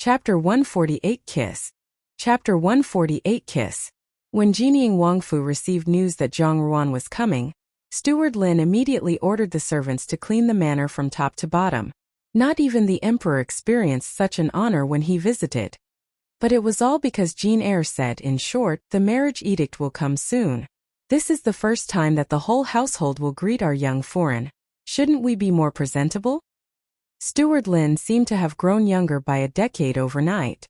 Chapter 148 Kiss. Chapter 148 Kiss. When Jinying Wangfu received news that Zhang Ruan was coming, Steward Lin immediately ordered the servants to clean the manor from top to bottom. Not even the emperor experienced such an honor when he visited. But it was all because Jin Heir said, in short, the marriage edict will come soon. This is the first time that the whole household will greet our young foreign. Shouldn't we be more presentable? Steward Lin seemed to have grown younger by a decade overnight.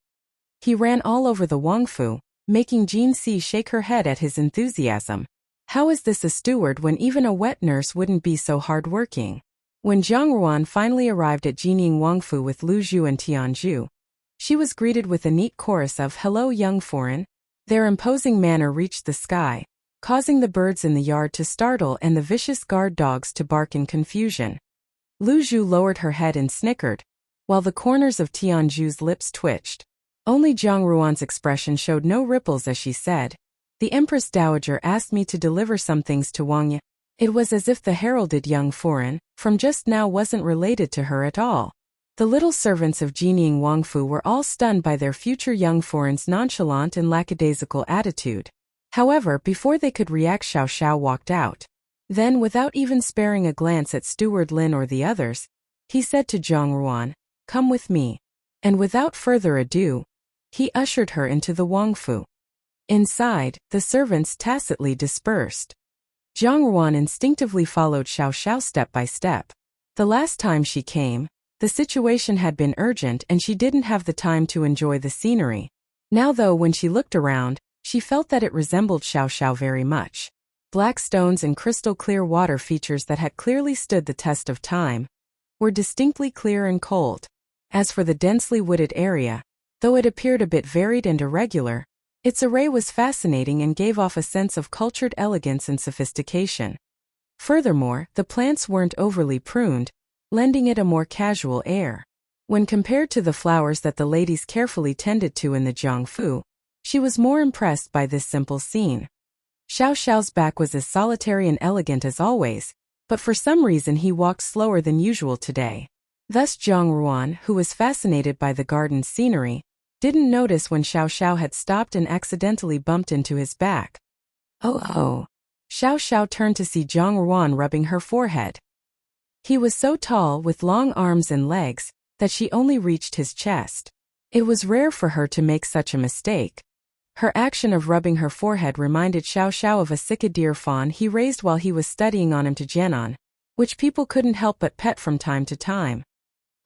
He ran all over the Wangfu, making Jin Si shake her head at his enthusiasm. How is this a steward when even a wet nurse wouldn't be so hard-working? When Zhang Ruan finally arrived at Jinying Wangfu with Lu Zhu and Tianzhu, she was greeted with a neat chorus of "Hello, young foreign." Their imposing manner reached the sky, causing the birds in the yard to startle and the vicious guard dogs to bark in confusion. Lu Zhu lowered her head and snickered, while the corners of Tianzhu's lips twitched. Only Zhang Ruan's expression showed no ripples as she said, "The Empress Dowager asked me to deliver some things to Wang Yi." It was as if the heralded young foreign, from just now, wasn't related to her at all. The little servants of Jinying Wangfu were all stunned by their future young foreign's nonchalant and lackadaisical attitude. However, before they could react, Xiao Xiao walked out. Then, without even sparing a glance at Steward Lin or the others, he said to Zhang Ruan, "Come with me." And without further ado, he ushered her into the Wangfu. Inside, the servants tacitly dispersed. Zhang Ruan instinctively followed Xiao Xiao step by step. The last time she came, the situation had been urgent and she didn't have the time to enjoy the scenery. Now though, when she looked around, she felt that it resembled Xiao Xiao very much. Black stones and crystal-clear water, features that had clearly stood the test of time, were distinctly clear and cold. As for the densely wooded area, though it appeared a bit varied and irregular, its array was fascinating and gave off a sense of cultured elegance and sophistication. Furthermore, the plants weren't overly pruned, lending it a more casual air. When compared to the flowers that the ladies carefully tended to in the Jiangfu, she was more impressed by this simple scene. Xiao Xiao's back was as solitary and elegant as always, but for some reason he walked slower than usual today. Thus Zhang Ruan, who was fascinated by the garden scenery, didn't notice when Xiao Xiao had stopped and accidentally bumped into his back. Oh. Xiao Xiao turned to see Zhang Ruan rubbing her forehead. He was so tall, with long arms and legs, that she only reached his chest. It was rare for her to make such a mistake. Her action of rubbing her forehead reminded Xiao Xiao of a Sika deer fawn he raised while he was studying on him to Jianan, which people couldn't help but pet from time to time.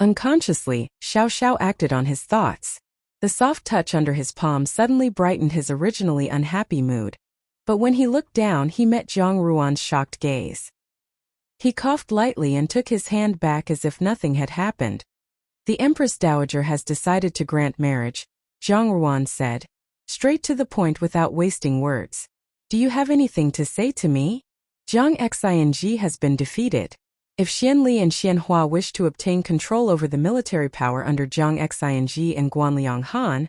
Unconsciously, Xiao Xiao acted on his thoughts. The soft touch under his palm suddenly brightened his originally unhappy mood. But when he looked down, he met Zhang Ruan's shocked gaze. He coughed lightly and took his hand back as if nothing had happened. "The Empress Dowager has decided to grant marriage," Zhang Ruan said, straight to the point without wasting words. "Do you have anything to say to me? Zhang Xing has been defeated. If Xian Li and Xian Hua wish to obtain control over the military power under Zhang Xing and Guanliang Han,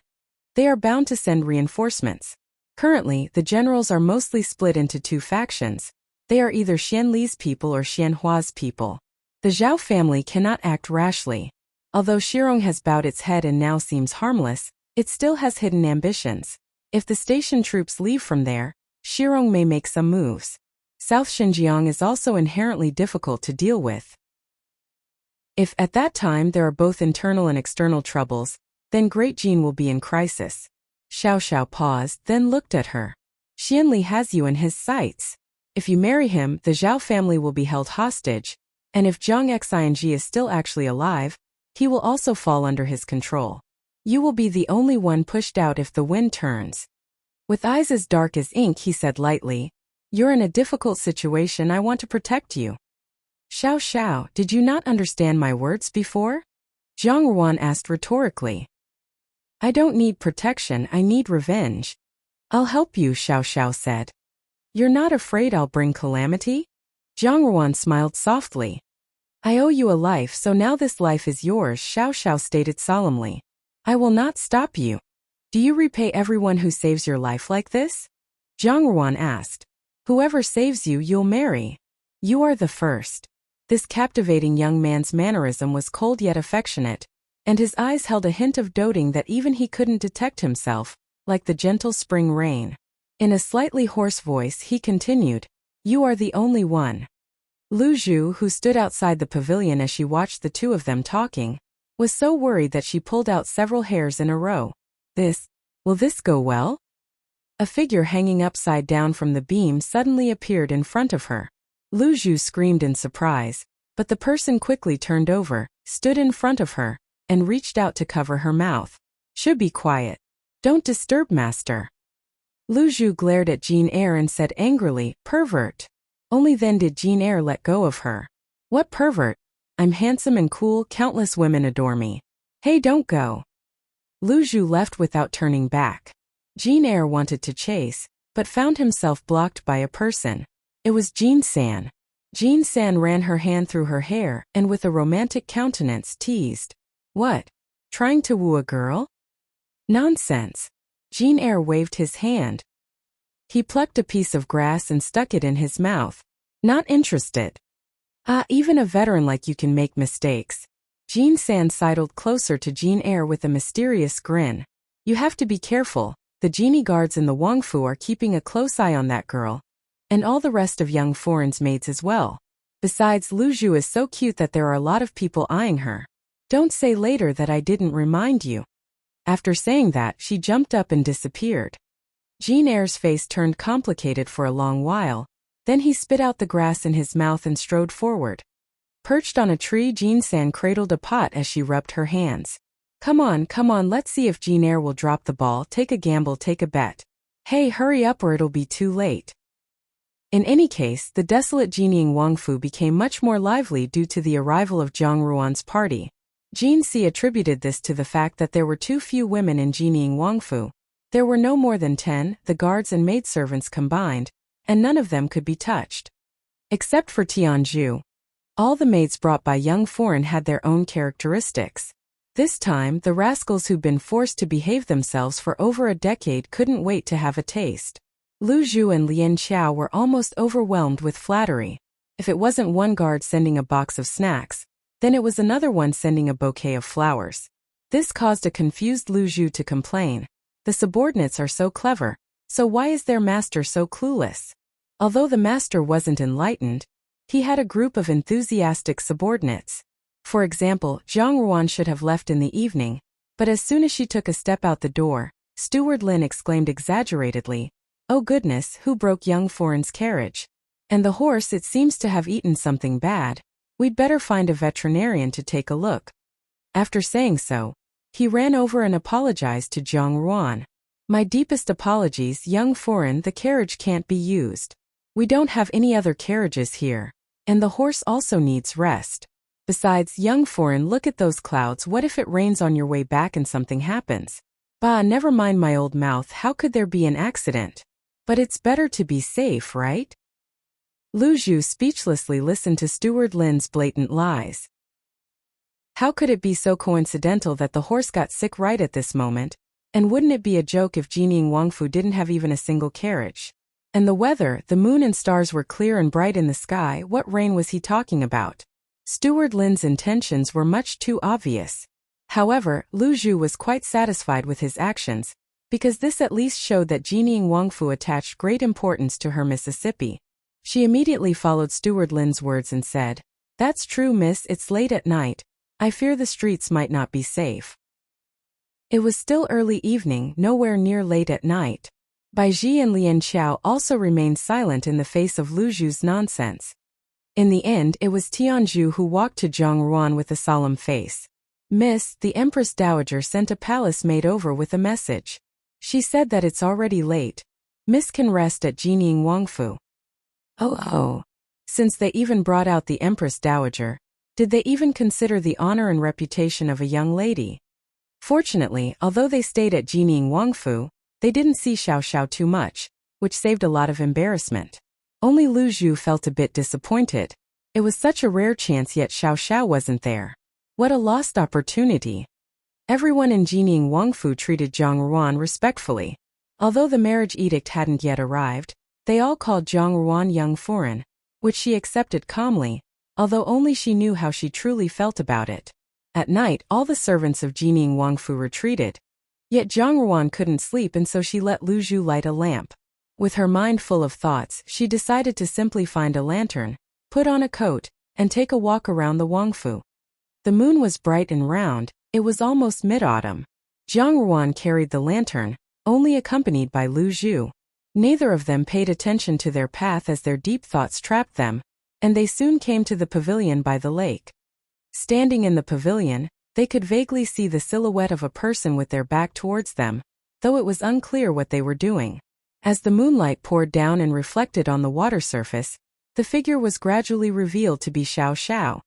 they are bound to send reinforcements. Currently, the generals are mostly split into two factions. They are either Xian Li's people or Xian Hua's people. The Zhao family cannot act rashly. Although Shirong has bowed its head and now seems harmless, it still has hidden ambitions. If the station troops leave from there, Shirong may make some moves. South Xinjiang is also inherently difficult to deal with. If at that time there are both internal and external troubles, then Great Jin will be in crisis." Xiao Xiao paused, then looked at her. "Xian Li has you in his sights. If you marry him, the Zhao family will be held hostage, and if Zhang Xing is still actually alive, he will also fall under his control. You will be the only one pushed out if the wind turns." With eyes as dark as ink, he said lightly, "You're in a difficult situation. I want to protect you." "Xiao Xiao, did you not understand my words before?" Zhang Ruan asked rhetorically. "I don't need protection, I need revenge." "I'll help you," Xiao Xiao said. "You're not afraid I'll bring calamity?" Zhang Ruan smiled softly. "I owe you a life, so now this life is yours," Xiao Xiao stated solemnly. "I will not stop you." "Do you repay everyone who saves your life like this?" Zhang Ruan asked. "Whoever saves you, you'll marry. You are the first." This captivating young man's mannerism was cold yet affectionate, and his eyes held a hint of doting that even he couldn't detect himself, like the gentle spring rain. In a slightly hoarse voice he continued, "You are the only one." Lu Zhu, who stood outside the pavilion as she watched the two of them talking, was so worried that she pulled out several hairs in a row. Will this go well? A figure hanging upside down from the beam suddenly appeared in front of her. Lu Zhu screamed in surprise, but the person quickly turned over, stood in front of her, and reached out to cover her mouth. "Should be quiet. Don't disturb master." Lu Zhu glared at Jane Eyre and said angrily, "Pervert." Only then did Jane Eyre let go of her. "What pervert? I'm handsome and cool, countless women adore me. Hey, don't go." Lu Zhu left without turning back. Jane Eyre wanted to chase, but found himself blocked by a person. It was Jean-san. Jean-san ran her hand through her hair and with a romantic countenance teased, "What? Trying to woo a girl?" "Nonsense." Jane Eyre waved his hand. He plucked a piece of grass and stuck it in his mouth. "Not interested." "Ah, even a veteran like you can make mistakes." Jean-san sidled closer to Jane Eyre with a mysterious grin. "You have to be careful. The genie guards in the Wangfu are keeping a close eye on that girl. And all the rest of young foreign's maids as well. Besides, Lu Zhu is so cute that there are a lot of people eyeing her. Don't say later that I didn't remind you." After saying that, she jumped up and disappeared. Jane Eyre's face turned complicated for a long while. Then he spit out the grass in his mouth and strode forward. Perched on a tree, Jean-san cradled a pot as she rubbed her hands. Come on, let's see if Jane Eyre will drop the ball. Take a gamble, take a bet. Hey, hurry up or it'll be too late." In any case, the desolate Jinying Wangfu became much more lively due to the arrival of Zhang Ruan's party. Jin Si attributed this to the fact that there were too few women in Jinying Wangfu. There were no more than 10, the guards and maidservants combined, and none of them could be touched. Except for Tianju. All the maids brought by young foreign had their own characteristics. This time, the rascals who'd been forced to behave themselves for over a decade couldn't wait to have a taste. Lu Zhu and Lian Qiao were almost overwhelmed with flattery. If it wasn't one guard sending a box of snacks, then it was another one sending a bouquet of flowers. This caused a confused Lu Zhu to complain. The subordinates are so clever, so why is their master so clueless? Although the master wasn't enlightened, he had a group of enthusiastic subordinates. For example, Zhang Ruan should have left in the evening, but as soon as she took a step out the door, Steward Lin exclaimed exaggeratedly, "Oh goodness, who broke young foreign's carriage? And the horse, it seems to have eaten something bad. We'd better find a veterinarian to take a look." After saying so, he ran over and apologized to Zhang Ruan. "My deepest apologies, young foreign, the carriage can't be used. We don't have any other carriages here. And the horse also needs rest. Besides, young foreign, look at those clouds. What if it rains on your way back and something happens? Bah, never mind my old mouth, how could there be an accident? But it's better to be safe, right?" Lu Zhu speechlessly listened to Steward Lin's blatant lies. How could it be so coincidental that the horse got sick right at this moment? And wouldn't it be a joke if Jinying Wangfu didn't have even a single carriage? And the weather, the moon and stars were clear and bright in the sky. What rain was he talking about? Steward Lin's intentions were much too obvious. However, Lu Zhu was quite satisfied with his actions, because this at least showed that Jinying Wangfu attached great importance to her Mississippi. She immediately followed Steward Lin's words and said, "That's true, miss, it's late at night. I fear the streets might not be safe." It was still early evening, nowhere near late at night. Bai Ji and Lian Qiao also remained silent in the face of Lu Zhu's nonsense. In the end, it was Tianju who walked to Zhang Ruan with a solemn face. "Miss, the Empress Dowager sent a palace maid over with a message. She said that it's already late. Miss can rest at Jinying Wangfu." Oh. Since they even brought out the Empress Dowager, did they even consider the honor and reputation of a young lady? Fortunately, although they stayed at Jinying Wangfu, they didn't see Xiao Xiao too much, which saved a lot of embarrassment. Only Lu Zhu felt a bit disappointed. It was such a rare chance, yet Xiao Xiao wasn't there. What a lost opportunity. Everyone in Jinying Wangfu treated Zhang Ruan respectfully. Although the marriage edict hadn't yet arrived, they all called Zhang Ruan young foreign, which she accepted calmly, although only she knew how she truly felt about it. At night, all the servants of Jining Wangfu retreated. Yet Zhang Ruan couldn't sleep, and so she let Lu Zhu light a lamp. With her mind full of thoughts, she decided to simply find a lantern, put on a coat, and take a walk around the Wangfu. The moon was bright and round. It was almost mid-autumn. Zhang Ruan carried the lantern, only accompanied by Lu Zhu. Neither of them paid attention to their path as their deep thoughts trapped them, and they soon came to the pavilion by the lake. Standing in the pavilion, they could vaguely see the silhouette of a person with their back towards them, though it was unclear what they were doing. As the moonlight poured down and reflected on the water surface, the figure was gradually revealed to be Xiao Xiao.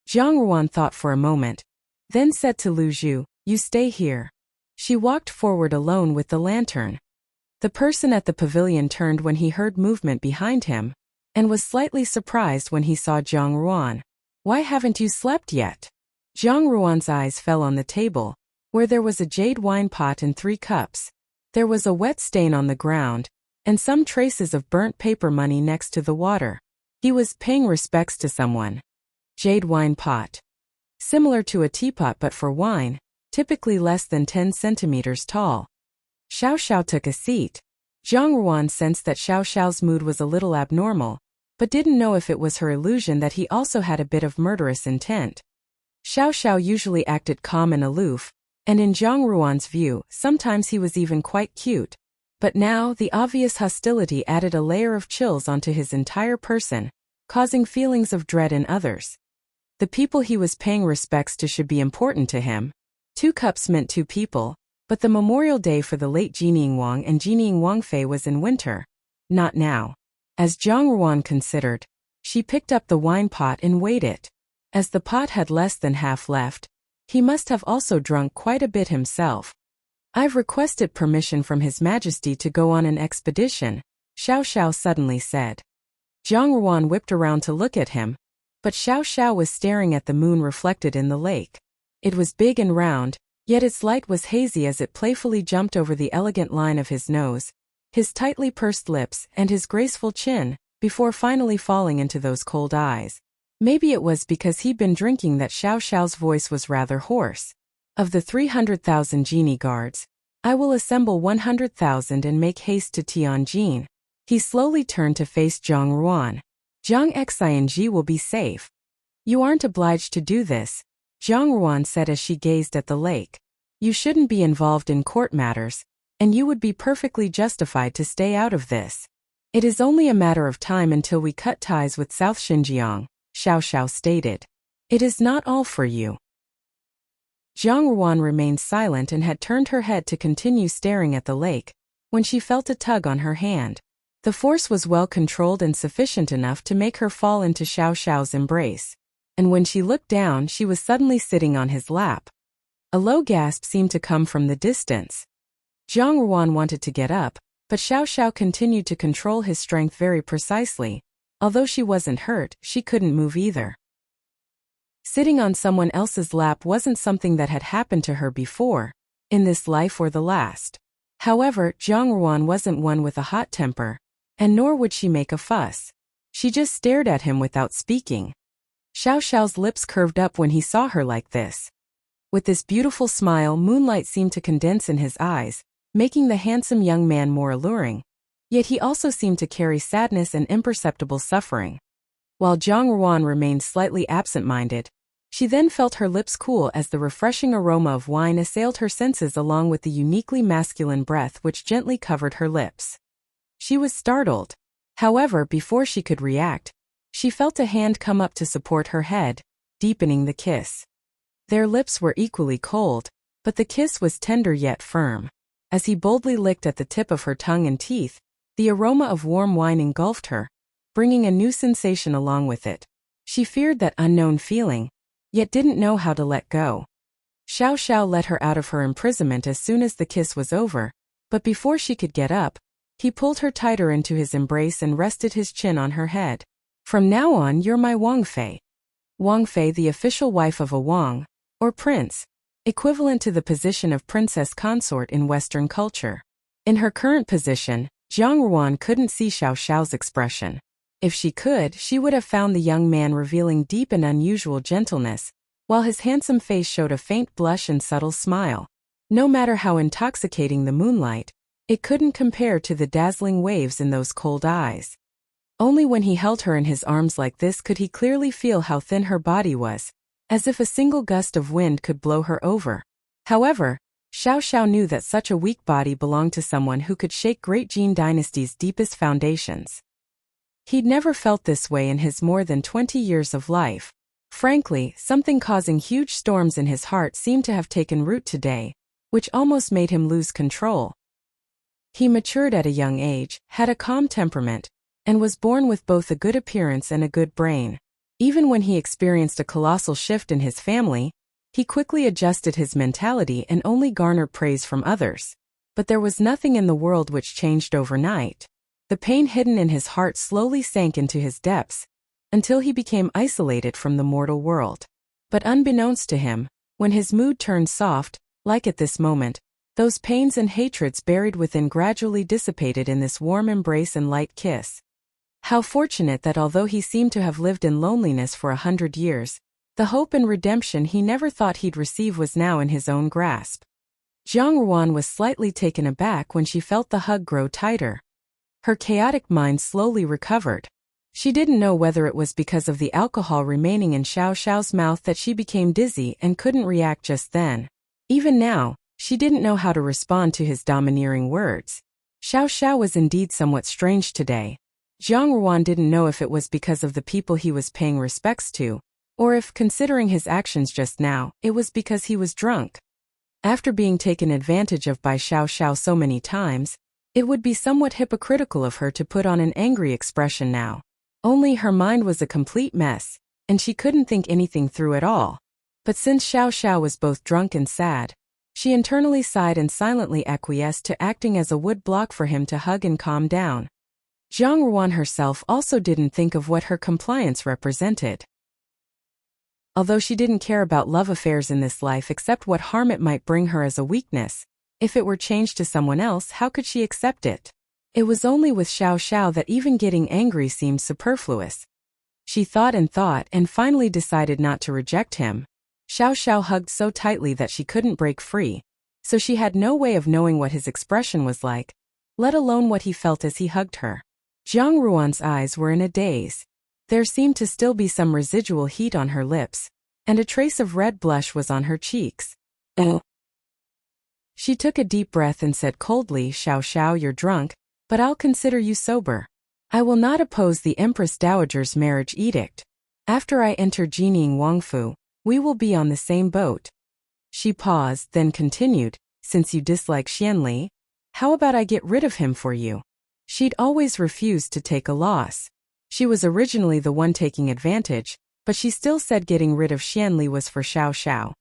Zhang Ruan thought for a moment, then said to Lu Zhu, "You stay here." She walked forward alone with the lantern. The person at the pavilion turned when he heard movement behind him, and was slightly surprised when he saw Zhang Ruan. "Why haven't you slept yet?" Zhang Ruan's eyes fell on the table, where there was a jade wine pot and 3 cups. There was a wet stain on the ground, and some traces of burnt paper money next to the water. He was paying respects to someone. Jade wine pot. Similar to a teapot but for wine, typically less than 10 centimeters tall. Xiao Xiao took a seat. Zhang Ruan sensed that Xiao Xiao's mood was a little abnormal, but didn't know if it was her illusion that he also had a bit of murderous intent. Xiao Xiao usually acted calm and aloof, and in Zhang Ruan's view, sometimes he was even quite cute. But now, the obvious hostility added a layer of chills onto his entire person, causing feelings of dread in others. The people he was paying respects to should be important to him. 2 cups meant 2 people, but the memorial day for the late Jining Wang and Jining Wangfei was in winter. Not now. As Zhang Ruan considered, she picked up the wine pot and weighed it. As the pot had less than half left, he must have also drunk quite a bit himself. "I've requested permission from His Majesty to go on an expedition," Xiao Xiao suddenly said. Zhang Ruan whipped around to look at him, but Xiao Xiao was staring at the moon reflected in the lake. It was big and round, yet its light was hazy as it playfully jumped over the elegant line of his nose, his tightly pursed lips, and his graceful chin, before finally falling into those cold eyes. Maybe it was because he'd been drinking that Xiao Xiao's voice was rather hoarse. "Of the 300,000 genie guards, I will assemble 100,000 and make haste to Tianjin." He slowly turned to face Zhang Ruan. "Zhang Xianji will be safe." "You aren't obliged to do this," Zhang Ruan said as she gazed at the lake. "You shouldn't be involved in court matters, and you would be perfectly justified to stay out of this. It is only a matter of time until we cut ties with South Xinjiang," Xiao Xiao stated. "It is not all for you." Zhang Ruan remained silent and had turned her head to continue staring at the lake, when she felt a tug on her hand. The force was well controlled and sufficient enough to make her fall into Xiao Xiao's embrace, and when she looked down she was suddenly sitting on his lap. A low gasp seemed to come from the distance. Zhang Ruan wanted to get up, but Xiao Xiao continued to control his strength very precisely. Although she wasn't hurt, she couldn't move either. Sitting on someone else's lap wasn't something that had happened to her before, in this life or the last. However, Zhang Ruan wasn't one with a hot temper, and nor would she make a fuss. She just stared at him without speaking. Xiao Xiao's lips curved up when he saw her like this. With this beautiful smile, moonlight seemed to condense in his eyes, making the handsome young man more alluring. Yet he also seemed to carry sadness and imperceptible suffering. While Zhang Ruan remained slightly absent-minded, she then felt her lips cool as the refreshing aroma of wine assailed her senses along with the uniquely masculine breath which gently covered her lips. She was startled. However, before she could react, she felt a hand come up to support her head, deepening the kiss. Their lips were equally cold, but the kiss was tender yet firm. As he boldly licked at the tip of her tongue and teeth, the aroma of warm wine engulfed her, bringing a new sensation along with it. She feared that unknown feeling, yet didn't know how to let go. Xiao Xiao let her out of her imprisonment as soon as the kiss was over, but before she could get up, he pulled her tighter into his embrace and rested his chin on her head. "From now on you're my Wangfei." Wangfei, the official wife of a Wang, or prince, equivalent to the position of princess consort in Western culture. In her current position, Zhang Ruan couldn't see Xiao Xiao's expression. If she could, she would have found the young man revealing deep and unusual gentleness, while his handsome face showed a faint blush and subtle smile. No matter how intoxicating the moonlight, it couldn't compare to the dazzling waves in those cold eyes. Only when he held her in his arms like this could he clearly feel how thin her body was, as if a single gust of wind could blow her over. However, Xiao Xiao knew that such a weak body belonged to someone who could shake Great Jin Dynasty's deepest foundations. He'd never felt this way in his more than 20 years of life. Frankly, something causing huge storms in his heart seemed to have taken root today, which almost made him lose control. He matured at a young age, had a calm temperament, and was born with both a good appearance and a good brain. Even when he experienced a colossal shift in his family, he quickly adjusted his mentality and only garnered praise from others. But there was nothing in the world which changed overnight. The pain hidden in his heart slowly sank into his depths, until he became isolated from the mortal world. But unbeknownst to him, when his mood turned soft, like at this moment, those pains and hatreds buried within gradually dissipated in this warm embrace and light kiss. How fortunate that although he seemed to have lived in loneliness for 100 years, the hope and redemption he never thought he'd receive was now in his own grasp. Jiang Ruan was slightly taken aback when she felt the hug grow tighter. Her chaotic mind slowly recovered. She didn't know whether it was because of the alcohol remaining in Xiao Xiao's mouth that she became dizzy and couldn't react just then. Even now, she didn't know how to respond to his domineering words. Xiao Xiao was indeed somewhat strange today. Jiang Ruan didn't know if it was because of the people he was paying respects to, or if, considering his actions just now, it was because he was drunk. After being taken advantage of by Xiao Xiao so many times, it would be somewhat hypocritical of her to put on an angry expression now. Only her mind was a complete mess, and she couldn't think anything through at all. But since Xiao Xiao was both drunk and sad, she internally sighed and silently acquiesced to acting as a wood block for him to hug and calm down. Jiang Ruan herself also didn't think of what her compliance represented. Although she didn't care about love affairs in this life except what harm it might bring her as a weakness, if it were changed to someone else, how could she accept it? It was only with Xiao Xiao that even getting angry seemed superfluous. She thought and finally decided not to reject him. Xiao Xiao hugged so tightly that she couldn't break free, so she had no way of knowing what his expression was like, let alone what he felt as he hugged her. Jiang Ruan's eyes were in a daze. There seemed to still be some residual heat on her lips, and a trace of red blush was on her cheeks. Oh. She took a deep breath and said coldly, Xiao Xiao, you're drunk, but I'll consider you sober. I will not oppose the Empress Dowager's marriage edict. After I enter Jining Wangfu, we will be on the same boat. She paused, then continued, since you dislike Xianli, how about I get rid of him for you? She'd always refused to take a loss. She was originally the one taking advantage, but she still said getting rid of Xianli was for Xiao Xiao.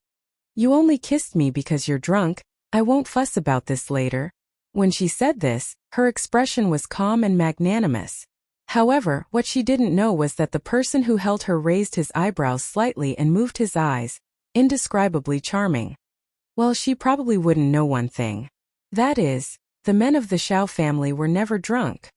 You only kissed me because you're drunk, I won't fuss about this later. When she said this, her expression was calm and magnanimous. However, what she didn't know was that the person who held her raised his eyebrows slightly and moved his eyes, indescribably charming. Well, she probably wouldn't know one thing. That is, the men of the Xiao family were never drunk.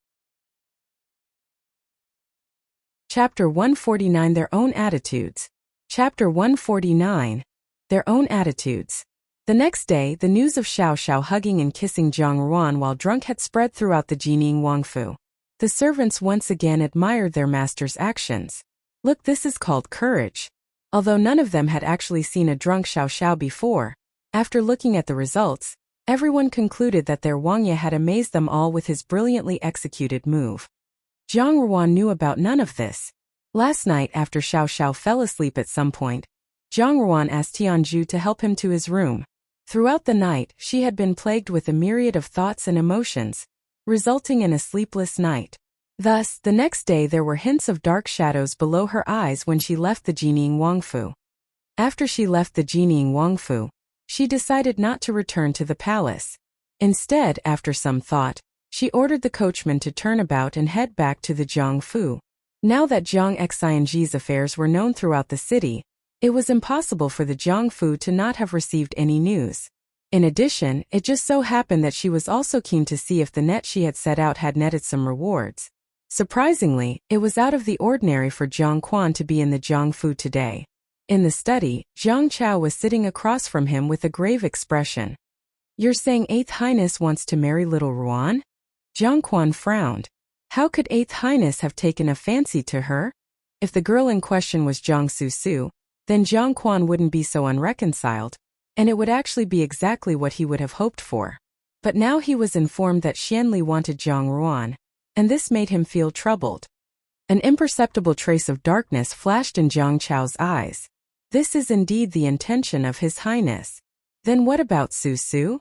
Chapter 149 Their Own Attitudes. Chapter 149 Their Own Attitudes. The next day, the news of Xiao Xiao hugging and kissing Jiang Ruan while drunk had spread throughout the Jining Wangfu. The servants once again admired their master's actions. Look, this is called courage. Although none of them had actually seen a drunk Xiao Xiao before, after looking at the results, everyone concluded that their Wangya had amazed them all with his brilliantly executed move. Jiang Ruan knew about none of this. Last night, after Xiao Xiao fell asleep at some point, Jiang Ruan asked Tianju to help him to his room. Throughout the night, she had been plagued with a myriad of thoughts and emotions, resulting in a sleepless night. Thus, the next day there were hints of dark shadows below her eyes when she left the Jining Wangfu. After she left the Jining Wangfu, she decided not to return to the palace. Instead, after some thought, she ordered the coachman to turn about and head back to the Jiangfu. Now that Jiang Xianji's affairs were known throughout the city, it was impossible for the Jiangfu to not have received any news. In addition, it just so happened that she was also keen to see if the net she had set out had netted some rewards. Surprisingly, it was out of the ordinary for Jiang Quan to be in the Jiangfu today. In the study, Zhang Chao was sitting across from him with a grave expression. "You're saying 8th Highness wants to marry little Ruan?" Zhang Quan frowned. How could 8th Highness have taken a fancy to her? If the girl in question was Zhang Susu, then Zhang Quan wouldn't be so unreconciled, and it would actually be exactly what he would have hoped for. But now he was informed that Xianli wanted Zhang Ruan, and this made him feel troubled. An imperceptible trace of darkness flashed in Zhang Chao's eyes. This is indeed the intention of His Highness. Then what about Susu?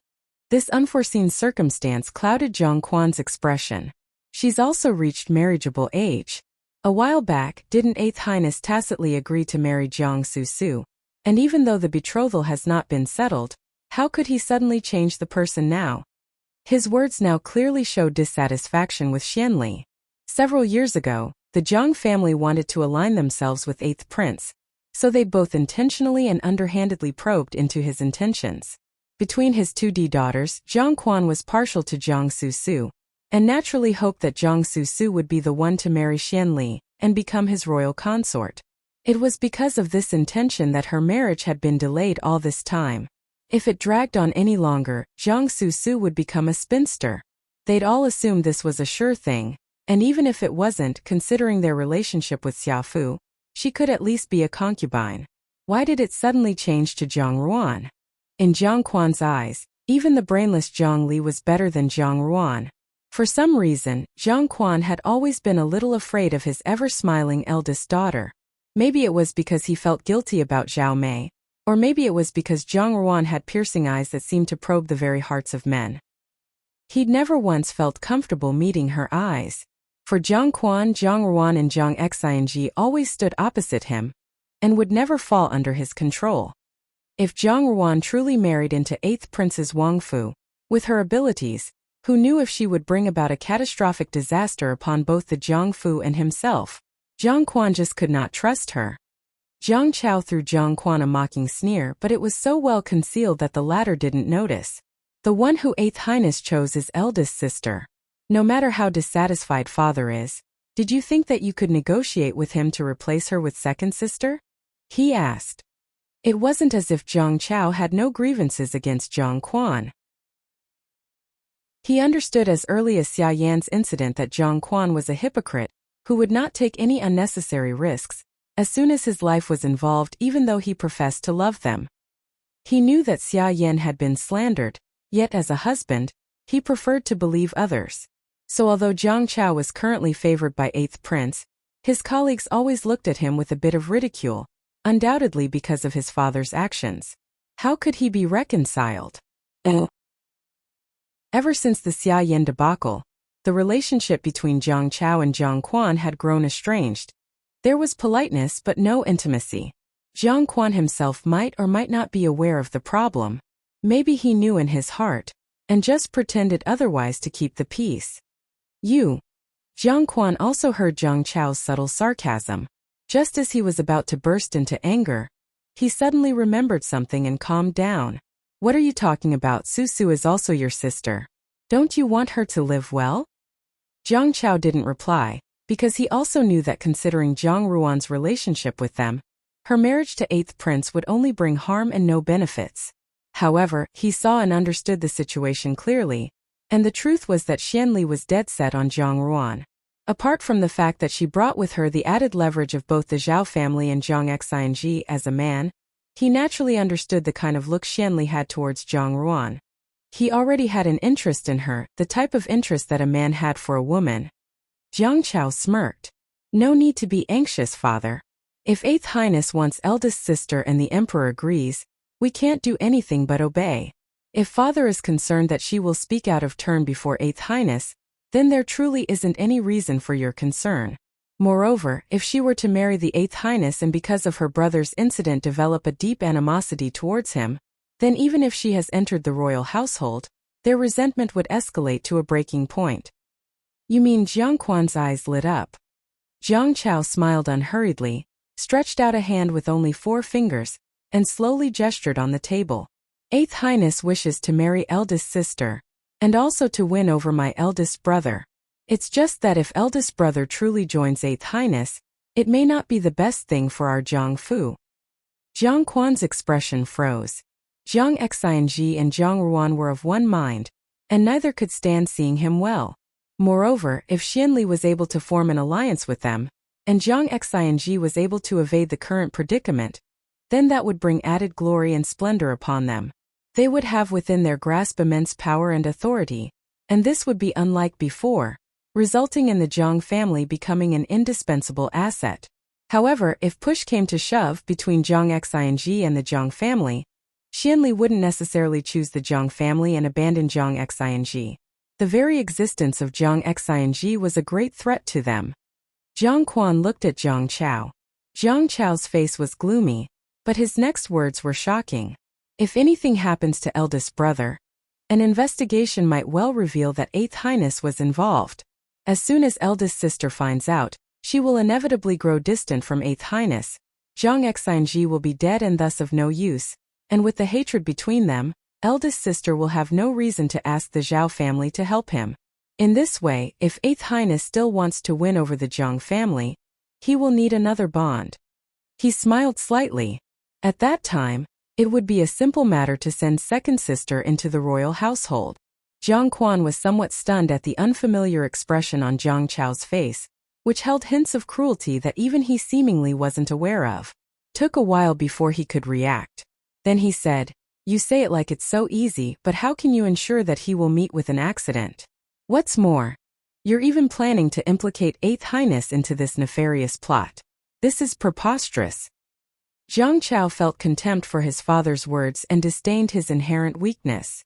This unforeseen circumstance clouded Zhang Quan's expression. She's also reached marriageable age. A while back, didn't 8th Highness tacitly agree to marry Jiang Susu? And even though the betrothal has not been settled, how could he suddenly change the person now? His words now clearly showed dissatisfaction with Xianli. Several years ago, the Jiang family wanted to align themselves with 8th Prince, so they both intentionally and underhandedly probed into his intentions. Between his 2D daughters, Zhang Quan was partial to Jiang Susu, and naturally hoped that Jiang Susu would be the one to marry Xianli and become his royal consort. It was because of this intention that her marriage had been delayed all this time. If it dragged on any longer, Jiang Susu would become a spinster. They'd all assumed this was a sure thing, and even if it wasn't, considering their relationship with Xiaofu, she could at least be a concubine. Why did it suddenly change to Zhang Ruan? In Zhang Quan's eyes, even the brainless Zhang Li was better than Zhang Ruan. For some reason, Zhang Quan had always been a little afraid of his ever-smiling eldest daughter. Maybe it was because he felt guilty about Zhao Mei, or maybe it was because Zhang Ruan had piercing eyes that seemed to probe the very hearts of men. He'd never once felt comfortable meeting her eyes. For Zhang Quan, Zhang Ruan and Zhang Xing always stood opposite him, and would never fall under his control. If Zhang Ruan truly married into 8th Princess Wangfu, with her abilities, who knew if she would bring about a catastrophic disaster upon both the Jiangfu and himself? Zhang Quan just could not trust her. Zhang Chao threw Zhang Quan a mocking sneer, but it was so well concealed that the latter didn't notice. The one who 8th Highness chose is eldest sister. No matter how dissatisfied father is, did you think that you could negotiate with him to replace her with second sister? He asked. It wasn't as if Zhang Chao had no grievances against Zhang Quan. He understood as early as Xia Yan's incident that Zhang Quan was a hypocrite, who would not take any unnecessary risks, as soon as his life was involved even though he professed to love them. He knew that Xia Yan had been slandered, yet as a husband, he preferred to believe others. So although Zhang Chao was currently favored by 8th Prince, his colleagues always looked at him with a bit of ridicule, undoubtedly because of his father's actions. How could he be reconciled? Ever since the Xia Yan debacle, the relationship between Zhang Chao and Zhang Quan had grown estranged. There was politeness but no intimacy. Zhang Quan himself might or might not be aware of the problem. Maybe he knew in his heart, and just pretended otherwise to keep the peace. Zhang Quan also heard Zhang Chao's subtle sarcasm. Just as he was about to burst into anger, he suddenly remembered something and calmed down. What are you talking about? Susu is also your sister. Don't you want her to live well? Zhang Chao didn't reply, because he also knew that considering Zhang Ruan's relationship with them, her marriage to 8th Prince would only bring harm and no benefits. However, he saw and understood the situation clearly, and the truth was that Xianli was dead set on Zhang Ruan. Apart from the fact that she brought with her the added leverage of both the Zhao family and Zhang Xing as a man, he naturally understood the kind of look Xianli had towards Zhang Ruan. He already had an interest in her, the type of interest that a man had for a woman. Zhang Chao smirked. No need to be anxious, father. If 8th Highness wants eldest sister and the emperor agrees, we can't do anything but obey. If father is concerned that she will speak out of turn before 8th Highness, then there truly isn't any reason for your concern. Moreover, if she were to marry the 8th Highness and because of her brother's incident develop a deep animosity towards him, then even if she has entered the royal household, their resentment would escalate to a breaking point. You mean? Zhang Quan's eyes lit up. Zhang Chao smiled unhurriedly, stretched out a hand with only 4 fingers, and slowly gestured on the table. 8th Highness wishes to marry eldest sister, and also to win over my eldest brother. It's just that if eldest brother truly joins 8th Highness, it may not be the best thing for our Jiangfu. Jiang Quan's expression froze. Jiang Xinji and Jiang Ruan were of one mind, and neither could stand seeing him well. Moreover, if Xianli was able to form an alliance with them, and Jiang Xinji was able to evade the current predicament, then that would bring added glory and splendor upon them. They would have within their grasp immense power and authority, and this would be unlike before, resulting in the Jiang family becoming an indispensable asset. However, if push came to shove between Jiang Xinji and the Jiang family, Xianli wouldn't necessarily choose the Jiang family and abandon Jiang Xinji. The very existence of Jiang Xinji was a great threat to them. Jiang Quan looked at Jiang Chao. Jiang Chao's face was gloomy, but his next words were shocking. If anything happens to eldest brother, an investigation might well reveal that Eighth Highness was involved. As soon as eldest sister finds out, she will inevitably grow distant from Eighth Highness. Jiang Xinji will be dead and thus of no use, and with the hatred between them, eldest sister will have no reason to ask the Zhao family to help him. In this way, if Eighth Highness still wants to win over the Jiang family, he will need another bond. He smiled slightly. At that time, it would be a simple matter to send second sister into the royal household. Jiang Quan was somewhat stunned at the unfamiliar expression on Jiang Chao's face, which held hints of cruelty that even he seemingly wasn't aware of. Took a while before he could react. Then he said, "You say it like it's so easy, but how can you ensure that he will meet with an accident? What's more, you're even planning to implicate Eighth Highness into this nefarious plot. This is preposterous." Jiang Chao felt contempt for his father's words and disdained his inherent weakness.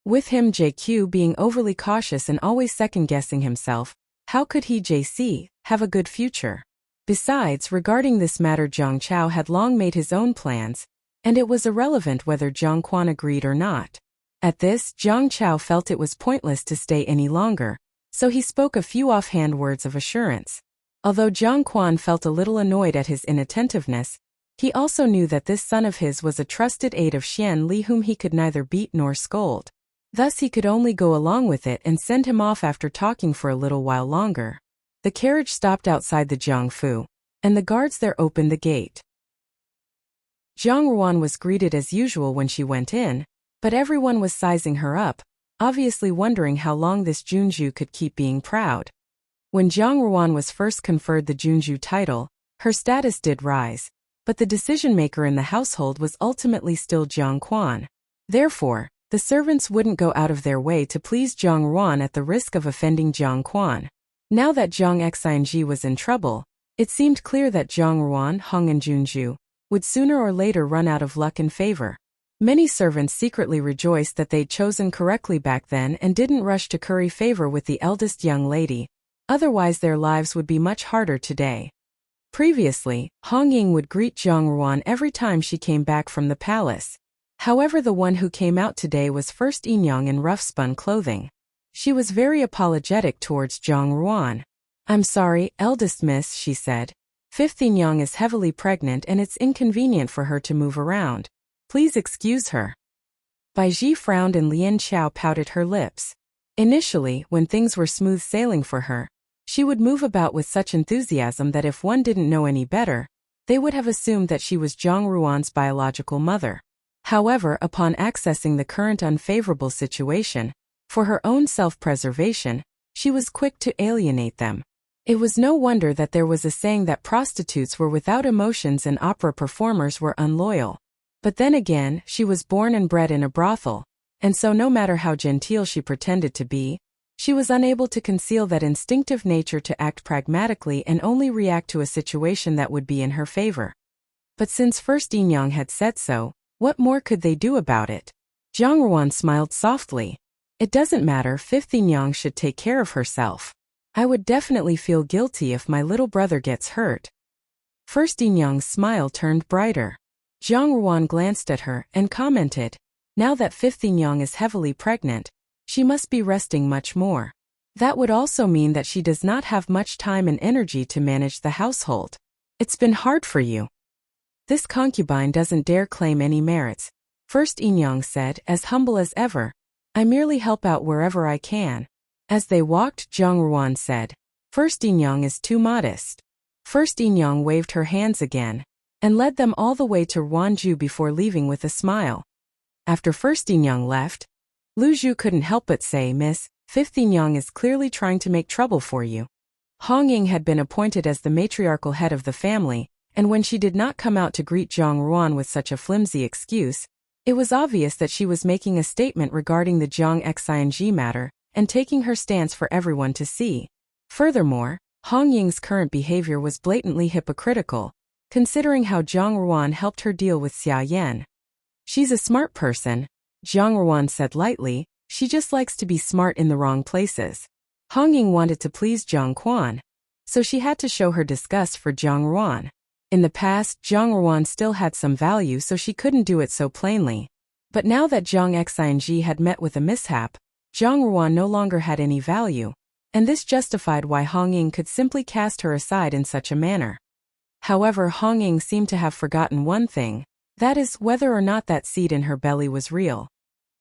With him JQ being overly cautious and always second-guessing himself, how could he JC have a good future? Besides, regarding this matter Jiang Chao had long made his own plans, and it was irrelevant whether Jiang Quan agreed or not. At this, Jiang Chao felt it was pointless to stay any longer, so he spoke a few offhand words of assurance. Although Jiang Quan felt a little annoyed at his inattentiveness, he also knew that this son of his was a trusted aide of Xian Li whom he could neither beat nor scold. Thus he could only go along with it and send him off after talking for a little while longer. The carriage stopped outside the Jiangfu, and the guards there opened the gate. Jiang Ruan was greeted as usual when she went in, but everyone was sizing her up, obviously wondering how long this Junju could keep being proud. When Jiang Ruan was first conferred the Junju title, her status did rise, but the decision-maker in the household was ultimately still Jiang Quan. Therefore, the servants wouldn't go out of their way to please Jiang Ruan at the risk of offending Jiang Quan. Now that Jiang Xinji was in trouble, it seemed clear that Jiang Ruan, Hong and Junju would sooner or later run out of luck and favor. Many servants secretly rejoiced that they'd chosen correctly back then and didn't rush to curry favor with the eldest young lady. Otherwise their lives would be much harder today. Previously, Hong Ying would greet Jiang Ruan every time she came back from the palace. However, the one who came out today was first Yinyang in rough-spun clothing. She was very apologetic towards Jiang Ruan. "I'm sorry, eldest miss," she said. "Fifth Yinyang is heavily pregnant and it's inconvenient for her to move around. Please excuse her." Bai Ji frowned and Lian Chao pouted her lips. Initially, when things were smooth sailing for her, she would move about with such enthusiasm that if one didn't know any better, they would have assumed that she was Jiang Ruan's biological mother. However, upon accessing the current unfavorable situation, for her own self-preservation, she was quick to alienate them. It was no wonder that there was a saying that prostitutes were without emotions and opera performers were unloyal. But then again, she was born and bred in a brothel, and so no matter how genteel she pretended to be, she was unable to conceal that instinctive nature to act pragmatically and only react to a situation that would be in her favor. But since First Yinyang had said so, what more could they do about it? Jiang Ruan smiled softly. "It doesn't matter, Fifth Yinyang should take care of herself. I would definitely feel guilty if my little brother gets hurt." First Yinyang's smile turned brighter. Jiang Ruan glanced at her and commented, "Now that Fifth Yinyang is heavily pregnant, she must be resting much more. That would also mean that she does not have much time and energy to manage the household. It's been hard for you." "This concubine doesn't dare claim any merits," First Yinyang said, as humble as ever. "I merely help out wherever I can." As they walked, Jiang Ruan said, "First Yinyang is too modest." First Yinyang waved her hands again. and led them all the way to Ruanju before leaving with a smile. After First Yinyang left, Lu Zhu couldn't help but say, "Miss, Fifth Yinyang is clearly trying to make trouble for you." Hong Ying had been appointed as the matriarchal head of the family, and when she did not come out to greet Zhang Ruan with such a flimsy excuse, it was obvious that she was making a statement regarding the Zhang Xing matter and taking her stance for everyone to see. Furthermore, Hong Ying's current behavior was blatantly hypocritical, considering how Zhang Ruan helped her deal with Xia Yan. "She's a smart person," Zhang Ruan said lightly, "she just likes to be smart in the wrong places." Hong Ying wanted to please Zhang Quan, so she had to show her disgust for Zhang Ruan. In the past, Zhang Ruan still had some value, so she couldn't do it so plainly. But now that Zhang Xing had met with a mishap, Zhang Ruan no longer had any value, and this justified why Hong Ying could simply cast her aside in such a manner. However, Hong Ying seemed to have forgotten one thing, that is, whether or not that seed in her belly was real.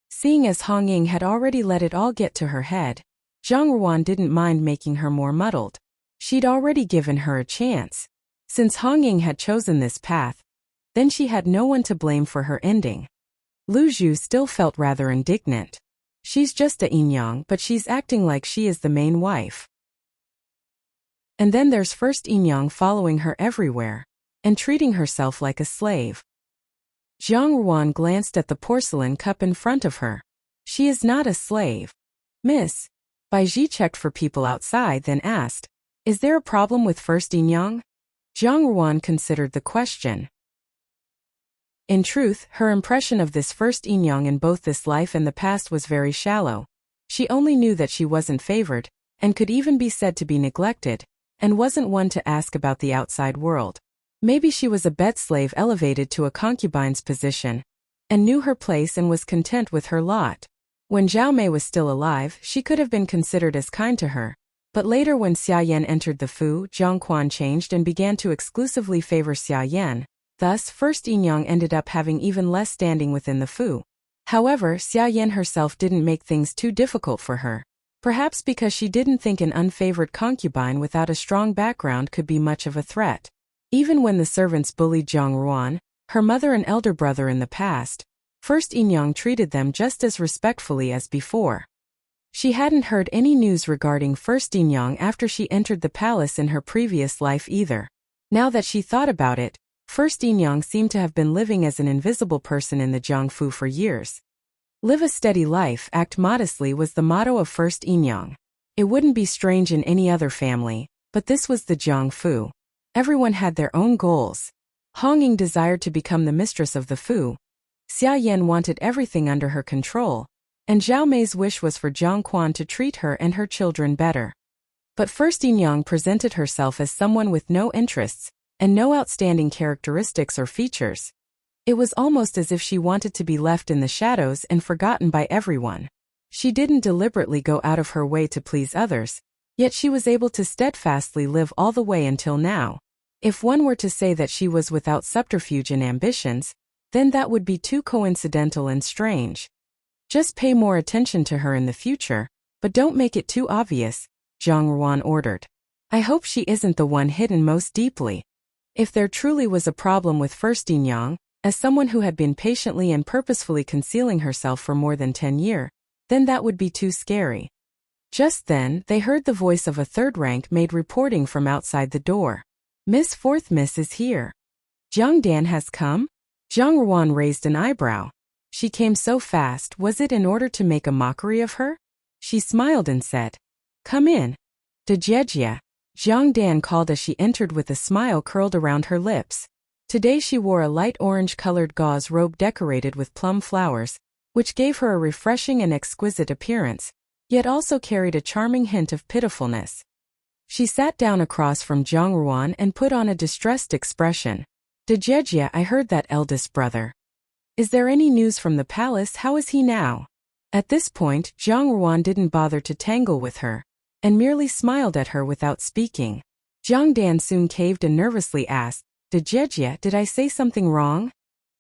Seeing as Hong Ying had already let it all get to her head, Zhang Ruan didn't mind making her more muddled. She'd already given her a chance. Since Hong Ying had chosen this path, then she had no one to blame for her ending. Lu Zhu still felt rather indignant. She's just a Yinyang, but she's acting like she is the main wife. And then there's First Yinyang following her everywhere, and treating herself like a slave. Zhang Ruan glanced at the porcelain cup in front of her. "She is not a slave." "Miss." Bai Ji checked for people outside, then asked, "Is there a problem with First Yinyang?" Zhang Ruan considered the question. In truth, her impression of this First Yinyang in both this life and the past was very shallow. She only knew that she wasn't favored, and could even be said to be neglected, and wasn't one to ask about the outside world. Maybe she was a bed slave elevated to a concubine's position, and knew her place and was content with her lot. When Zhao Mei was still alive, she could have been considered as kind to her. But later when Xia Yan entered the Fu, Zhang Quan changed and began to exclusively favor Xia Yan. Thus, First Yinyang ended up having even less standing within the Fu. However, Xia Yan herself didn't make things too difficult for her. Perhaps because she didn't think an unfavored concubine without a strong background could be much of a threat. Even when the servants bullied Zhang Ruan, her mother and elder brother in the past, First Yinyang treated them just as respectfully as before. She hadn't heard any news regarding First Yinyang after she entered the palace in her previous life either. Now that she thought about it, First Yinyang seemed to have been living as an invisible person in the Jiangfu for years. Live a steady life, act modestly was the motto of First Yinyang. It wouldn't be strange in any other family, but this was the Jiangfu. Everyone had their own goals. Hong Ying desired to become the mistress of the Fu. Xia Yan wanted everything under her control, and Zhao Mei's wish was for Zhang Quan to treat her and her children better. But First Yinyang presented herself as someone with no interests, and no outstanding characteristics or features. It was almost as if she wanted to be left in the shadows and forgotten by everyone. She didn't deliberately go out of her way to please others, yet she was able to steadfastly live all the way until now. If one were to say that she was without subterfuge and ambitions, then that would be too coincidental and strange. Just pay more attention to her in the future, but don't make it too obvious, Zhang Ruan ordered. I hope she isn't the one hidden most deeply. If there truly was a problem with First Yinyang, as someone who had been patiently and purposefully concealing herself for more than 10 years, then that would be too scary. Just then, they heard the voice of a third-rank maid reporting from outside the door. Miss Fourth Miss is here. Jiang Dan has come? Zhang Ruan raised an eyebrow. She came so fast, was it in order to make a mockery of her? She smiled and said, "Come in." "Dejejia," Jiang Dan called as she entered with a smile curled around her lips. Today she wore a light orange-colored gauze robe decorated with plum flowers, which gave her a refreshing and exquisite appearance, yet also carried a charming hint of pitifulness. She sat down across from Zhang Ruan and put on a distressed expression. "Dejejia, I heard that eldest brother. Is there any news from the palace? How is he now?" At this point, Zhang Ruan didn't bother to tangle with her, and merely smiled at her without speaking. Jiang Dan soon caved and nervously asked, "Dejejia, did I say something wrong?"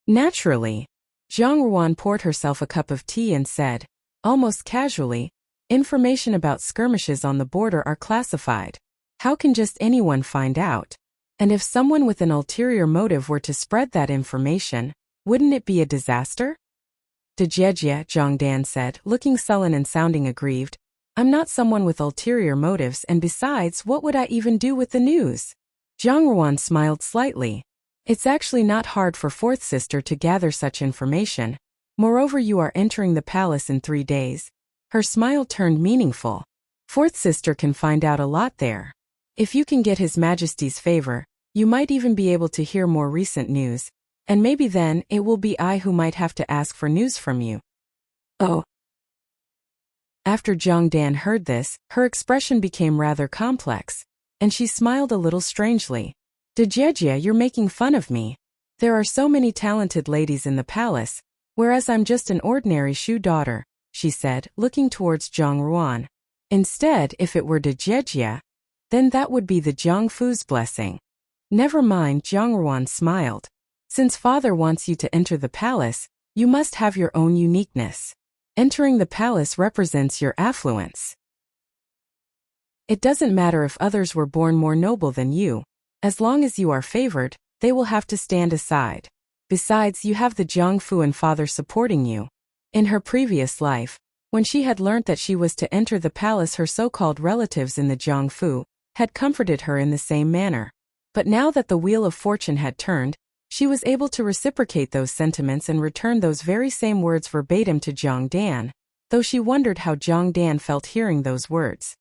"Naturally." Zhang Ruan poured herself a cup of tea and said, almost casually, "Information about skirmishes on the border are classified. How can just anyone find out? And if someone with an ulterior motive were to spread that information, wouldn't it be a disaster? Dejejia, Zhongdan said, looking sullen and sounding aggrieved. I'm not someone with ulterior motives, and besides, what would I even do with the news? Zhang Ruan smiled slightly. It's actually not hard for fourth sister to gather such information. Moreover, you are entering the palace in 3 days. Her smile turned meaningful. Fourth sister can find out a lot there. If you can get His Majesty's favor, you might even be able to hear more recent news, and maybe then it will be I who might have to ask for news from you. Oh. After Zhongdan heard this, her expression became rather complex, and she smiled a little strangely. Dejejia, you're making fun of me. There are so many talented ladies in the palace, whereas I'm just an ordinary Shu daughter, she said, looking towards Zhang Ruan. Instead, if it were Dejejia, then that would be the Jiangfu's blessing. Never mind, Zhang Ruan smiled. Since father wants you to enter the palace, you must have your own uniqueness. Entering the palace represents your affluence. It doesn't matter if others were born more noble than you. As long as you are favored, they will have to stand aside. Besides, you have the Jiangfu and father supporting you. In her previous life, when she had learnt that she was to enter the palace, her so-called relatives in the Jiangfu had comforted her in the same manner. But now that the wheel of fortune had turned, she was able to reciprocate those sentiments and return those very same words verbatim to Zhongdan, though she wondered how Zhongdan felt hearing those words.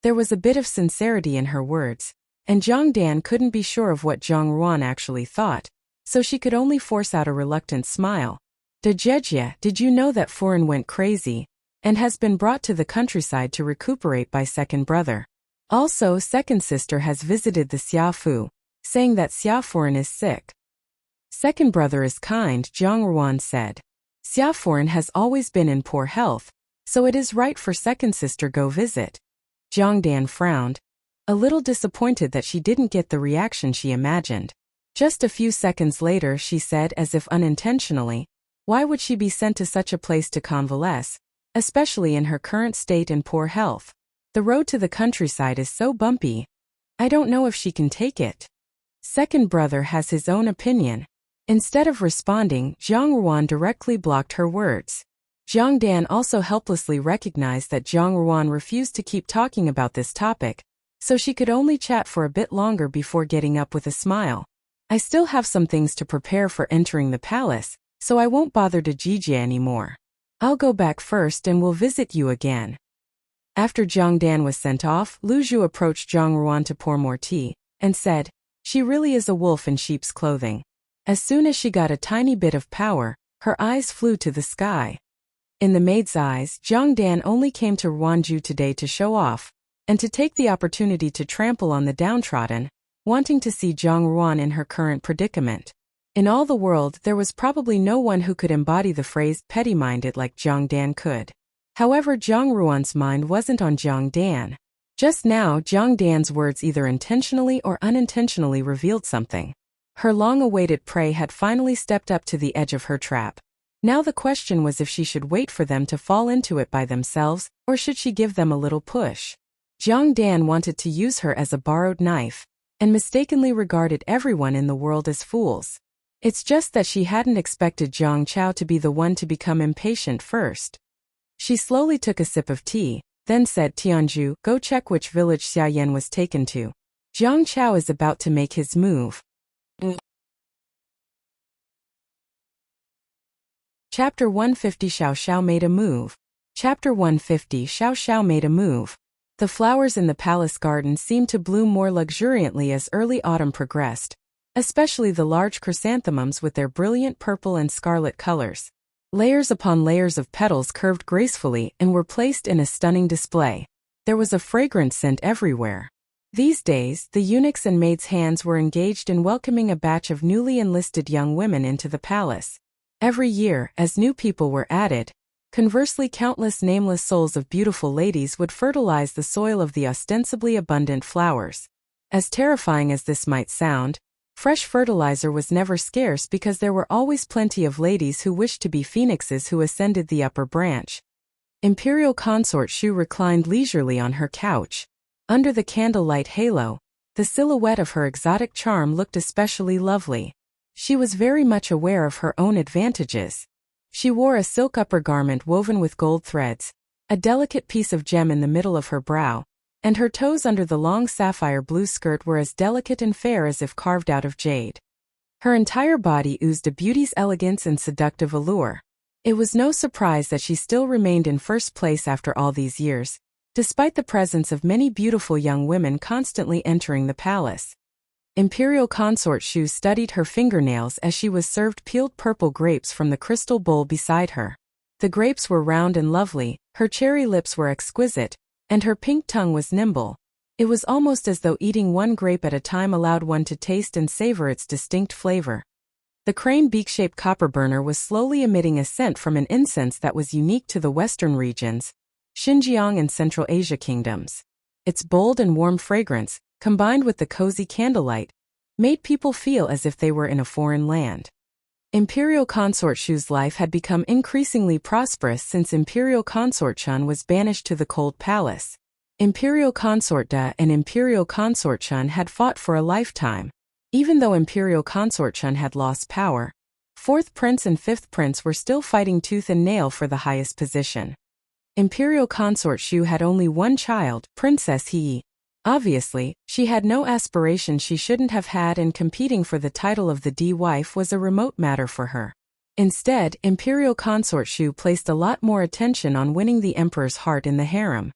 There was a bit of sincerity in her words, and Zhongdan couldn't be sure of what Zhang Ruan actually thought, so she could only force out a reluctant smile. Dejejia, did you know that Foreign went crazy, and has been brought to the countryside to recuperate by second brother? Also, second sister has visited the Xiaofu, saying that Xiaoforeign is sick. Second brother is kind, Zhang Ruan said. Xiaoforeign has always been in poor health, so it is right for second sister go visit. Zhongdan frowned, a little disappointed that she didn't get the reaction she imagined. Just a few seconds later she said, as if unintentionally, why would she be sent to such a place to convalesce, especially in her current state and poor health? The road to the countryside is so bumpy. I don't know if she can take it. Second brother has his own opinion. Instead of responding, Zhang Ruan directly blocked her words. Zhongdan also helplessly recognized that Zhang Ruan refused to keep talking about this topic, so she could only chat for a bit longer before getting up with a smile. I still have some things to prepare for entering the palace, so I won't bother Dejejia anymore. I'll go back first and will visit you again. After Zhongdan was sent off, Lu Zhu approached Zhang Ruan to pour more tea, and said, she really is a wolf in sheep's clothing. As soon as she got a tiny bit of power, her eyes flew to the sky. In the maid's eyes, Zhongdan only came to Ruanju today to show off, and to take the opportunity to trample on the downtrodden, wanting to see Zhang Ruan in her current predicament. In all the world, there was probably no one who could embody the phrase petty-minded like Zhongdan could. However, Zhang Ruan's mind wasn't on Zhongdan. Just now, Zhongdan's words either intentionally or unintentionally revealed something. Her long-awaited prey had finally stepped up to the edge of her trap. Now the question was if she should wait for them to fall into it by themselves, or should she give them a little push. Zhongdan wanted to use her as a borrowed knife, and mistakenly regarded everyone in the world as fools. It's just that she hadn't expected Zhang Chao to be the one to become impatient first. She slowly took a sip of tea, then said, Tianju, go check which village Xiaoyan was taken to. Zhang Chao is about to make his move. Chapter 150 Xiao Xiao made a move. Chapter 150 Xiao Xiao made a move. The flowers in the palace garden seemed to bloom more luxuriantly as early autumn progressed, especially the large chrysanthemums with their brilliant purple and scarlet colors. Layers upon layers of petals curved gracefully and were placed in a stunning display. There was a fragrant scent everywhere. These days, the eunuchs and maids' hands were engaged in welcoming a batch of newly enlisted young women into the palace. Every year, as new people were added, conversely countless nameless souls of beautiful ladies would fertilize the soil of the ostensibly abundant flowers. As terrifying as this might sound, fresh fertilizer was never scarce because there were always plenty of ladies who wished to be phoenixes who ascended the upper branch. Imperial consort Shu reclined leisurely on her couch. Under the candlelight halo, The silhouette of her exotic charm looked especially lovely. She was very much aware of her own advantages. She wore a silk upper garment woven with gold threads, a delicate piece of gem in the middle of her brow, and her toes under the long sapphire blue skirt were as delicate and fair as if carved out of jade. Her entire body oozed a beauty's elegance and seductive allure. It was no surprise that she still remained in first place after all these years, despite the presence of many beautiful young women constantly entering the palace. Imperial Consort Shu studied her fingernails as she was served peeled purple grapes from the crystal bowl beside her. The grapes were round and lovely, her cherry lips were exquisite, and her pink tongue was nimble. It was almost as though eating one grape at a time allowed one to taste and savor its distinct flavor. The crane beak-shaped copper burner was slowly emitting a scent from an incense that was unique to the western regions, Xinjiang and Central Asia kingdoms. Its bold and warm fragrance, combined with the cozy candlelight, made people feel as if they were in a foreign land. Imperial Consort Shu's life had become increasingly prosperous since Imperial Consort Chun was banished to the Cold Palace. Imperial Consort Da and Imperial Consort Chun had fought for a lifetime. Even though Imperial Consort Chun had lost power, 4th Prince and 5th Prince were still fighting tooth and nail for the highest position. Imperial Consort Shu had only one child, Princess He. Obviously, she had no aspirations she shouldn't have had, and competing for the title of the D-wife was a remote matter for her. Instead, Imperial Consort Shu placed a lot more attention on winning the emperor's heart in the harem.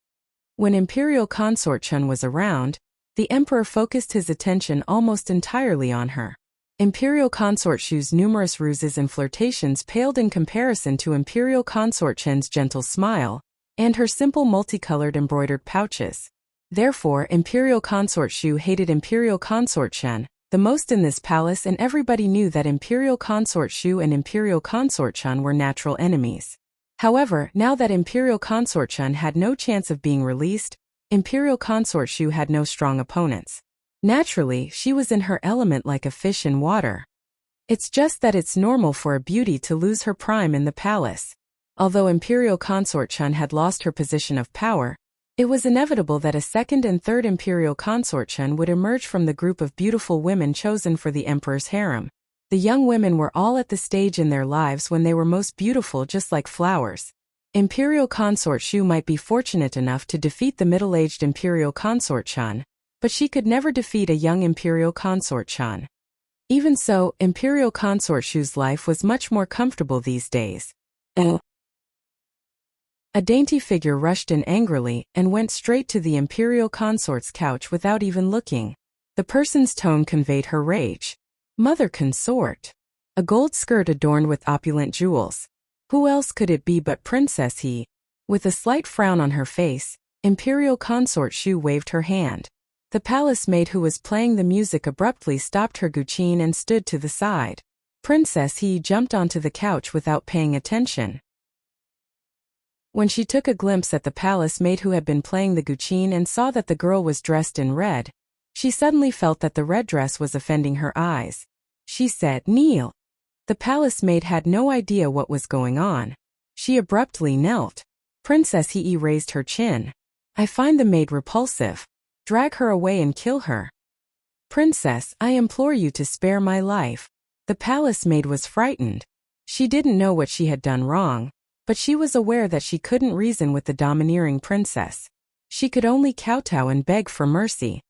When Imperial Consort Chun was around, the emperor focused his attention almost entirely on her. Imperial Consort Shu's numerous ruses and flirtations paled in comparison to Imperial Consort Chen's gentle smile and her simple multicolored embroidered pouches. Therefore, Imperial Consort Shu hated Imperial Consort Chen the most in this palace, and everybody knew that Imperial Consort Shu and Imperial Consort Chun were natural enemies. However, now that Imperial Consort Chun had no chance of being released, Imperial Consort Shu had no strong opponents. Naturally, she was in her element like a fish in water. It's just that it's normal for a beauty to lose her prime in the palace. Although Imperial Consort Chun had lost her position of power, it was inevitable that a second and third Imperial Consort Chun would emerge from the group of beautiful women chosen for the emperor's harem. The young women were all at the stage in their lives when they were most beautiful, just like flowers. Imperial Consort Shu might be fortunate enough to defeat the middle-aged Imperial Consort Chun, but she could never defeat a young Imperial Consort Chun. Even so, Imperial Consort Shu's life was much more comfortable these days. A dainty figure rushed in angrily and went straight to the Imperial Consort's couch without even looking. The person's tone conveyed her rage. Mother Consort. A gold skirt adorned with opulent jewels. Who else could it be but Princess He? With a slight frown on her face, Imperial Consort Shu waved her hand. The palace maid who was playing the music abruptly stopped her guqin and stood to the side. Princess He jumped onto the couch without paying attention. When she took a glimpse at the palace maid who had been playing the guqin and saw that the girl was dressed in red, she suddenly felt that the red dress was offending her eyes. She said, "Kneel." The palace maid had no idea what was going on. She abruptly knelt. Princess He raised her chin. "I find the maid repulsive. Drag her away and kill her." "Princess, I implore you to spare my life." The palace maid was frightened. She didn't know what she had done wrong, but she was aware that she couldn't reason with the domineering princess. She could only kowtow and beg for mercy.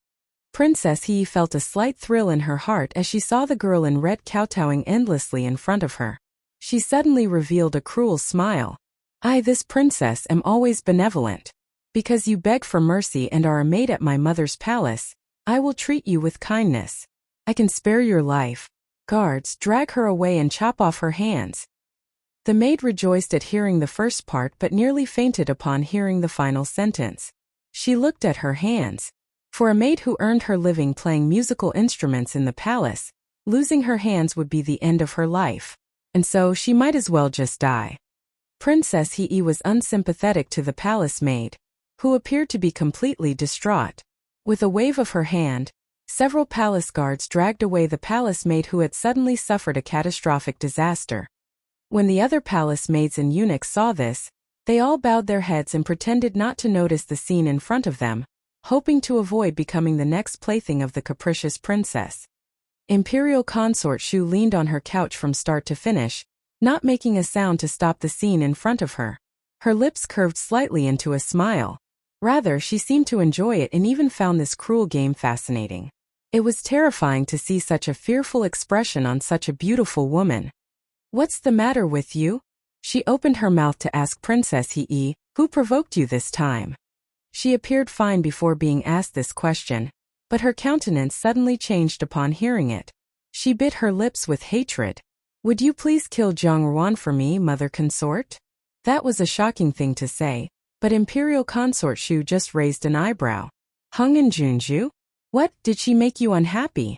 Princess He felt a slight thrill in her heart as she saw the girl in red kowtowing endlessly in front of her. She suddenly revealed a cruel smile. "I, this princess, am always benevolent. Because you beg for mercy and are a maid at my mother's palace, I will treat you with kindness. I can spare your life. Guards, drag her away and chop off her hands." The maid rejoiced at hearing the first part but nearly fainted upon hearing the final sentence. She looked at her hands. For a maid who earned her living playing musical instruments in the palace, losing her hands would be the end of her life. And so she might as well just die. Princess He was unsympathetic to the palace maid, who appeared to be completely distraught. With a wave of her hand, several palace guards dragged away the palace maid who had suddenly suffered a catastrophic disaster. When the other palace maids and eunuchs saw this, they all bowed their heads and pretended not to notice the scene in front of them, hoping to avoid becoming the next plaything of the capricious princess. Imperial Consort Shu leaned on her couch from start to finish, not making a sound to stop the scene in front of her. Her lips curved slightly into a smile. Rather, she seemed to enjoy it and even found this cruel game fascinating. It was terrifying to see such a fearful expression on such a beautiful woman. "What's the matter with you?" She opened her mouth to ask Princess Hee, "Who provoked you this time?" She appeared fine before being asked this question, but her countenance suddenly changed upon hearing it. She bit her lips with hatred. "Would you please kill Zhang Ruan for me, Mother Consort?" That was a shocking thing to say, but Imperial Consort Shu just raised an eyebrow. "Hung and Junju? What, did she make you unhappy?"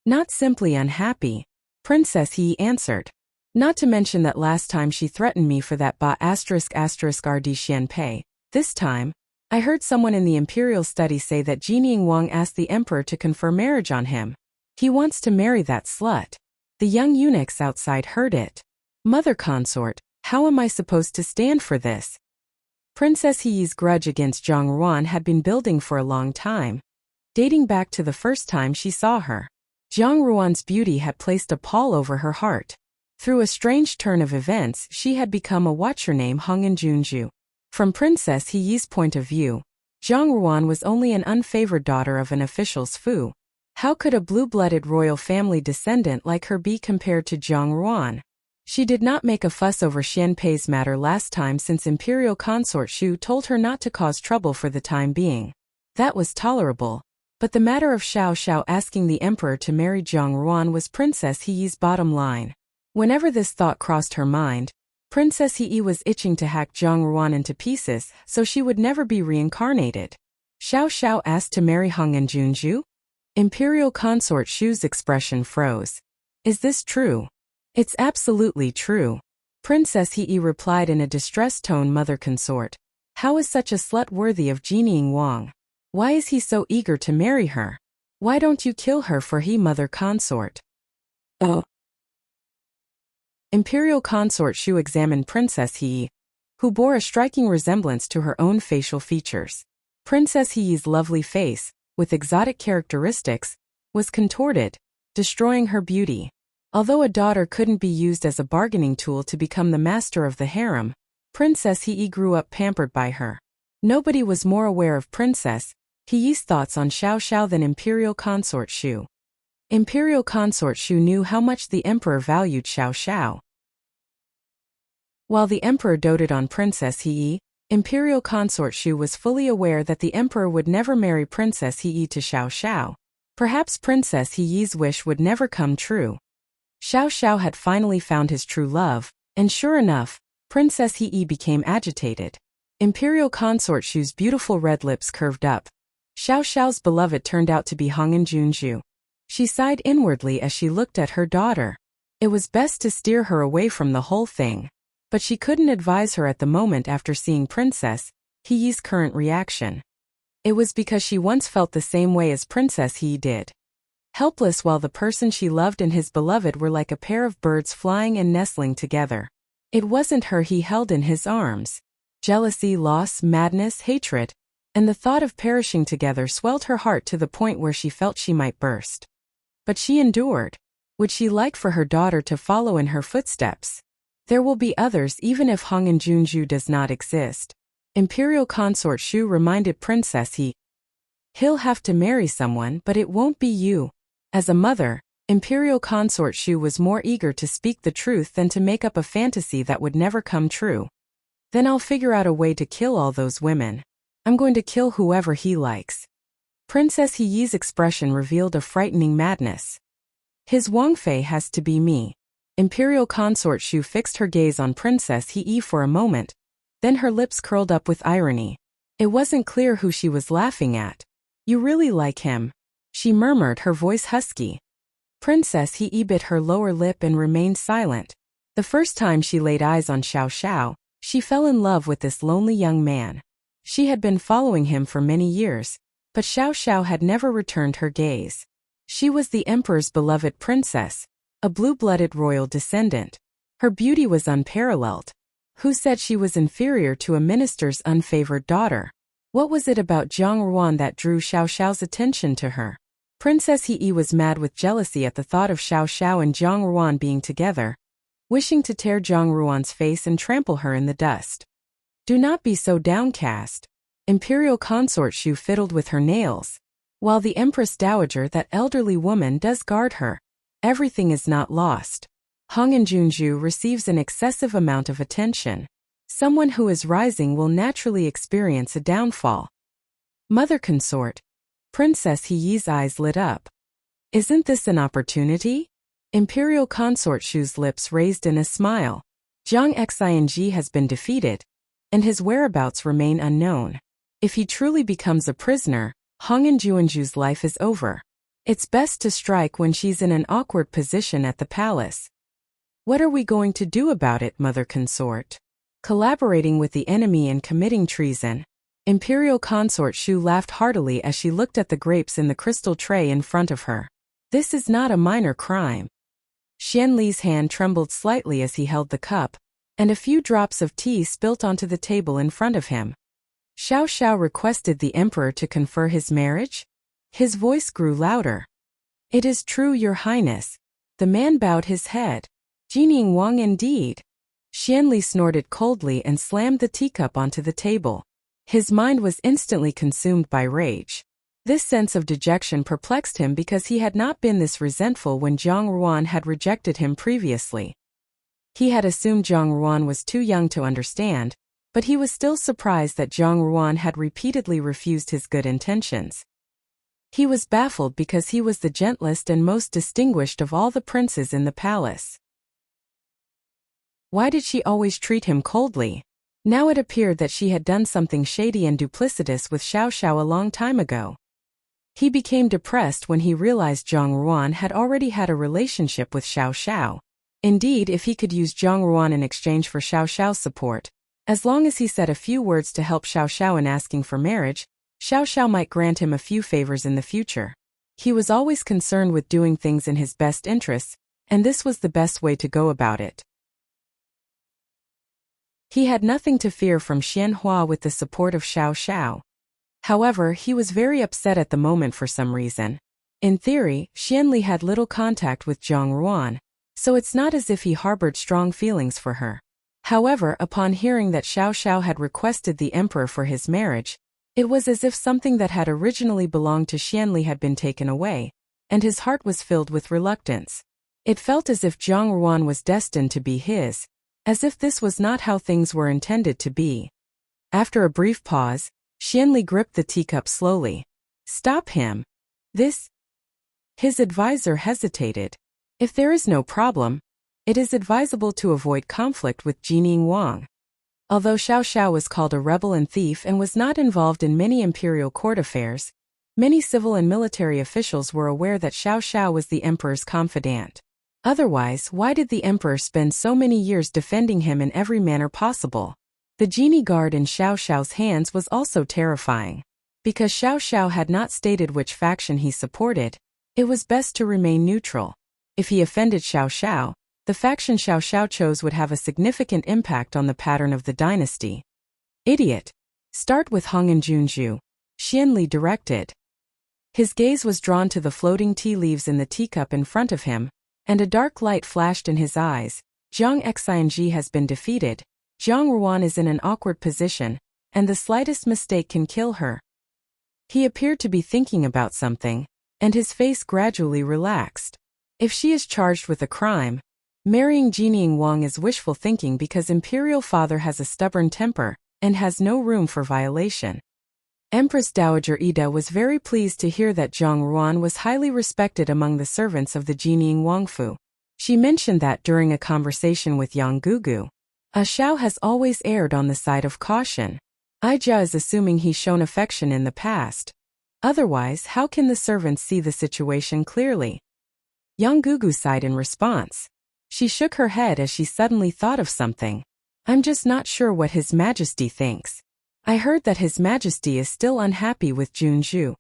"Not simply unhappy," Princess He answered. "Not to mention that last time she threatened me for that ba****** RD Xian Pei. This time, I heard someone in the Imperial study say that Jining Wang asked the Emperor to confer marriage on him. He wants to marry that slut." The young eunuchs outside heard it. "Mother Consort, how am I supposed to stand for this?" Princess He's grudge against Zhang Ruan had been building for a long time, dating back to the first time she saw her. Zhang Ruan's beauty had placed a pall over her heart. Through a strange turn of events, she had become a what's-her-name Hung and Junju. From Princess He's point of view, Zhang Ruan was only an unfavored daughter of an official's foo. How could a blue-blooded royal family descendant like her be compared to Zhang Ruan? She did not make a fuss over Xian Pei's matter last time since Imperial Consort Shu told her not to cause trouble for the time being. That was tolerable. But the matter of Xiao Xiao asking the Emperor to marry Zhang Ruan was Princess He's bottom line. Whenever this thought crossed her mind, Princess He was itching to hack Zhang Ruan into pieces so she would never be reincarnated. Xiao Xiao asked to marry Hung and Junju? Imperial Consort Shu's expression froze. "Is this true?" "It's absolutely true." Princess He replied in a distressed tone. "Mother Consort, how is such a slut worthy of Jining Wang? Why is he so eager to marry her? Why don't you kill her for he, Mother Consort?" "Oh." Imperial Consort Shu examined Princess He, who bore a striking resemblance to her own facial features. Princess He's lovely face, with exotic characteristics, was contorted, destroying her beauty. Although a daughter couldn't be used as a bargaining tool to become the master of the harem, Princess He grew up pampered by her. Nobody was more aware of Princess He's thoughts on Xiao Xiao than Imperial Consort Shu. Imperial Consort Shu knew how much the Emperor valued Xiao Xiao. While the Emperor doted on Princess He, Imperial Consort Shu was fully aware that the Emperor would never marry Princess He to Xiao Xiao. Perhaps Princess He's wish would never come true. Xiao Xiao had finally found his true love, and sure enough, Princess He became agitated. Imperial Consort Shu's beautiful red lips curved up. Xiao Xiao's beloved turned out to be Hung and Junju. She sighed inwardly as she looked at her daughter. It was best to steer her away from the whole thing. But she couldn't advise her at the moment after seeing Princess He's current reaction. It was because she once felt the same way as Princess He did. Helpless while the person she loved and his beloved were like a pair of birds flying and nestling together. It wasn't her he held in his arms. Jealousy, loss, madness, hatred, and the thought of perishing together swelled her heart to the point where she felt she might burst. But she endured. Would she like for her daughter to follow in her footsteps? There will be others even if Hung and Junju does not exist. Imperial Consort Shu reminded Princess He'll have to marry someone, but it won't be you. As a mother, Imperial Consort Shu was more eager to speak the truth than to make up a fantasy that would never come true. "Then I'll figure out a way to kill all those women. I'm going to kill whoever he likes." Princess He's expression revealed a frightening madness. "His Wangfei has to be me." Imperial Consort Shu fixed her gaze on Princess He for a moment, then her lips curled up with irony. It wasn't clear who she was laughing at. "You really like him," she murmured, her voice husky. Princess He bit her lower lip and remained silent. The first time she laid eyes on Xiao Xiao, she fell in love with this lonely young man. She had been following him for many years, but Xiao Xiao had never returned her gaze. She was the Emperor's beloved princess, a blue-blooded royal descendant. Her beauty was unparalleled. Who said she was inferior to a minister's unfavored daughter? What was it about Jiang Ruan that drew Xiao Xiao's attention to her? Princess He was mad with jealousy at the thought of Xiao Xiao and Jiang Ruan being together, wishing to tear Jiang Ruan's face and trample her in the dust. Do not be so downcast. Imperial Consort Shu fiddled with her nails, while the Empress Dowager, that elderly woman, does guard her. Everything is not lost. Hong and Junju receives an excessive amount of attention. Someone who is rising will naturally experience a downfall. Mother Consort. Princess He's eyes lit up. Isn't this an opportunity? Imperial Consort Shu's lips raised in a smile. Jiang Xing has been defeated, and his whereabouts remain unknown. If he truly becomes a prisoner, Hong and Juanju's life is over. It's best to strike when she's in an awkward position at the palace. What are we going to do about it, Mother Consort? Collaborating with the enemy and committing treason. Imperial Consort Shu laughed heartily as she looked at the grapes in the crystal tray in front of her. This is not a minor crime. Xian Li's hand trembled slightly as he held the cup, and a few drops of tea spilt onto the table in front of him. Xiao Xiao requested the emperor to confer his marriage? His voice grew louder. It is true, Your Highness. The man bowed his head. Jining Wang indeed. Xian Li snorted coldly and slammed the teacup onto the table. His mind was instantly consumed by rage. This sense of dejection perplexed him because he had not been this resentful when Jiang Ruan had rejected him previously. He had assumed Jiang Ruan was too young to understand, but he was still surprised that Jiang Ruan had repeatedly refused his good intentions. He was baffled because he was the gentlest and most distinguished of all the princes in the palace. Why did she always treat him coldly? Now it appeared that she had done something shady and duplicitous with Xiao Xiao a long time ago. He became depressed when he realized Jiang Ruan had already had a relationship with Xiao Xiao. Indeed, if he could use Jiang Ruan in exchange for Xiao Xiao's support, as long as he said a few words to help Xiao Xiao in asking for marriage, Xiao Xiao might grant him a few favors in the future. He was always concerned with doing things in his best interests, and this was the best way to go about it. He had nothing to fear from Xian Hua with the support of Xiao Xiao. However, he was very upset at the moment for some reason. In theory, Xian Li had little contact with Jiang Ruan, so it's not as if he harbored strong feelings for her. However, upon hearing that Xiao Xiao had requested the emperor for his marriage, it was as if something that had originally belonged to Xian Li had been taken away, and his heart was filled with reluctance. It felt as if Jiang Ruan was destined to be his, as if this was not how things were intended to be. After a brief pause, Xian Li gripped the teacup slowly. Stop him. This? His advisor hesitated. If there is no problem, it is advisable to avoid conflict with Jining Wang. Although Xiao Xiao was called a rebel and thief and was not involved in many imperial court affairs, many civil and military officials were aware that Xiao Xiao was the emperor's confidant. Otherwise, why did the emperor spend so many years defending him in every manner possible? The genie guard in Xiao Xiao's hands was also terrifying. Because Xiao Xiao had not stated which faction he supported, it was best to remain neutral. If he offended Xiao Xiao, the faction Xiao Xiao chose would have a significant impact on the pattern of the dynasty. Idiot. Start with Hong and Junju, Xian Li directed. His gaze was drawn to the floating tea leaves in the teacup in front of him, and a dark light flashed in his eyes. Jiang Xing has been defeated. Jiang Ruan is in an awkward position, and the slightest mistake can kill her. He appeared to be thinking about something, and his face gradually relaxed. If she is charged with a crime, marrying Jining Wang is wishful thinking because Imperial Father has a stubborn temper and has no room for violation. Empress Dowager Ida was very pleased to hear that Jiang Ruan was highly respected among the servants of the Jining Wangfu. She mentioned that during a conversation with Yang Gugu. A Xiao has always erred on the side of caution. Ija is assuming he's shown affection in the past. Otherwise, how can the servants see the situation clearly? Yang Gugu sighed in response. She shook her head as she suddenly thought of something. I'm just not sure what His Majesty thinks. I heard that His Majesty is still unhappy with Junju.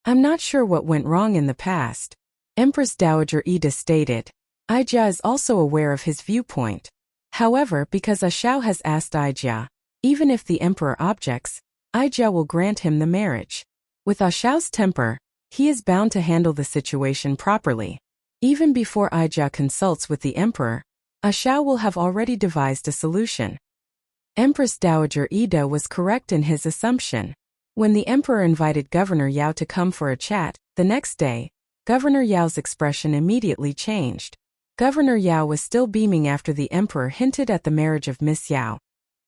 I'm not sure what went wrong in the past. Empress Dowager Ida stated. Ija is also aware of his viewpoint. However, because a Xiao has asked Ija, even if the emperor objects, Aijia will grant him the marriage. With Xiao's temper, he is bound to handle the situation properly. Even before Aijia consults with the emperor, Xiao will have already devised a solution. Empress Dowager Ida was correct in his assumption. When the emperor invited Governor Yao to come for a chat, the next day, Governor Yao's expression immediately changed. Governor Yao was still beaming after the emperor hinted at the marriage of Miss Yao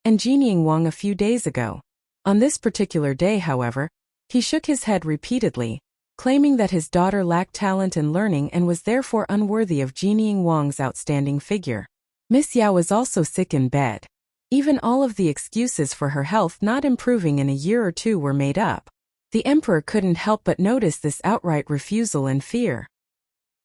and Jinying Wang a few days ago. On this particular day, however, he shook his head repeatedly, claiming that his daughter lacked talent and learning and was therefore unworthy of Jinying Wang's outstanding figure. Miss Yao was also sick in bed. Even all of the excuses for her health not improving in a year or two were made up. The emperor couldn't help but notice this outright refusal and fear.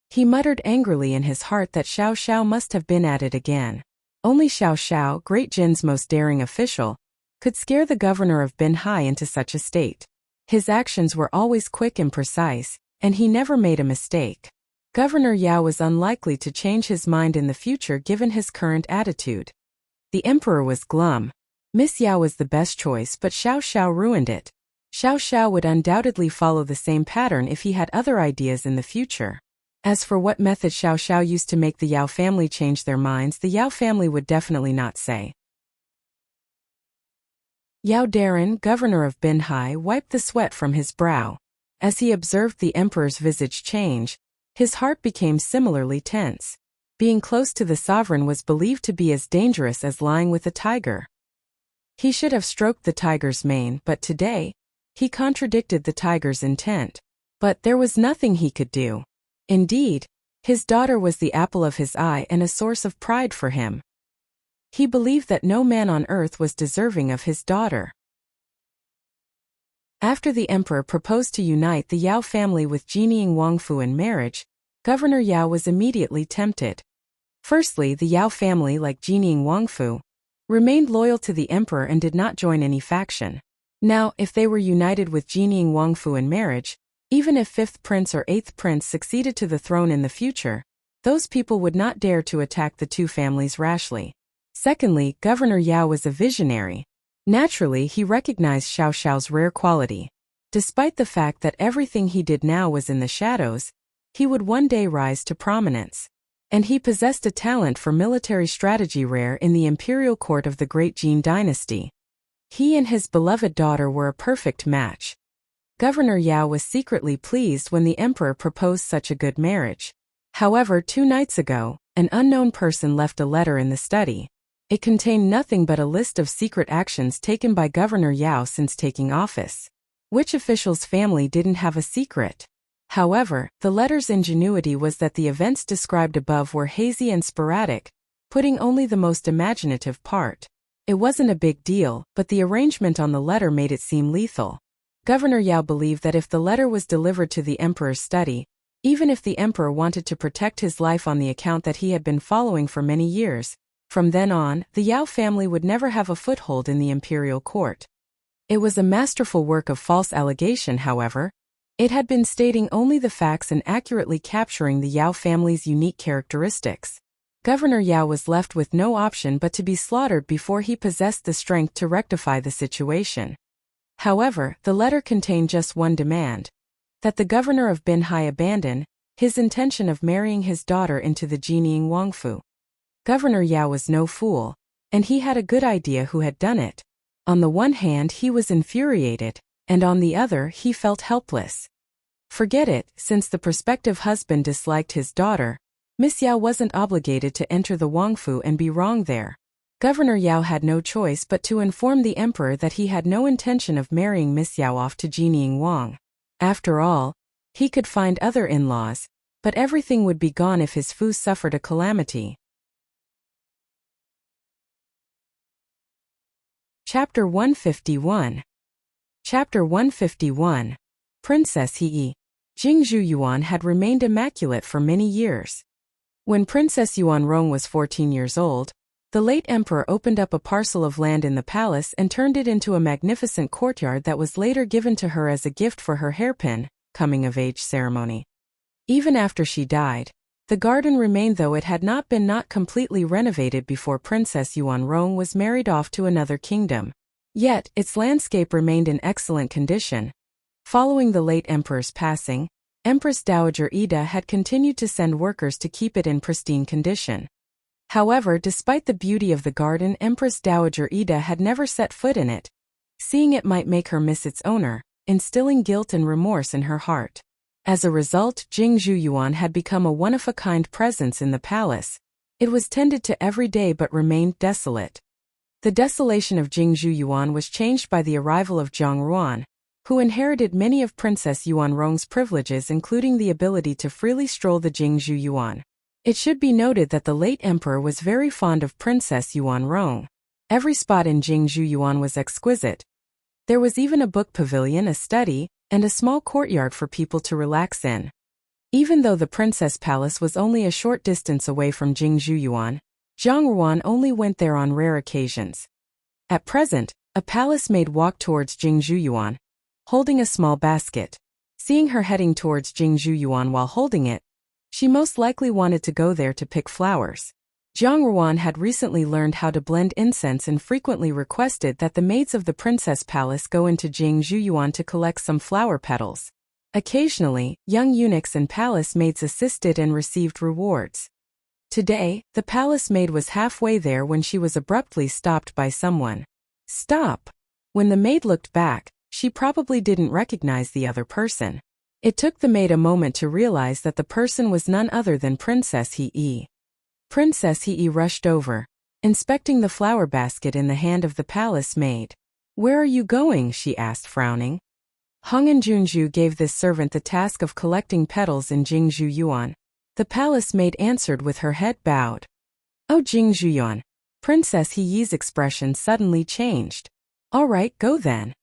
He muttered angrily in his heart that Xiao Xiao must have been at it again. Only Xiao Xiao, Great Jin's most daring official, could scare the governor of Binhai into such a state. His actions were always quick and precise, and he never made a mistake. Governor Yao was unlikely to change his mind in the future given his current attitude. The emperor was glum. Miss Yao was the best choice, but Xiao Xiao ruined it. Xiao Xiao would undoubtedly follow the same pattern if he had other ideas in the future. As for what method Xiao Xiao used to make the Yao family change their minds, the Yao family would definitely not say. Yao Daren, governor of Binhai, wiped the sweat from his brow. As he observed the emperor's visage change, his heart became similarly tense. Being close to the sovereign was believed to be as dangerous as lying with a tiger. He should have stroked the tiger's mane, but today, he contradicted the tiger's intent. But there was nothing he could do. Indeed, his daughter was the apple of his eye and a source of pride for him. He believed that no man on earth was deserving of his daughter. After the emperor proposed to unite the Yao family with Jinying Wangfu in marriage, Governor Yao was immediately tempted. Firstly, the Yao family, like Jinying Wangfu, remained loyal to the emperor and did not join any faction. Now, if they were united with Jinying Wangfu in marriage, even if 5th prince or 8th prince succeeded to the throne in the future, those people would not dare to attack the two families rashly. Secondly, Governor Yao was a visionary. Naturally, he recognized Xiao Xiao's rare quality. Despite the fact that everything he did now was in the shadows, he would one day rise to prominence. And he possessed a talent for military strategy rare in the imperial court of the Great Jin dynasty. He and his beloved daughter were a perfect match. Governor Yao was secretly pleased when the emperor proposed such a good marriage. However, 2 nights ago, an unknown person left a letter in the study. It contained nothing but a list of secret actions taken by Governor Yao since taking office. Which official's family didn't have a secret? However, the letter's ingenuity was that the events described above were hazy and sporadic, putting only the most imaginative part. It wasn't a big deal, but the arrangement on the letter made it seem lethal. Governor Yao believed that if the letter was delivered to the emperor's study, even if the emperor wanted to protect his life on the account that he had been following for many years, from then on, the Yao family would never have a foothold in the imperial court. It was a masterful work of false allegation, however. It had been stating only the facts and accurately capturing the Yao family's unique characteristics. Governor Yao was left with no option but to be slaughtered before he possessed the strength to rectify the situation. However, the letter contained just one demand: that the governor of Binhai abandon his intention of marrying his daughter into the Jinying Wangfu. Governor Yao was no fool, and he had a good idea who had done it. On the one hand, he was infuriated, and on the other, he felt helpless. Forget it, since the prospective husband disliked his daughter, Miss Yao wasn't obligated to enter the Wangfu and be wrong there. Governor Yao had no choice but to inform the emperor that he had no intention of marrying Miss Yao off to Jinying Wang. After all, he could find other in-laws, but everything would be gone if his fu suffered a calamity. Chapter 151. Chapter 151. Princess He. Jingzhu Yuan had remained immaculate for many years. When Princess Yuan Rong was 14 years old, the late emperor opened up a parcel of land in the palace and turned it into a magnificent courtyard that was later given to her as a gift for her hairpin, coming-of-age ceremony. Even after she died, the garden remained, though it had not been completely renovated before Princess Yuan Rong was married off to another kingdom. Yet, its landscape remained in excellent condition. Following the late emperor's passing, Empress Dowager Ida had continued to send workers to keep it in pristine condition. However, despite the beauty of the garden, Empress Dowager Ida had never set foot in it, seeing it might make her miss its owner, instilling guilt and remorse in her heart. As a result, Jing Zhuyuan had become a one-of-a-kind presence in the palace. It was tended to every day but remained desolate. The desolation of Jing Zhuyuan was changed by the arrival of Zhang Ruan, who inherited many of Princess Yuanrong's privileges, including the ability to freely stroll the Jing Zhuyuan. It should be noted that the late emperor was very fond of Princess Yuanrong. Every spot in Jing Zhuyuan was exquisite. There was even a book pavilion, a study, and a small courtyard for people to relax in. Even though the princess palace was only a short distance away from Jing Zhuyuan, Zhang Ruan only went there on rare occasions. At present, a palace maid walked towards Jing Zhuyuan, holding a small basket. Seeing her heading towards Jing Zhuyuan while holding it, she most likely wanted to go there to pick flowers. Zhang Ruan had recently learned how to blend incense and frequently requested that the maids of the princess palace go into Jing Zhuyuan to collect some flower petals. Occasionally, young eunuchs and palace maids assisted and received rewards. Today, the palace maid was halfway there when she was abruptly stopped by someone. Stop! When the maid looked back, she probably didn't recognize the other person. It took the maid a moment to realize that the person was none other than Princess He. Princess He rushed over, inspecting the flower basket in the hand of the palace maid. "Where are you going?" she asked, frowning. Hong and Junju gave this servant the task of collecting petals in Jing Zhuyuan. The palace maid answered with her head bowed. "Oh, Jing Zhuyuan." Princess He's expression suddenly changed. "All right, go then."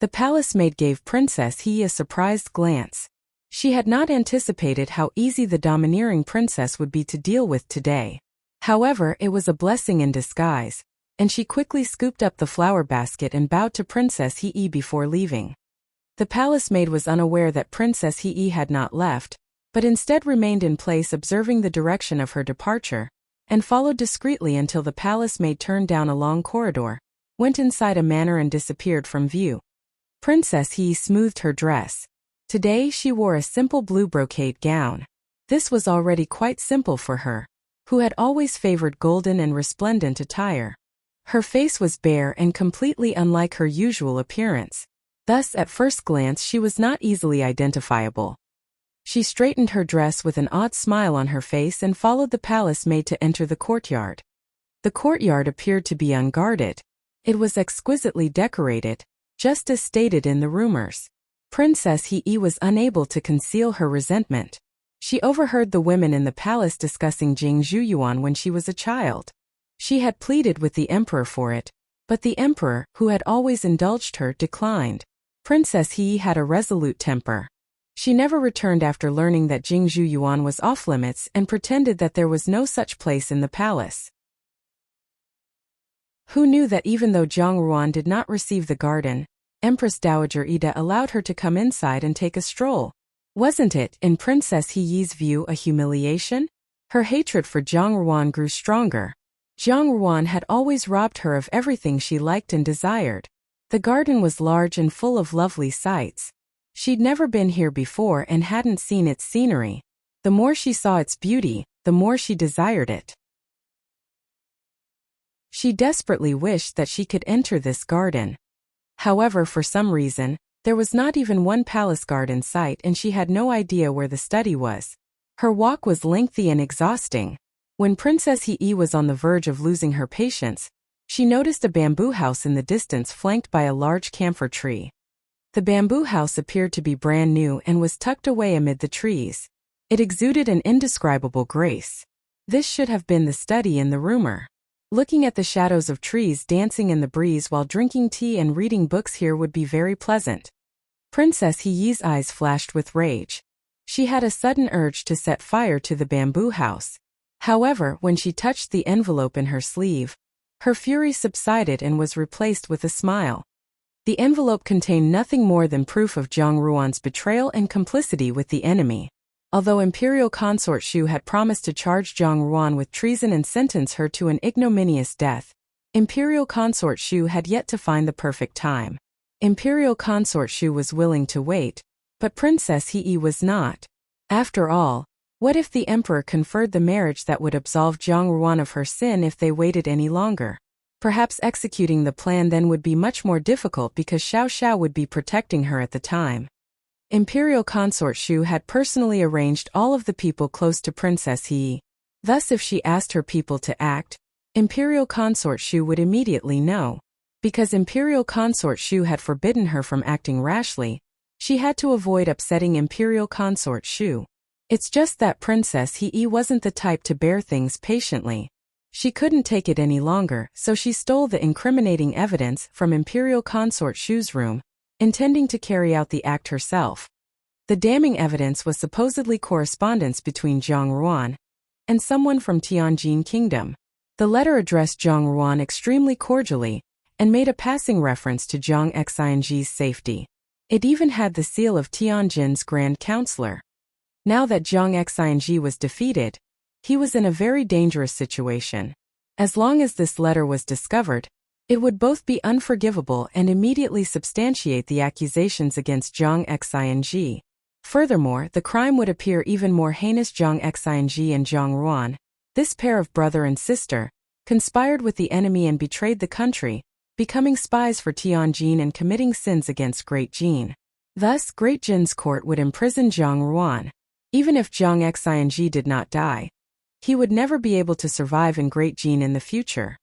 The palace maid gave Princess He a surprised glance. She had not anticipated how easy the domineering princess would be to deal with today. However, it was a blessing in disguise, and she quickly scooped up the flower basket and bowed to Princess He before leaving. The palace maid was unaware that Princess He had not left, but instead remained in place observing the direction of her departure, and followed discreetly until the palace maid turned down a long corridor, went inside a manor and disappeared from view. Princess He smoothed her dress. Today she wore a simple blue brocade gown. This was already quite simple for her, who had always favored golden and resplendent attire. Her face was bare and completely unlike her usual appearance. Thus, at first glance, she was not easily identifiable. She straightened her dress with an odd smile on her face and followed the palace maid to enter the courtyard. The courtyard appeared to be unguarded. It was exquisitely decorated, just as stated in the rumors. Princess He was unable to conceal her resentment. She overheard the women in the palace discussing Jing Zhuyuan when she was a child. She had pleaded with the emperor for it, but the emperor, who had always indulged her, declined. Princess He had a resolute temper. She never returned after learning that Jing Zhuyuan was off-limits and pretended that there was no such place in the palace. Who knew that even though Zhang Ruan did not receive the garden, Empress Dowager Ida allowed her to come inside and take a stroll? Wasn't it, in Princess He's view, a humiliation? Her hatred for Zhang Ruan grew stronger. Zhang Ruan had always robbed her of everything she liked and desired. The garden was large and full of lovely sights. She'd never been here before and hadn't seen its scenery. The more she saw its beauty, the more she desired it. She desperately wished that she could enter this garden. However, for some reason, there was not even one palace guard in sight and she had no idea where the study was. Her walk was lengthy and exhausting. When Princess He was on the verge of losing her patience, she noticed a bamboo house in the distance flanked by a large camphor tree. The bamboo house appeared to be brand new and was tucked away amid the trees. It exuded an indescribable grace. This should have been the study in the rumor. Looking at the shadows of trees dancing in the breeze while drinking tea and reading books here would be very pleasant. Princess He's eyes flashed with rage. She had a sudden urge to set fire to the bamboo house. However, when she touched the envelope in her sleeve, her fury subsided and was replaced with a smile. The envelope contained nothing more than proof of Zhang Ruan's betrayal and complicity with the enemy. Although Imperial Consort Shu had promised to charge Zhang Ruan with treason and sentence her to an ignominious death, Imperial Consort Shu had yet to find the perfect time. Imperial Consort Shu was willing to wait, but Princess Hei was not. After all, what if the Emperor conferred the marriage that would absolve Zhang Ruan of her sin if they waited any longer? Perhaps executing the plan then would be much more difficult because Xiao Xiao would be protecting her at the time. Imperial Consort Shu had personally arranged all of the people close to Princess Hei. Thus if she asked her people to act, Imperial Consort Shu would immediately know. Because Imperial Consort Shu had forbidden her from acting rashly, she had to avoid upsetting Imperial Consort Shu. It's just that Princess Hei wasn't the type to bear things patiently. She couldn't take it any longer, so she stole the incriminating evidence from Imperial Consort Shu's room, intending to carry out the act herself. The damning evidence was supposedly correspondence between Zhang Ruan and someone from Tianjin Kingdom. The letter addressed Zhang Ruan extremely cordially and made a passing reference to Zhang Xianji's safety. It even had the seal of Tianjin's Grand Counselor. Now that Zhang Xianji was defeated, he was in a very dangerous situation. As long as this letter was discovered, it would both be unforgivable and immediately substantiate the accusations against Zhang Xianji. Furthermore, the crime would appear even more heinous. Zhang Xianji and Zhang Ruan, this pair of brother and sister, conspired with the enemy and betrayed the country, becoming spies for Tianjin and committing sins against Great Jin. Thus, Great Jin's court would imprison Zhang Ruan. Even if Zhang Xianji did not die, he would never be able to survive in Great Jin in the future.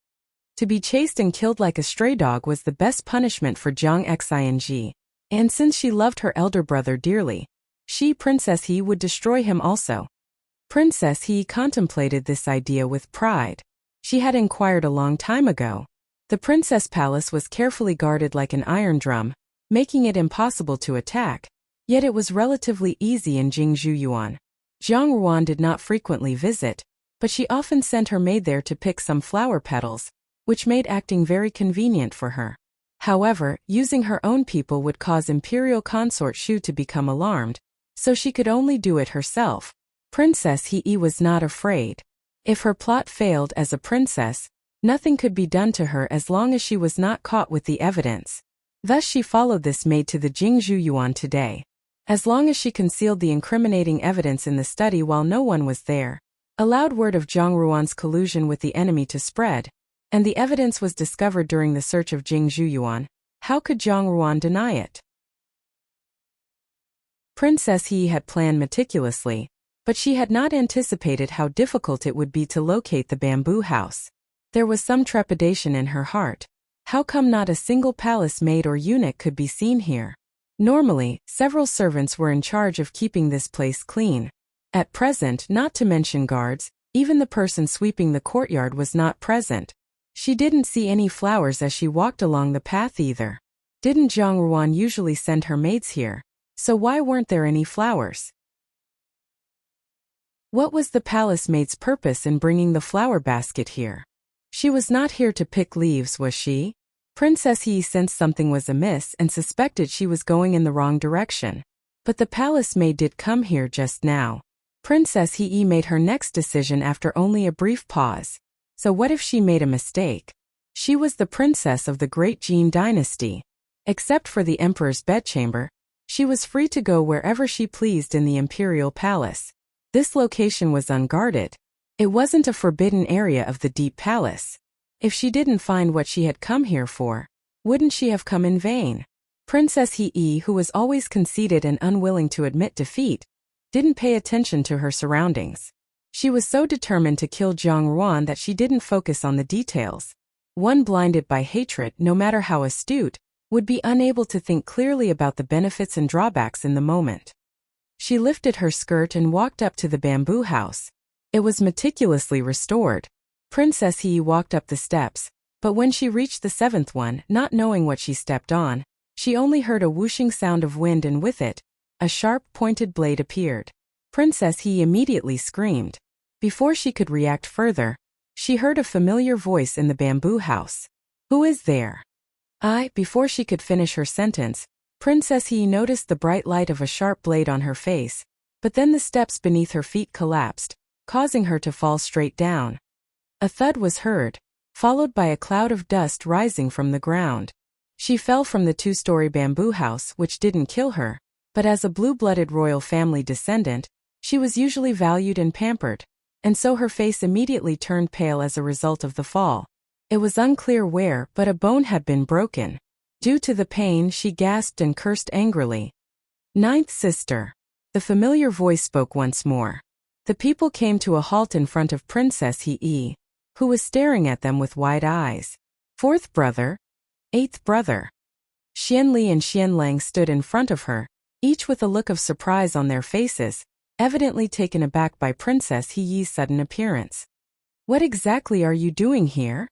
To be chased and killed like a stray dog was the best punishment for Zhang Xianji, and since she loved her elder brother dearly, Princess Hei would destroy him also. Princess Hei contemplated this idea with pride. She had inquired a long time ago. The Princess Palace was carefully guarded like an iron drum, making it impossible to attack. Yet it was relatively easy in Jingzhuyuan. Zhang Ruan did not frequently visit, but she often sent her maid there to pick some flower petals, which made acting very convenient for her. However, using her own people would cause Imperial Consort Shu to become alarmed, so she could only do it herself. Princess Hei was not afraid. If her plot failed as a princess, nothing could be done to her as long as she was not caught with the evidence. Thus she followed this maid to the Jingzhuyuan today. As long as she concealed the incriminating evidence in the study while no one was there, allowed word of Zhang Ruan's collusion with the enemy to spread, and the evidence was discovered during the search of Jingzhuyuan, how could Zhang Ruan deny it? Princess Hei had planned meticulously, but she had not anticipated how difficult it would be to locate the bamboo house. There was some trepidation in her heart. How come not a single palace maid or eunuch could be seen here? Normally, several servants were in charge of keeping this place clean. At present, not to mention guards, even the person sweeping the courtyard was not present. She didn't see any flowers as she walked along the path either. Didn't Zhang Ruan usually send her maids here? So why weren't there any flowers? What was the palace maid's purpose in bringing the flower basket here? She was not here to pick leaves, was she? Princess Hei sensed something was amiss and suspected she was going in the wrong direction. But the palace maid did come here just now. Princess Hei made her next decision after only a brief pause. So what if she made a mistake? She was the princess of the Great Jin dynasty. Except for the emperor's bedchamber, she was free to go wherever she pleased in the imperial palace. This location was unguarded. It wasn't a forbidden area of the deep palace. If she didn't find what she had come here for, wouldn't she have come in vain? Princess Hei, who was always conceited and unwilling to admit defeat, didn't pay attention to her surroundings. She was so determined to kill Zhang Ruan that she didn't focus on the details. One blinded by hatred, no matter how astute, would be unable to think clearly about the benefits and drawbacks in the moment. She lifted her skirt and walked up to the bamboo house. It was meticulously restored. Princess Hei walked up the steps, but when she reached the seventh one, not knowing what she stepped on, she only heard a whooshing sound of wind, and with it, a sharp, pointed blade appeared. Princess Hei immediately screamed. Before she could react further, she heard a familiar voice in the bamboo house. "Who is there?" Before she could finish her sentence, Princess Hei noticed the bright light of a sharp blade on her face, but then the steps beneath her feet collapsed, causing her to fall straight down. A thud was heard, followed by a cloud of dust rising from the ground. She fell from the 2-story bamboo house, which didn't kill her, but as a blue-blooded royal family descendant, she was usually valued and pampered, and so her face immediately turned pale as a result of the fall. It was unclear where, but a bone had been broken. Due to the pain, she gasped and cursed angrily. Ninth sister. The familiar voice spoke once more. The people came to a halt in front of Princess Hee, who was staring at them with wide eyes. Fourth brother. Eighth brother. Xianli and Xianlang stood in front of her, each with a look of surprise on their faces, evidently taken aback by Princess Hee's sudden appearance. What exactly are you doing here?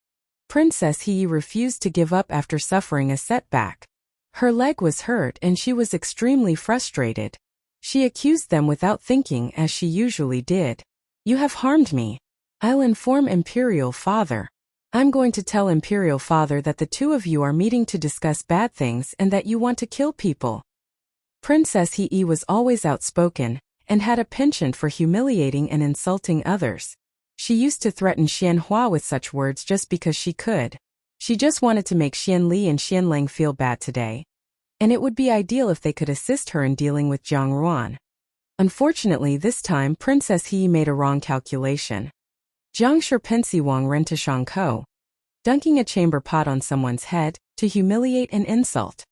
Princess Hee refused to give up after suffering a setback. Her leg was hurt and she was extremely frustrated. She accused them without thinking, as she usually did. You have harmed me. I'll inform Imperial Father. I'm going to tell Imperial Father that the two of you are meeting to discuss bad things and that you want to kill people. Princess Hee was always outspoken and had a penchant for humiliating and insulting others. She used to threaten Xianhua with such words just because she could. She just wanted to make Xianli and Xianlang feel bad today. And it would be ideal if they could assist her in dealing with Zhang Ruan. Unfortunately, this time Princess Hee made a wrong calculation. Zhang Sherpensi Wang ren to Shangko, dunking a chamber pot on someone's head to humiliate and insult.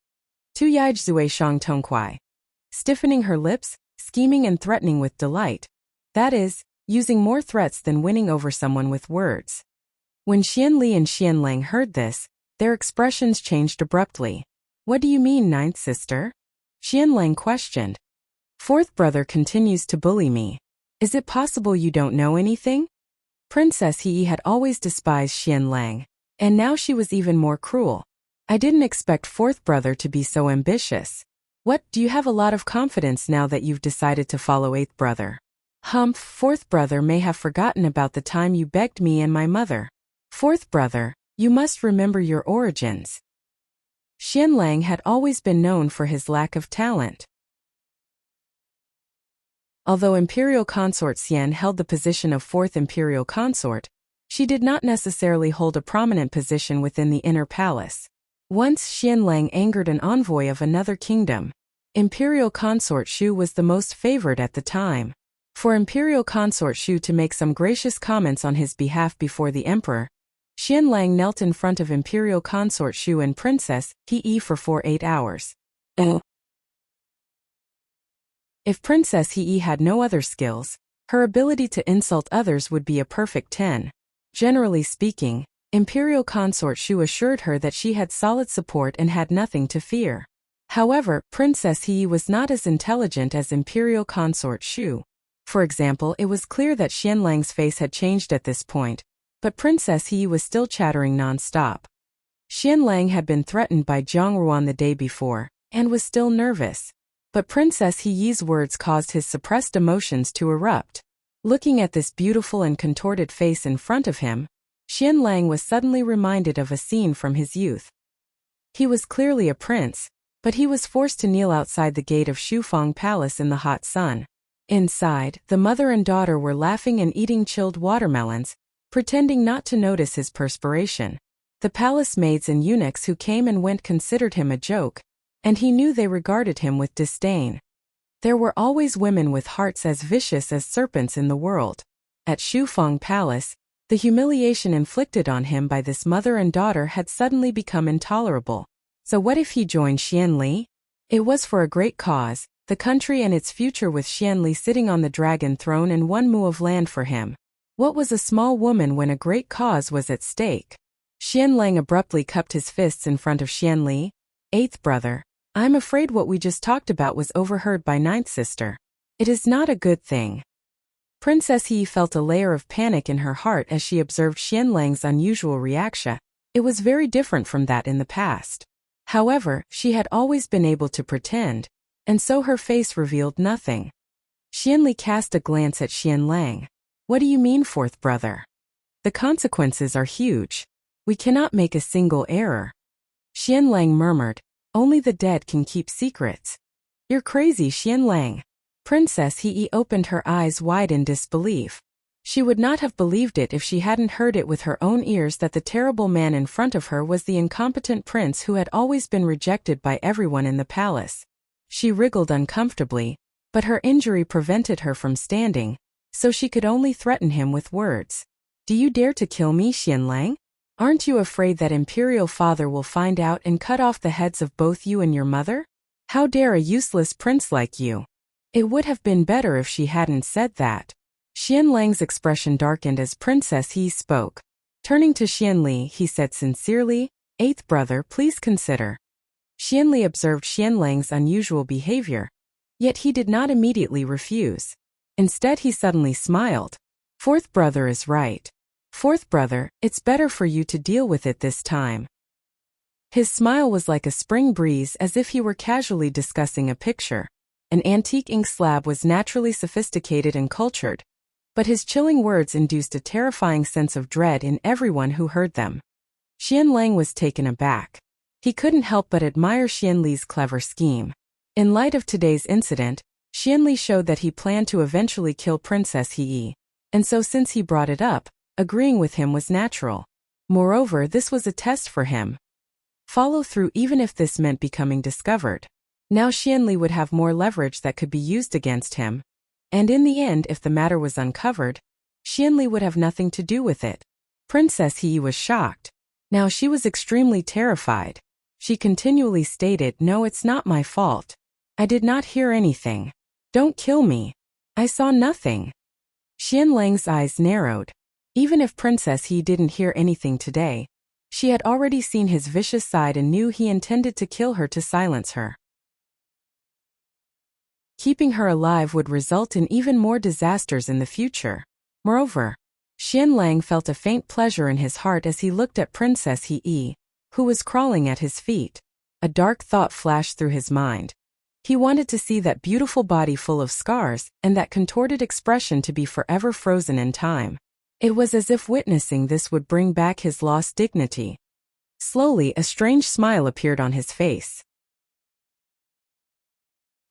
Tu Yaij Zui Shang Tongquai, stiffening her lips, scheming and threatening with delight. That is, using more threats than winning over someone with words. When Xianli and Xianlang heard this, their expressions changed abruptly. What do you mean, ninth sister? Xianlang questioned. Fourth brother continues to bully me. Is it possible you don't know anything? Princess Hee had always despised Xianlang, and now she was even more cruel. I didn't expect fourth brother to be so ambitious. What, do you have a lot of confidence now that you've decided to follow eighth brother? Humph, fourth brother may have forgotten about the time you begged me and my mother. Fourth brother, you must remember your origins. Xianlang had always been known for his lack of talent. Although Imperial Consort Xian held the position of fourth Imperial Consort, she did not necessarily hold a prominent position within the inner palace. Once Xianlang angered an envoy of another kingdom. Imperial Consort Shu was the most favored at the time. For Imperial Consort Shu to make some gracious comments on his behalf before the emperor, Xianlang knelt in front of Imperial Consort Shu and Princess Hee for 8 hours. If Princess Hee had no other skills, her ability to insult others would be a perfect 10. Generally speaking, Imperial Consort Shu assured her that she had solid support and had nothing to fear. However, Princess Hee was not as intelligent as Imperial Consort Shu. For example, it was clear that Xianlang's face had changed at this point, but Princess Hee was still chattering non-stop. Xianlang had been threatened by Zhang Ruan the day before, and was still nervous. But Princess Hee's words caused his suppressed emotions to erupt. Looking at this beautiful and contorted face in front of him, Xianlang was suddenly reminded of a scene from his youth. He was clearly a prince, but he was forced to kneel outside the gate of Shufang Palace in the hot sun. Inside, the mother and daughter were laughing and eating chilled watermelons, pretending not to notice his perspiration. The palace maids and eunuchs who came and went considered him a joke, and he knew they regarded him with disdain. There were always women with hearts as vicious as serpents in the world. At Shufang Palace, the humiliation inflicted on him by this mother and daughter had suddenly become intolerable. So what if he joined Xianli? It was for a great cause, the country and its future, with Xianli sitting on the dragon throne and 1 mu of land for him. What was a small woman when a great cause was at stake? Xianlang abruptly cupped his fists in front of Xianli. Eighth brother, I'm afraid what we just talked about was overheard by ninth sister. It is not a good thing. Princess Hee felt a layer of panic in her heart as she observed Xianlang's unusual reaction. It was very different from that in the past. However, she had always been able to pretend, and so her face revealed nothing. Xianli cast a glance at Xianlang. What do you mean, fourth brother? The consequences are huge. We cannot make a single error. Xianlang murmured, only the dead can keep secrets. You're crazy, Xianlang. Princess Hee opened her eyes wide in disbelief. She would not have believed it if she hadn't heard it with her own ears that the terrible man in front of her was the incompetent prince who had always been rejected by everyone in the palace. She wriggled uncomfortably, but her injury prevented her from standing, so she could only threaten him with words. Do you dare to kill me, Xianlang? Aren't you afraid that Imperial Father will find out and cut off the heads of both you and your mother? How dare a useless prince like you? It would have been better if she hadn't said that. Xianlang's expression darkened as Princess He spoke. Turning to Xianli, he said sincerely, "Eighth brother, please consider." Xianli observed Xianlang's unusual behavior, yet he did not immediately refuse. Instead, he suddenly smiled. Fourth brother is right. Fourth brother, it's better for you to deal with it this time. His smile was like a spring breeze, as if he were casually discussing a picture. An antique ink slab was naturally sophisticated and cultured, but his chilling words induced a terrifying sense of dread in everyone who heard them. Xianlang was taken aback. He couldn't help but admire Xianli's clever scheme. In light of today's incident, Xianli showed that he planned to eventually kill Princess He, and so since he brought it up, agreeing with him was natural. Moreover, this was a test for him. Follow through even if this meant becoming discovered. Now Xianli would have more leverage that could be used against him. And in the end, if the matter was uncovered, Xianli would have nothing to do with it. Princess He was shocked. Now she was extremely terrified. She continually stated, "No, it's not my fault. I did not hear anything. Don't kill me. I saw nothing." Xianlang's eyes narrowed. Even if Princess He didn't hear anything today, she had already seen his vicious side and knew he intended to kill her to silence her. Keeping her alive would result in even more disasters in the future. Moreover, Xianlang felt a faint pleasure in his heart as he looked at Princess He, who was crawling at his feet. A dark thought flashed through his mind. He wanted to see that beautiful body full of scars and that contorted expression to be forever frozen in time. It was as if witnessing this would bring back his lost dignity. Slowly, a strange smile appeared on his face.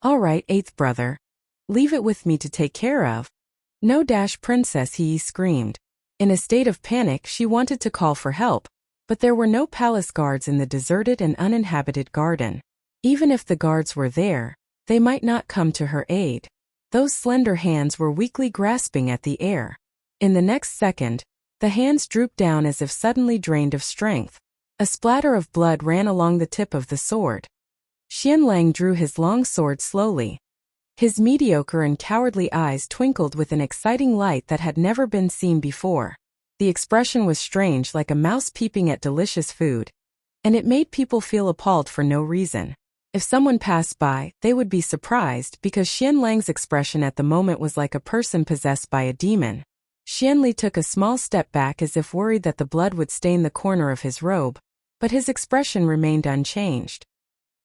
"All right, eighth brother. Leave it with me to take care of." "No!" Princess He screamed. In a state of panic, she wanted to call for help, but there were no palace guards in the deserted and uninhabited garden. Even if the guards were there, they might not come to her aid. Those slender hands were weakly grasping at the air. In the next second, the hands drooped down as if suddenly drained of strength. A splatter of blood ran along the tip of the sword. Xianlang drew his long sword slowly. His mediocre and cowardly eyes twinkled with an exciting light that had never been seen before. The expression was strange, like a mouse peeping at delicious food, and it made people feel appalled for no reason. If someone passed by, they would be surprised because Xianlang's expression at the moment was like a person possessed by a demon. Xianli took a small step back as if worried that the blood would stain the corner of his robe, but his expression remained unchanged.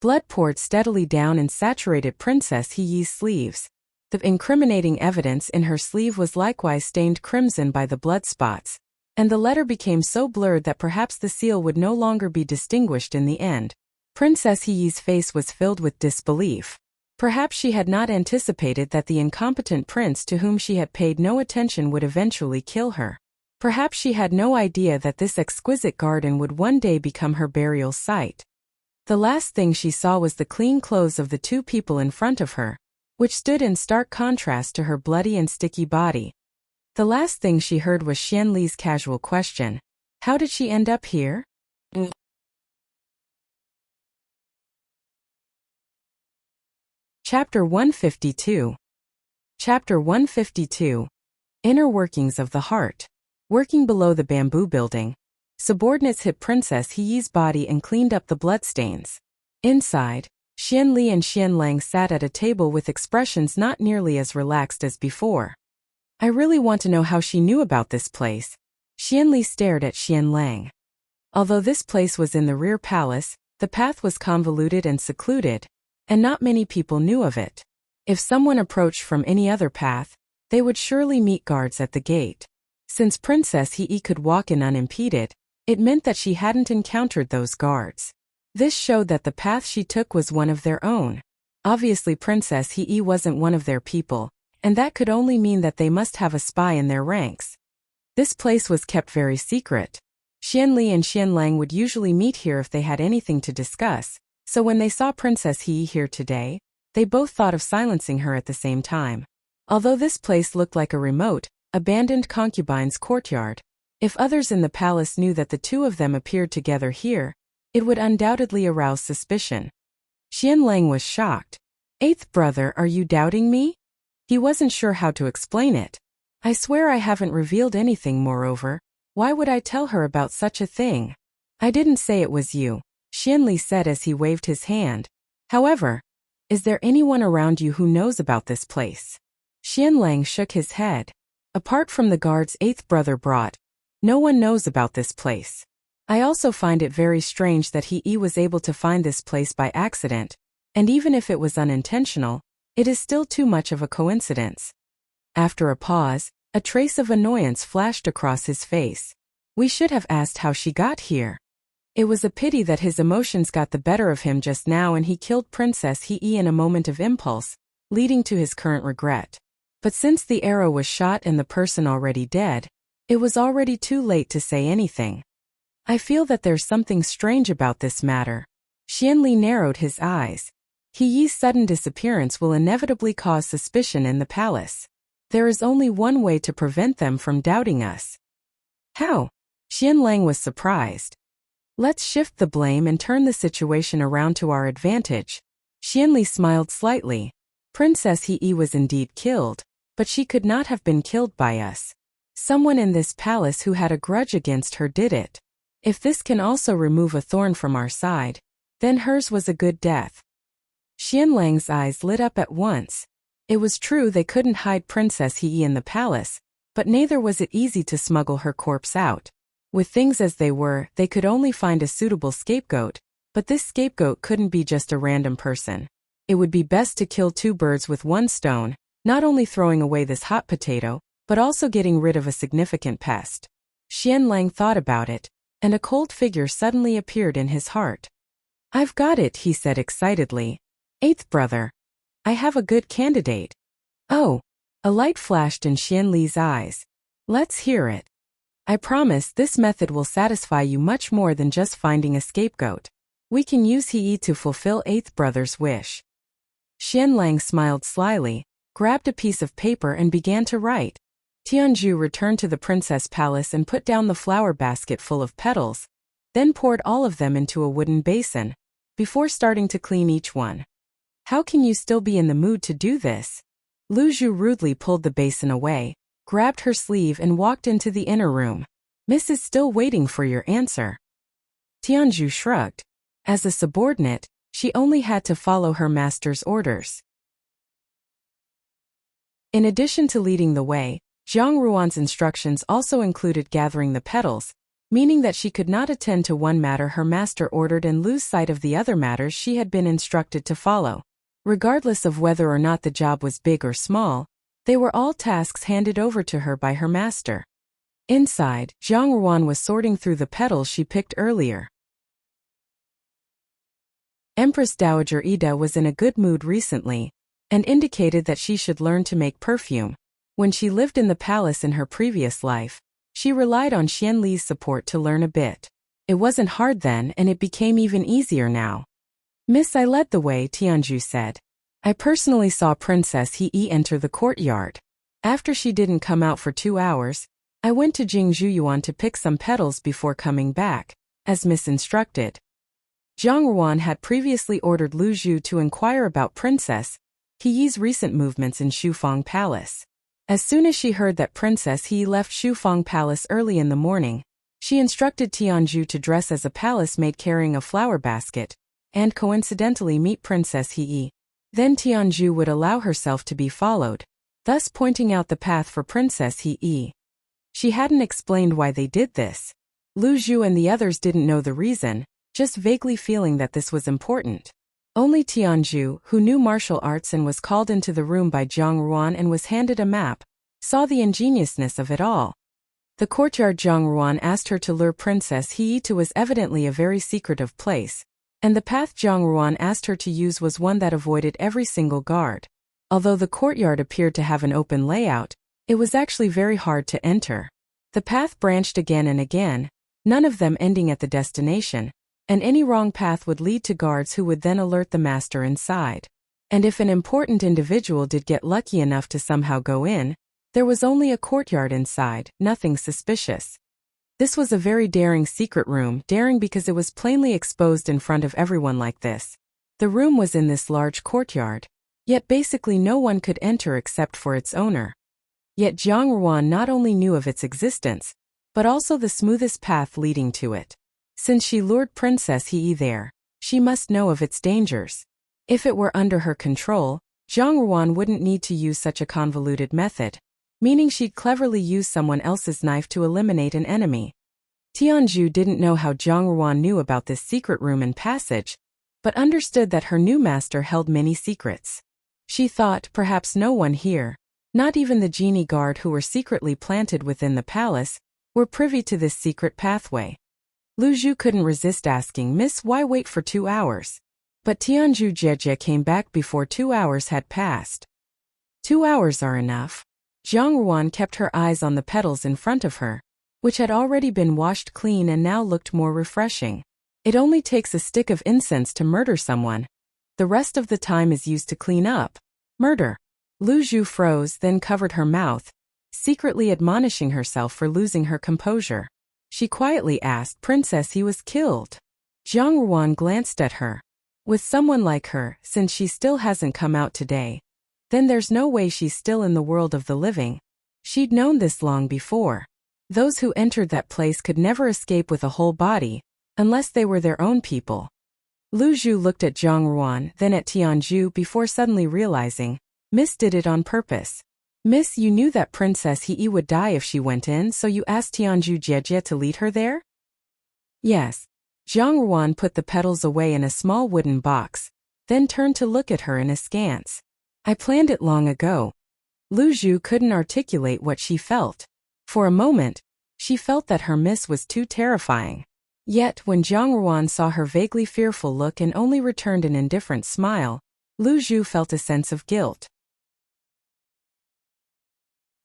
Blood poured steadily down and saturated Princess He's sleeves. The incriminating evidence in her sleeve was likewise stained crimson by the blood spots, and the letter became so blurred that perhaps the seal would no longer be distinguished in the end. Princess He's face was filled with disbelief. Perhaps she had not anticipated that the incompetent prince to whom she had paid no attention would eventually kill her. Perhaps she had no idea that this exquisite garden would one day become her burial site. The last thing she saw was the clean clothes of the two people in front of her, which stood in stark contrast to her bloody and sticky body. The last thing she heard was Xianli's casual question, "How did she end up here?" Chapter 152. Chapter 152. Inner Workings of the Heart. Working below the bamboo building, subordinates hit Princess He's body and cleaned up the bloodstains. Inside, Xianli and Xianlang sat at a table with expressions not nearly as relaxed as before. "I really want to know how she knew about this place." Xianli stared at Xianlang. Although this place was in the rear palace, the path was convoluted and secluded, and not many people knew of it. If someone approached from any other path, they would surely meet guards at the gate. Since Princess He could walk in unimpeded, it meant that she hadn't encountered those guards. This showed that the path she took was one of their own. Obviously Princess He wasn't one of their people, and that could only mean that they must have a spy in their ranks. This place was kept very secret. Xianli and Xianlang would usually meet here if they had anything to discuss, so when they saw Princess He here today, they both thought of silencing her at the same time. Although this place looked like a remote, abandoned concubine's courtyard, if others in the palace knew that the two of them appeared together here, it would undoubtedly arouse suspicion. Xianlang was shocked. "Eighth brother, are you doubting me?" He wasn't sure how to explain it. "I swear I haven't revealed anything. Moreover, why would I tell her about such a thing?" "I didn't say it was you," Xianli said as he waved his hand. "However, is there anyone around you who knows about this place?" Xianlang shook his head. "Apart from the guards eighth brother brought, no one knows about this place. I also find it very strange that he was able to find this place by accident, and even if it was unintentional, it is still too much of a coincidence." After a pause, a trace of annoyance flashed across his face. "We should have asked how she got here." It was a pity that his emotions got the better of him just now and he killed Princess He in a moment of impulse, leading to his current regret. But since the arrow was shot and the person already dead, it was already too late to say anything. "I feel that there's something strange about this matter." Xianli narrowed his eyes. He's sudden disappearance will inevitably cause suspicion in the palace. There is only one way to prevent them from doubting us. "How?" Xianlang was surprised. "Let's shift the blame and turn the situation around to our advantage." Xianli smiled slightly. "Princess He was indeed killed, but she could not have been killed by us. Someone in this palace who had a grudge against her did it. If this can also remove a thorn from our side, then hers was a good death." Xianlang's eyes lit up at once. It was true they couldn't hide Princess He in the palace, but neither was it easy to smuggle her corpse out. With things as they were, they could only find a suitable scapegoat, but this scapegoat couldn't be just a random person. It would be best to kill two birds with one stone, not only throwing away this hot potato, but also getting rid of a significant pest. Xianlang thought about it, and a cold figure suddenly appeared in his heart. "I've got it," he said excitedly. "Eighth brother, I have a good candidate." "Oh!" A light flashed in Xianli's eyes. "Let's hear it. I promise this method will satisfy you much more than just finding a scapegoat. We can use He to fulfill eighth brother's wish." Xianlang smiled slyly, grabbed a piece of paper and began to write. Tianzhu returned to the princess palace and put down the flower basket full of petals, then poured all of them into a wooden basin, before starting to clean each one. "How can you still be in the mood to do this?" Lu Zhu rudely pulled the basin away, grabbed her sleeve and walked into the inner room. "Miss is still waiting for your answer." Tianzhu shrugged. As a subordinate, she only had to follow her master's orders. In addition to leading the way, Zhang Ruan's instructions also included gathering the petals, meaning that she could not attend to one matter her master ordered and lose sight of the other matters she had been instructed to follow. Regardless of whether or not the job was big or small, they were all tasks handed over to her by her master. Inside, Zhang Ruan was sorting through the petals she picked earlier. Empress Dowager Ida was in a good mood recently, and indicated that she should learn to make perfume. When she lived in the palace in her previous life, she relied on Xianli's support to learn a bit. It wasn't hard then and it became even easier now. "Miss, I led the way," Tianzhu said. "I personally saw Princess He enter the courtyard. After she didn't come out for 2 hours, I went to Jingzhuyuan to pick some petals before coming back, as Miss instructed." Zhang Ruan had previously ordered Lu Zhu to inquire about Princess He's recent movements in Shufang Palace. As soon as she heard that Princess He left Shufang Palace early in the morning, she instructed Tianzhu to dress as a palace maid carrying a flower basket, and coincidentally meet Princess He. Then Tianzhu would allow herself to be followed, thus pointing out the path for Princess He. She hadn't explained why they did this. Lu Zhu and the others didn't know the reason, just vaguely feeling that this was important. Only Tianzhu, who knew martial arts and was called into the room by Zhang Ruan and was handed a map, saw the ingeniousness of it all. The courtyard Zhang Ruan asked her to lure Princess He to was evidently a very secretive place, and the path Zhang Ruan asked her to use was one that avoided every single guard. Although the courtyard appeared to have an open layout, it was actually very hard to enter. The path branched again and again, none of them ending at the destination, and any wrong path would lead to guards who would then alert the master inside. And if an important individual did get lucky enough to somehow go in, there was only a courtyard inside, nothing suspicious. This was a very daring secret room, daring because it was plainly exposed in front of everyone like this. The room was in this large courtyard, yet basically no one could enter except for its owner. Yet Jiang Ruan not only knew of its existence, but also the smoothest path leading to it. Since she lured Princess He there, she must know of its dangers. If it were under her control, Jiang Ruan wouldn't need to use such a convoluted method, meaning she'd cleverly use someone else's knife to eliminate an enemy. Tianzhu didn't know how Jiang Ruan knew about this secret room and passage, but understood that her new master held many secrets. She thought perhaps no one here, not even the genie guard who were secretly planted within the palace, were privy to this secret pathway. Lu Zhu couldn't resist asking, "Miss, why wait for 2 hours?" But Tianzhu Jie came back before 2 hours had passed. 2 hours are enough. Jiang Ruan kept her eyes on the petals in front of her, which had already been washed clean and now looked more refreshing. It only takes a stick of incense to murder someone. The rest of the time is used to clean up. Murder. Lu Zhu froze, then covered her mouth, secretly admonishing herself for losing her composure. She quietly asked, "Princess He was killed." Jiang Ruan glanced at her. With someone like her, since she still hasn't come out today, then there's no way she's still in the world of the living. She'd known this long before. Those who entered that place could never escape with a whole body, unless they were their own people. Lu Zhu looked at Jiang Ruan, then at Tianzhu before suddenly realizing, "Miss did it on purpose. Miss, you knew that Princess He would die if she went in, so you asked Tianzhu Jie to lead her there?" "Yes." Jiang Ruan put the petals away in a small wooden box, then turned to look at her in askance. "I planned it long ago." Lu Zhu couldn't articulate what she felt. For a moment, she felt that her miss was too terrifying. Yet when Jiang Ruan saw her vaguely fearful look and only returned an indifferent smile, Lu Zhu felt a sense of guilt.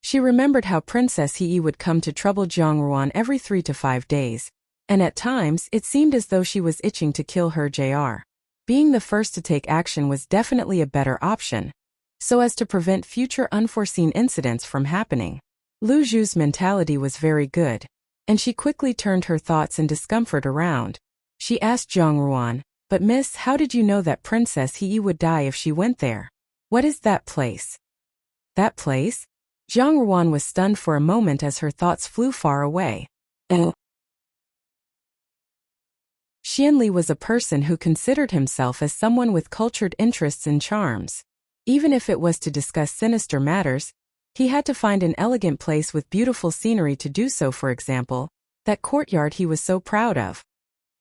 She remembered how Princess He would come to trouble Jiang Ruan every 3 to 5 days, and at times it seemed as though she was itching to kill her Jr. Being the first to take action was definitely a better option, so as to prevent future unforeseen incidents from happening. Lu Zhu's mentality was very good, and she quickly turned her thoughts and discomfort around. She asked Jiang Ruan, "But miss, how did you know that Princess He would die if she went there? What is that place?" "That place?" Jiang Ruan was stunned for a moment as her thoughts flew far away. Xianli was a person who considered himself as someone with cultured interests and charms. Even if it was to discuss sinister matters, he had to find an elegant place with beautiful scenery to do so. For example, that courtyard he was so proud of.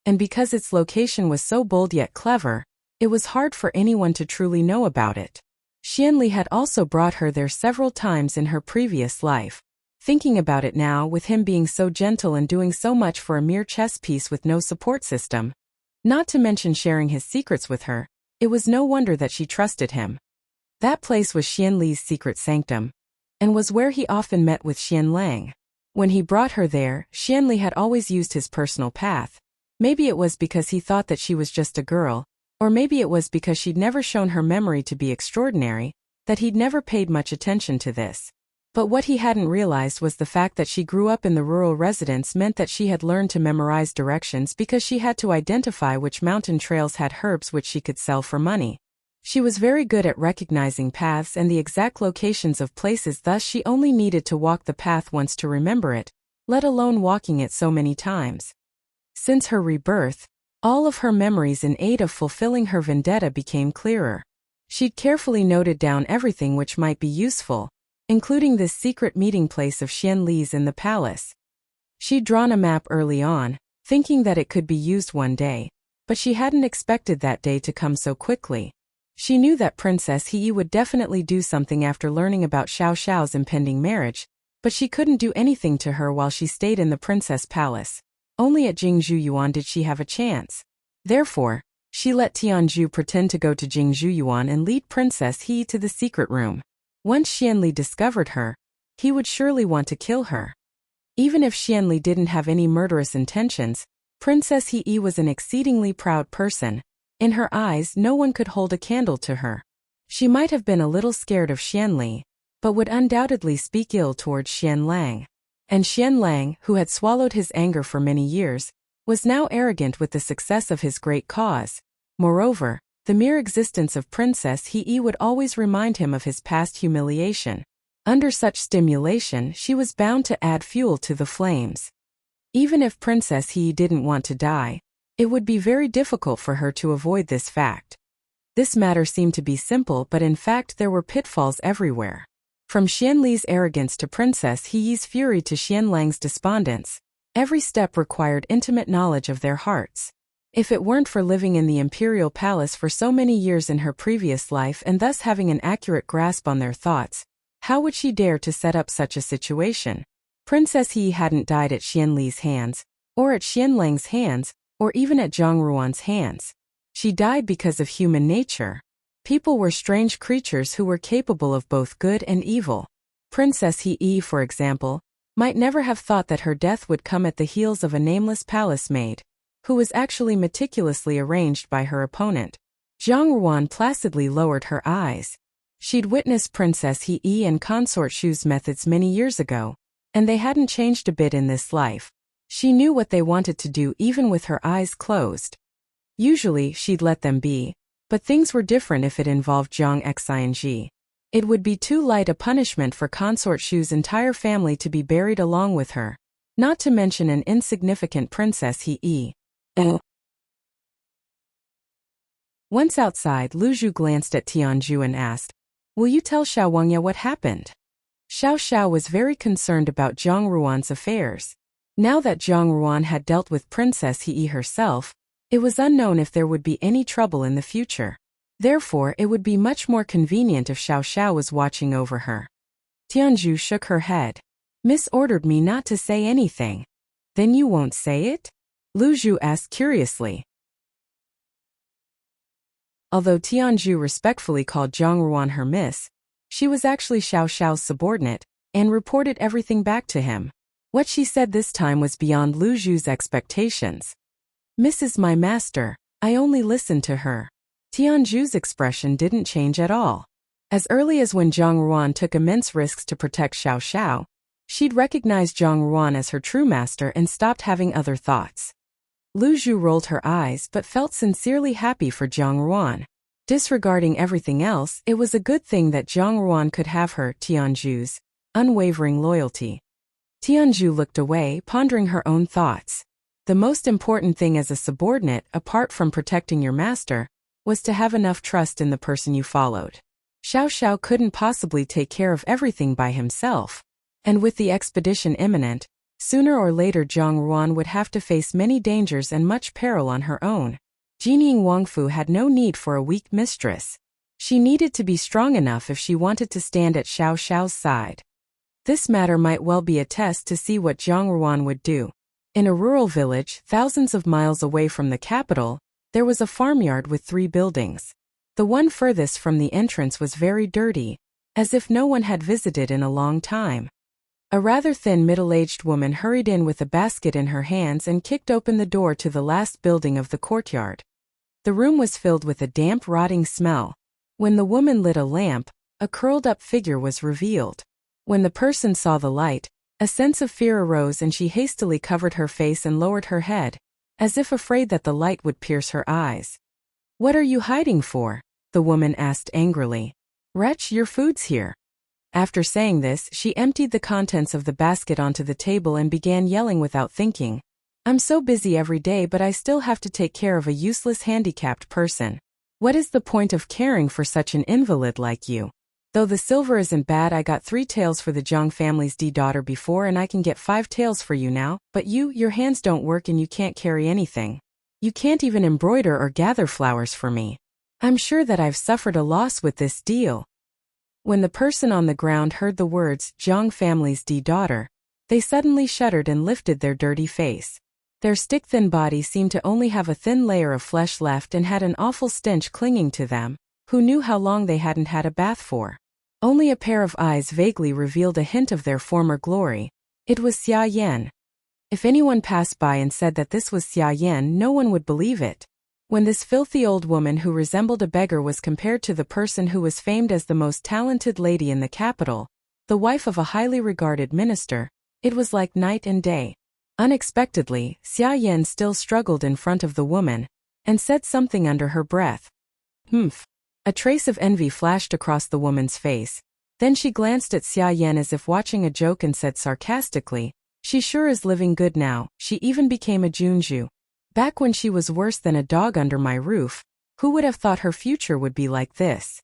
And because its location was so bold yet clever, it was hard for anyone to truly know about it. Xianli had also brought her there several times in her previous life. Thinking about it now, with him being so gentle and doing so much for a mere chess piece with no support system, not to mention sharing his secrets with her, it was no wonder that she trusted him. That place was Xianli's secret sanctum, and was where he often met with Xian Lang. When he brought her there, Xianli had always used his personal path. Maybe it was because he thought that she was just a girl, or maybe it was because she'd never shown her memory to be extraordinary, that he'd never paid much attention to this. But what he hadn't realized was the fact that she grew up in the rural residence meant that she had learned to memorize directions because she had to identify which mountain trails had herbs which she could sell for money. She was very good at recognizing paths and the exact locations of places, thus she only needed to walk the path once to remember it, let alone walking it so many times. Since her rebirth, all of her memories in aid of fulfilling her vendetta became clearer. She'd carefully noted down everything which might be useful, including this secret meeting place of Xianli's in the palace. She'd drawn a map early on, thinking that it could be used one day, but she hadn't expected that day to come so quickly. She knew that Princess He would definitely do something after learning about Xiao Xiao's impending marriage, but she couldn't do anything to her while she stayed in the princess palace. Only at Jingzhu Yuan did she have a chance. Therefore, She let Tianzhu pretend to go to Jingzhuyuan and lead Princess He to the secret room. Once Xianli discovered her, he would surely want to kill her. Even if Xianli didn't have any murderous intentions, Princess He was an exceedingly proud person. In her eyes, no one could hold a candle to her. She might have been a little scared of Xianli, but would undoubtedly speak ill towards Xianlang. And Xianlang, who had swallowed his anger for many years, was now arrogant with the success of his great cause. Moreover, the mere existence of Princess He would always remind him of his past humiliation. Under such stimulation, she was bound to add fuel to the flames. Even if Princess He didn't want to die, it would be very difficult for her to avoid this fact. This matter seemed to be simple, but in fact there were pitfalls everywhere. From Xianli's arrogance to Princess He's fury to Xianlang's despondence, every step required intimate knowledge of their hearts. If it weren't for living in the imperial palace for so many years in her previous life and thus having an accurate grasp on their thoughts, how would she dare to set up such a situation? Princess He hadn't died at Xianli's hands, or at Xianlang's hands, or even at Zhang Ruan's hands. She died because of human nature. People were strange creatures who were capable of both good and evil. Princess He, for example, might never have thought that her death would come at the heels of a nameless palace maid, who was actually meticulously arranged by her opponent. Zhang Ruan placidly lowered her eyes. She'd witnessed Princess He and Consort Shu's methods many years ago, and they hadn't changed a bit in this life. She knew what they wanted to do even with her eyes closed. Usually, she'd let them be, but things were different if it involved Zhang Xing. It would be too light a punishment for Consort Shu's entire family to be buried along with her, not to mention an insignificant Princess He. Once outside, Lu Zhu glanced at Tianzhu and asked, "Will you tell Xiao Wangya what happened?" Xiao Xiao was very concerned about Zhang Ruan's affairs. Now that Zhang Ruan had dealt with Princess He herself, it was unknown if there would be any trouble in the future. Therefore, it would be much more convenient if Xiao Xiao was watching over her. Tianzhu shook her head. "Miss ordered me not to say anything." "Then you won't say it?" Lu Zhu asked curiously. Although Tianzhu respectfully called Zhang Ruan her miss, she was actually Xiao Xiao's subordinate, and reported everything back to him. What she said this time was beyond Lu Zhu's expectations. "Miss is my master, I only listened to her." Tianzhu's expression didn't change at all. As early as when Zhang Ruan took immense risks to protect Xiao Xiao, she'd recognized Zhang Ruan as her true master and stopped having other thoughts. Lu Zhu rolled her eyes but felt sincerely happy for Zhang Ruan. Disregarding everything else, it was a good thing that Zhang Ruan could have her, Tianzhu's, unwavering loyalty. Tianzhu looked away, pondering her own thoughts. The most important thing as a subordinate, apart from protecting your master, was to have enough trust in the person you followed. Xiao Xiao couldn't possibly take care of everything by himself. And with the expedition imminent, sooner or later Zhang Ruan would have to face many dangers and much peril on her own. Jinying Wangfu had no need for a weak mistress. She needed to be strong enough if she wanted to stand at Xiao Xiao's side. This matter might well be a test to see what Zhang Ruan would do. In a rural village, thousands of miles away from the capital, there was a farmyard with 3 buildings. The one furthest from the entrance was very dirty, as if no one had visited in a long time. A rather thin middle-aged woman hurried in with a basket in her hands and kicked open the door to the last building of the courtyard. The room was filled with a damp, rotting smell. When the woman lit a lamp, a curled-up figure was revealed. When the person saw the light, a sense of fear arose and she hastily covered her face and lowered her head, as if afraid that the light would pierce her eyes. "What are you hiding for?" the woman asked angrily. "Wretch, your food's here." After saying this, she emptied the contents of the basket onto the table and began yelling without thinking. "I'm so busy every day, but I still have to take care of a useless handicapped person. What is the point of caring for such an invalid like you? Though the silver isn't bad, I got 3 taels for the Zhang family's daughter before and I can get 5 taels for you now, but your hands don't work and you can't carry anything. You can't even embroider or gather flowers for me. I'm sure that I've suffered a loss with this deal." When the person on the ground heard the words, Zhang family's daughter, they suddenly shuddered and lifted their dirty face. Their stick-thin bodies seemed to only have a thin layer of flesh left and had an awful stench clinging to them. Who knew how long they hadn't had a bath for? Only a pair of eyes vaguely revealed a hint of their former glory. It was Xia Yan. If anyone passed by and said that this was Xia Yan, no one would believe it. When this filthy old woman who resembled a beggar was compared to the person who was famed as the most talented lady in the capital, the wife of a highly regarded minister, it was like night and day. Unexpectedly, Xia Yan still struggled in front of the woman, and said something under her breath. Humph. A trace of envy flashed across the woman's face. Then she glanced at Xia Yan as if watching a joke and said sarcastically, "She sure is living good now." She even became a Junju. Back when she was worse than a dog under my roof, who would have thought her future would be like this?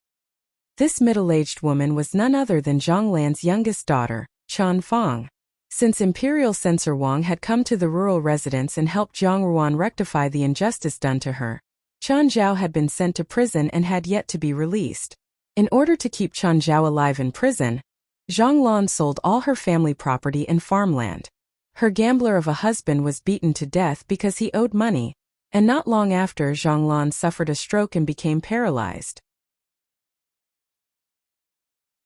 This middle-aged woman was none other than Zhang Lan's youngest daughter, Qian Fang. Since Imperial Censor Wang had come to the rural residence and helped Zhang Ruan rectify the injustice done to her, Qian Zhao had been sent to prison and had yet to be released. In order to keep Qian Zhao alive in prison, Zhang Lan sold all her family property and farmland. Her gambler of a husband was beaten to death because he owed money, and not long after Zhang Lan suffered a stroke and became paralyzed.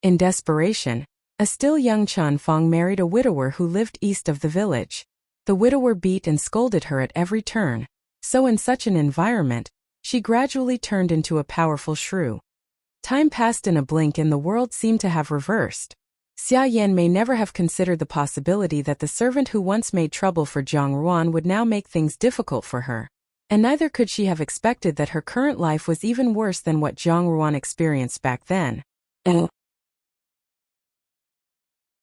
In desperation, a still young Qian Fang married a widower who lived east of the village. The widower beat and scolded her at every turn, so in such an environment, she gradually turned into a powerful shrew. Time passed in a blink and the world seemed to have reversed. Xia Yan may never have considered the possibility that the servant who once made trouble for Zhang Ruan would now make things difficult for her. And neither could she have expected that her current life was even worse than what Zhang Ruan experienced back then.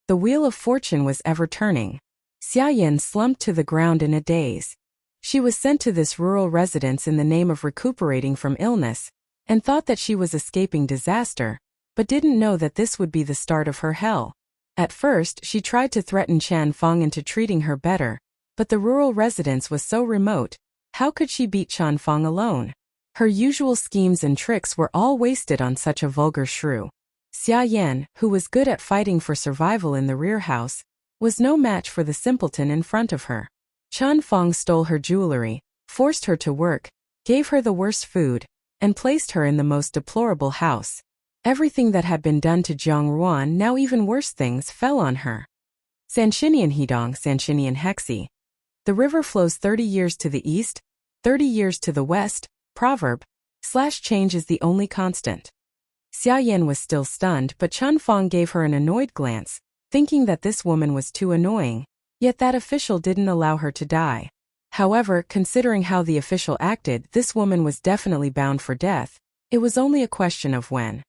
The wheel of fortune was ever turning. Xia Yan slumped to the ground in a daze. She was sent to this rural residence in the name of recuperating from illness, and thought that she was escaping disaster, but didn't know that this would be the start of her hell. At first, she tried to threaten Qian Fang into treating her better, but the rural residence was so remote, how could she beat Qian Fang alone? Her usual schemes and tricks were all wasted on such a vulgar shrew. Xia Yan, who was good at fighting for survival in the rear house, was no match for the simpleton in front of her. Qian Fang stole her jewelry, forced her to work, gave her the worst food, and placed her in the most deplorable house. Everything that had been done to Zhang Ruan, now even worse things, fell on her. Sanshinian Hidong, Sanshinian Hexi. The river flows 30 years to the east, 30 years to the west. Proverb. Change is the only constant. Xia Yan was still stunned, but Qian Fang gave her an annoyed glance, thinking that this woman was too annoying, yet that official didn't allow her to die. However, considering how the official acted, this woman was definitely bound for death. It was only a question of when.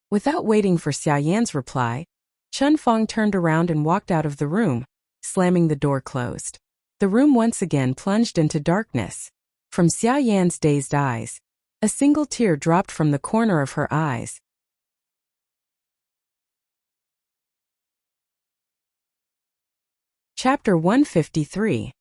Without waiting for Xia Yan's reply, Qian Fang turned around and walked out of the room, slamming the door closed. The room once again plunged into darkness. From Xia Yan's dazed eyes, a single tear dropped from the corner of her eyes. Chapter 153.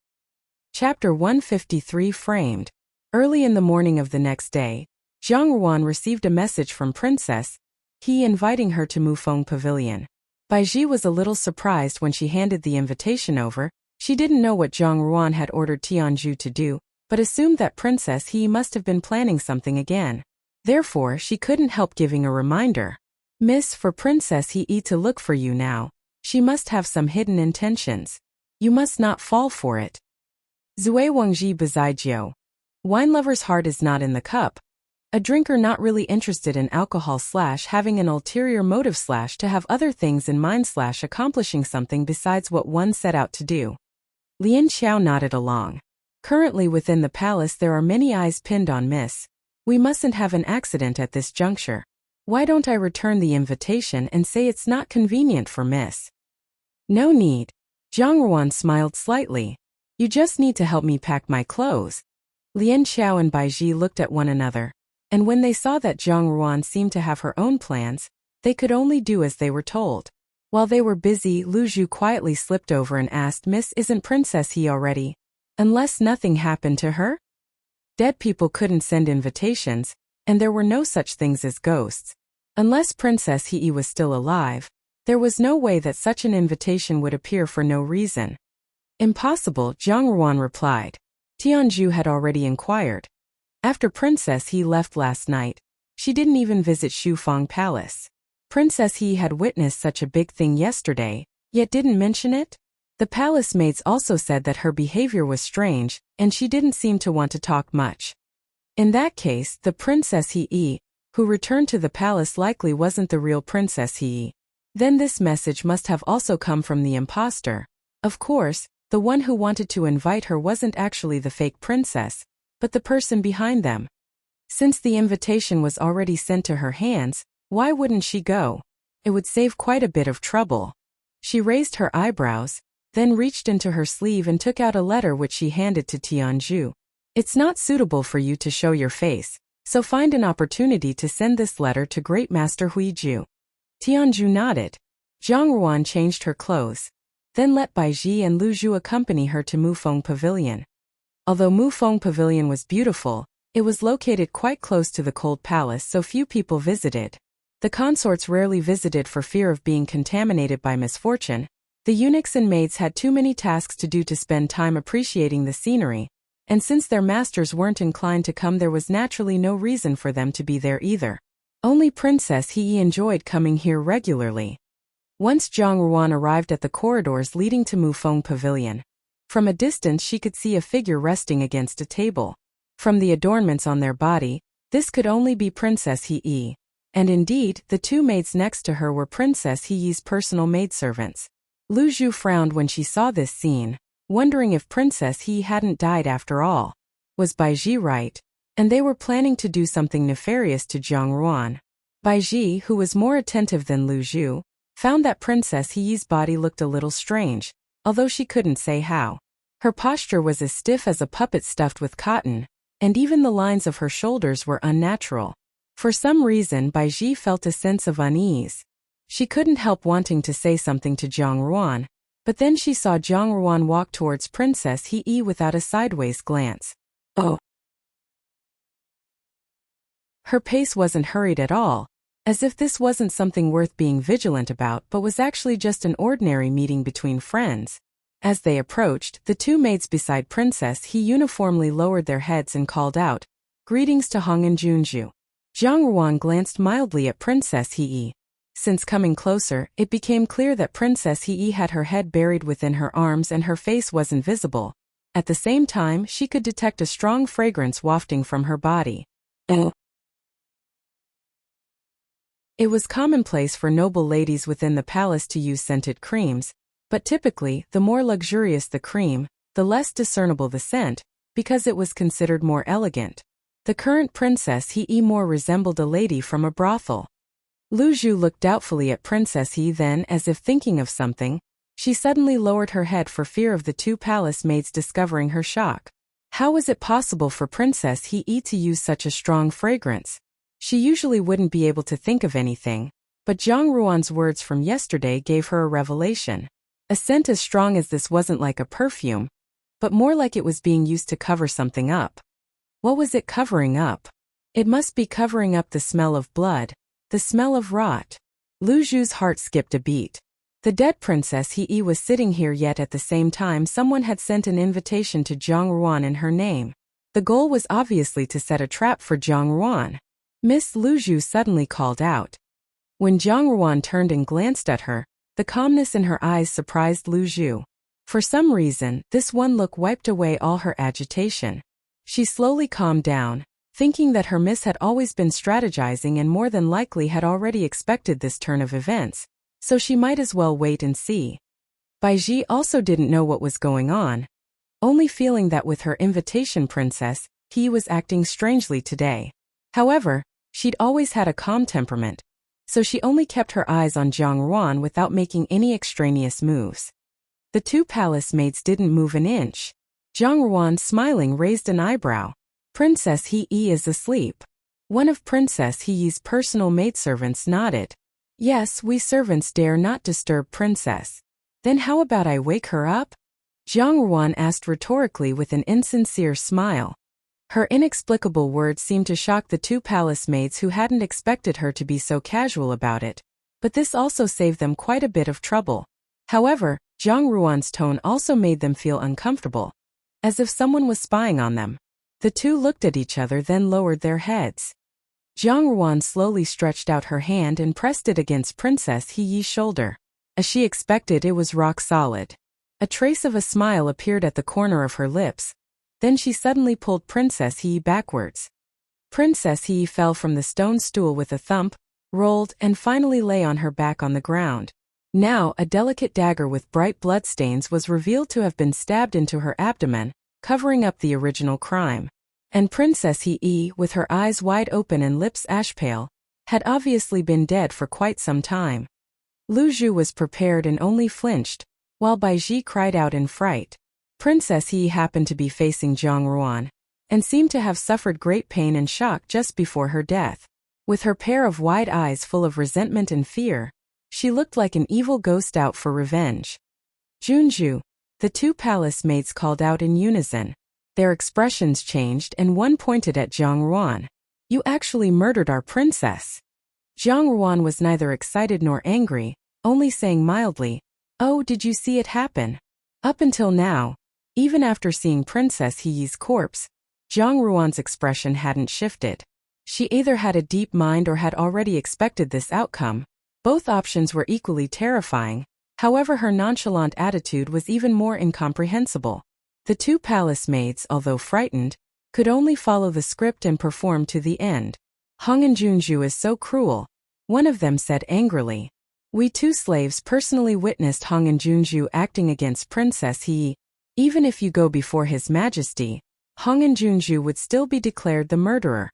Chapter 153 Framed. Early in the morning of the next day, Zhang Ruan received a message from Princess He inviting her to Mufeng Pavilion. Baiji was a little surprised when she handed the invitation over. She didn't know what Zhang Ruan had ordered Tianzhu to do, but assumed that Princess He must have been planning something again. Therefore, she couldn't help giving a reminder. Miss, for Princess He to look for you now. She must have some hidden intentions. You must not fall for it. Zui Wangji Bazaijiu. Wine lover's heart is not in the cup. A drinker not really interested in alcohol / having an ulterior motive / to have other things in mind / accomplishing something besides what one set out to do. Lian Xiao nodded along. Currently within the palace there are many eyes pinned on Miss. We mustn't have an accident at this juncture. Why don't I return the invitation and say it's not convenient for Miss? No need. Zhang Ruan smiled slightly. You just need to help me pack my clothes. Lian Xiao and Baiji looked at one another, and when they saw that Zhang Ruan seemed to have her own plans, they could only do as they were told. While they were busy, Lu Zhu quietly slipped over and asked, Miss, isn't Princess He already? Unless nothing happened to her? Dead people couldn't send invitations, and there were no such things as ghosts. Unless Princess He was still alive, there was no way that such an invitation would appear for no reason. Impossible, Zhang Ruan replied. Tianju had already inquired. After Princess He left last night, she didn't even visit Shufang Palace. Princess He had witnessed such a big thing yesterday, yet didn't mention it? The palace maids also said that her behavior was strange, and she didn't seem to want to talk much. In that case, the Princess He, who returned to the palace, likely wasn't the real Princess He. Then this message must have also come from the imposter. Of course, the one who wanted to invite her wasn't actually the fake princess, but the person behind them. Since the invitation was already sent to her hands, why wouldn't she go? It would save quite a bit of trouble. She raised her eyebrows, then reached into her sleeve and took out a letter which she handed to Tianju. It's not suitable for you to show your face, so find an opportunity to send this letter to Great Master Huiju. Tianju nodded. Zhang Ruan changed her clothes, then let Bai Ji and Lu Zhu accompany her to Mufeng Pavilion. Although Mufeng Pavilion was beautiful, it was located quite close to the Cold Palace, so few people visited. The consorts rarely visited for fear of being contaminated by misfortune. The eunuchs and maids had too many tasks to do to spend time appreciating the scenery, and since their masters weren't inclined to come, there was naturally no reason for them to be there either. Only Princess He enjoyed coming here regularly. Once Zhang Ruan arrived at the corridors leading to Mufeng Pavilion, from a distance she could see a figure resting against a table. From the adornments on their body, this could only be Princess He. And indeed, the two maids next to her were Princess He's personal maidservants. Lu Zhu frowned when she saw this scene, wondering if Princess He hadn't died after all. Was Bai Ji right? And they were planning to do something nefarious to Zhang Ruan. Bai Ji, who was more attentive than Lu Zhu, found that Princess He's body looked a little strange, although she couldn't say how. Her posture was as stiff as a puppet stuffed with cotton, and even the lines of her shoulders were unnatural. For some reason, Bai Ji felt a sense of unease. She couldn't help wanting to say something to Zhang Ruan, but then she saw Zhang Ruan walk towards Princess He without a sideways glance. Oh! Her pace wasn't hurried at all, as if this wasn't something worth being vigilant about but was actually just an ordinary meeting between friends. As they approached, the two maids beside Princess He uniformly lowered their heads and called out, "Greetings to Hong and Junju." Zhang Ruan glanced mildly at Princess He. Since coming closer, it became clear that Princess He had her head buried within her arms and her face wasn't visible. At the same time, she could detect a strong fragrance wafting from her body. It was commonplace for noble ladies within the palace to use scented creams, but typically, the more luxurious the cream, the less discernible the scent, because it was considered more elegant. The current Princess He more resembled a lady from a brothel. Lu Zhu looked doubtfully at Princess He, then, as if thinking of something, she suddenly lowered her head for fear of the two palace maids discovering her shock. How was it possible for Princess He to use such a strong fragrance? She usually wouldn't be able to think of anything, but Zhang Ruan's words from yesterday gave her a revelation. A scent as strong as this wasn't like a perfume, but more like it was being used to cover something up. What was it covering up? It must be covering up the smell of blood, the smell of rot. Lu Zhu's heart skipped a beat. The dead Princess He was sitting here, yet at the same time someone had sent an invitation to Zhang Ruan in her name. The goal was obviously to set a trap for Zhang Ruan. Miss Lu Zhu suddenly called out. When Zhang Ruan turned and glanced at her, the calmness in her eyes surprised Lu Zhu. For some reason, this one look wiped away all her agitation. She slowly calmed down, thinking that her miss had always been strategizing and more than likely had already expected this turn of events, so she might as well wait and see. Bai Ji also didn't know what was going on, only feeling that with her invitation Princess He was acting strangely today. However, she'd always had a calm temperament, so she only kept her eyes on Zhang Ruan without making any extraneous moves. The two palace maids didn't move an inch. Zhang Ruan, smiling, raised an eyebrow. Princess He is asleep. One of Princess He's personal maidservants nodded. Yes, we servants dare not disturb Princess. Then how about I wake her up? Zhang Ruan asked rhetorically with an insincere smile. Her inexplicable words seemed to shock the two palace maids who hadn't expected her to be so casual about it, but this also saved them quite a bit of trouble. However, Zhang Ruan's tone also made them feel uncomfortable. as if someone was spying on them. The two looked at each other, then lowered their heads. Jiang Ruan slowly stretched out her hand and pressed it against Princess He Yi's shoulder. As she expected, it was rock solid. A trace of a smile appeared at the corner of her lips. Then she suddenly pulled Princess He Yi backwards. Princess He Yi fell from the stone stool with a thump, rolled, and finally lay on her back on the ground. Now, a delicate dagger with bright bloodstains was revealed to have been stabbed into her abdomen, covering up the original crime. And Princess He Yi, with her eyes wide open and lips ash pale, had obviously been dead for quite some time. Lu Zhu was prepared and only flinched, while Bai Ji cried out in fright. Princess He Yi happened to be facing Jiang Ruan, and seemed to have suffered great pain and shock just before her death. With her pair of wide eyes full of resentment and fear, she looked like an evil ghost out for revenge. Junju, the two palace maids called out in unison. Their expressions changed and one pointed at Jiang Ruan. "You actually murdered our princess." Jiang Ruan was neither excited nor angry, only saying mildly, "Oh, did you see it happen?" Up until now, even after seeing Princess He Yi's corpse, Jiang Ruan's expression hadn't shifted. She either had a deep mind or had already expected this outcome. Both options were equally terrifying, however her nonchalant attitude was even more incomprehensible. The two palace maids, although frightened, could only follow the script and perform to the end. "Hong and Junju is so cruel," one of them said angrily. "We two slaves personally witnessed Hong and Junju acting against Princess He Yi. Even if you go before His Majesty, Hong and Junju would still be declared the murderer."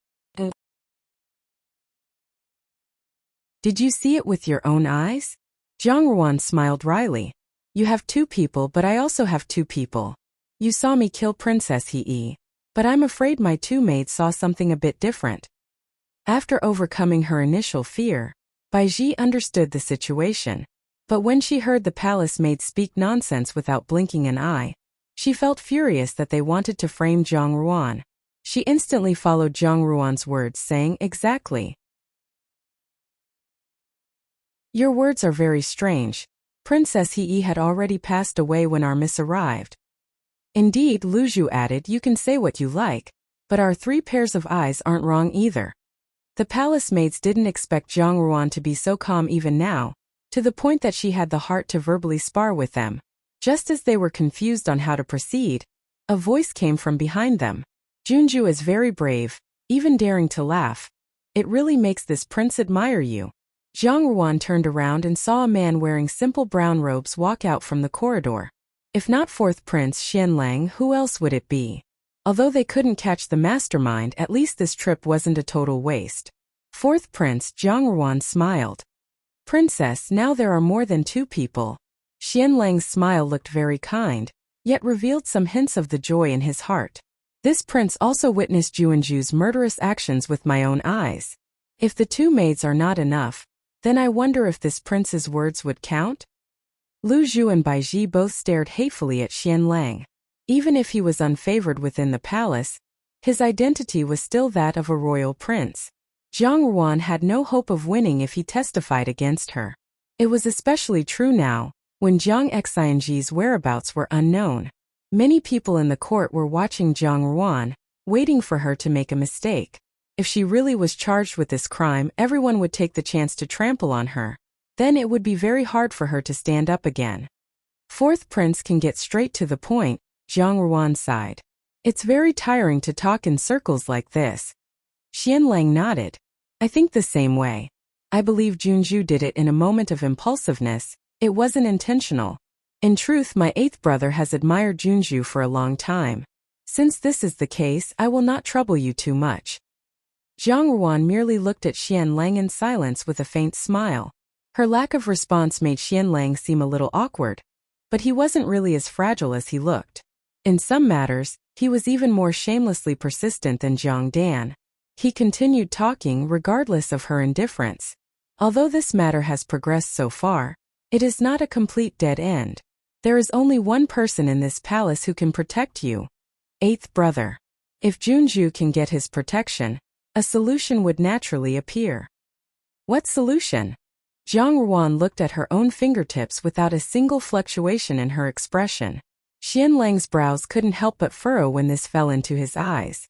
"Did you see it with your own eyes?" Jiang Ruan smiled wryly. "You have two people, but I also have two people. You saw me kill Princess He Yi, but I'm afraid my two maids saw something a bit different." After overcoming her initial fear, Bai Ji understood the situation. But when she heard the palace maids speak nonsense without blinking an eye, she felt furious that they wanted to frame Jiang Ruan. She instantly followed Jiang Ruan's words, saying, "Exactly. Your words are very strange. Princess He Yi had already passed away when our miss arrived." "Indeed," Lu Zhu added, "you can say what you like, but our three pairs of eyes aren't wrong either." The palace maids didn't expect Jiang Ruan to be so calm even now, to the point that she had the heart to verbally spar with them. Just as they were confused on how to proceed, a voice came from behind them. "Junju is very brave, even daring to laugh. It really makes this prince admire you." Jiang Ruan turned around and saw a man wearing simple brown robes walk out from the corridor. If not fourth Prince Xianlang, who else would it be? Although they couldn't catch the mastermind, at least this trip wasn't a total waste. Fourth Prince Jiang Ruan smiled. "Princess, now there are more than two people." Xianlang's smile looked very kind, yet revealed some hints of the joy in his heart. "This prince also witnessed Junju's murderous actions with my own eyes. If the two maids are not enough, then I wonder if this prince's words would count?" Lu Zhu and Bai Ji both stared hatefully at Xianlang. Even if he was unfavored within the palace, his identity was still that of a royal prince. Jiang Ruan had no hope of winning if he testified against her. It was especially true now, when Jiang Xianji's whereabouts were unknown. Many people in the court were watching Jiang Ruan, waiting for her to make a mistake. If she really was charged with this crime, everyone would take the chance to trample on her. Then it would be very hard for her to stand up again. "Fourth Prince can get straight to the point," Jiang Ruan sighed. "It's very tiring to talk in circles like this." Xianlang nodded. "I think the same way. I believe Junju did it in a moment of impulsiveness. It wasn't intentional. In truth, my eighth brother has admired Junju for a long time. Since this is the case, I will not trouble you too much." Jiang Ruan merely looked at Xianlang in silence with a faint smile. Her lack of response made Xianlang seem a little awkward, but he wasn't really as fragile as he looked. In some matters, he was even more shamelessly persistent than Jiang Dan. He continued talking regardless of her indifference. "Although this matter has progressed so far, it is not a complete dead end. There is only one person in this palace who can protect you. Eighth brother. If Junju can get his protection, a solution would naturally appear." "What solution?" Jiang Ruan looked at her own fingertips without a single fluctuation in her expression. Xianlang's brows couldn't help but furrow when this fell into his eyes.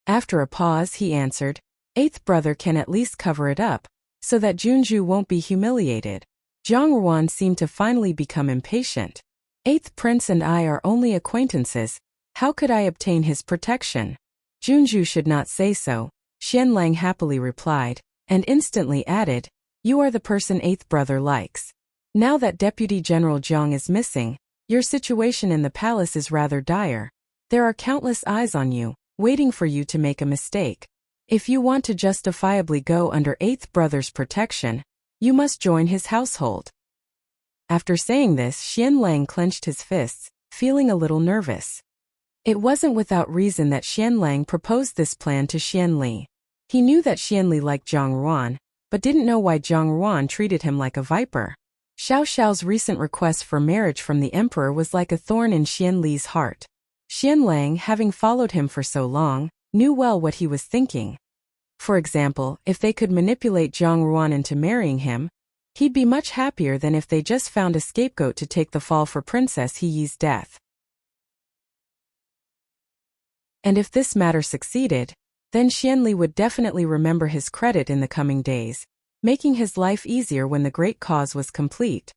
After a pause, he answered, "Eighth brother can at least cover it up, so that Junju won't be humiliated." Zhang Ruan seemed to finally become impatient. "Eighth prince and I are only acquaintances. How could I obtain his protection?" "Junju should not say so," Xianlang happily replied, and instantly added, "You are the person eighth brother likes. Now that Deputy General Jiang is missing, your situation in the palace is rather dire. There are countless eyes on you, waiting for you to make a mistake. If you want to justifiably go under eighth brother's protection, you must join his household." After saying this, Xianlang clenched his fists, feeling a little nervous. It wasn't without reason that Xianlang proposed this plan to Xianli. He knew that Xianli liked Zhang Ruan, but didn't know why Zhang Ruan treated him like a viper. Xiao Xiao's recent request for marriage from the emperor was like a thorn in Xianli's heart. Xianlang, having followed him for so long, knew well what he was thinking. For example, if they could manipulate Zhang Ruan into marrying him, he'd be much happier than if they just found a scapegoat to take the fall for Princess Heyi's death. And if this matter succeeded, then Xianli would definitely remember his credit in the coming days, making his life easier when the great cause was complete.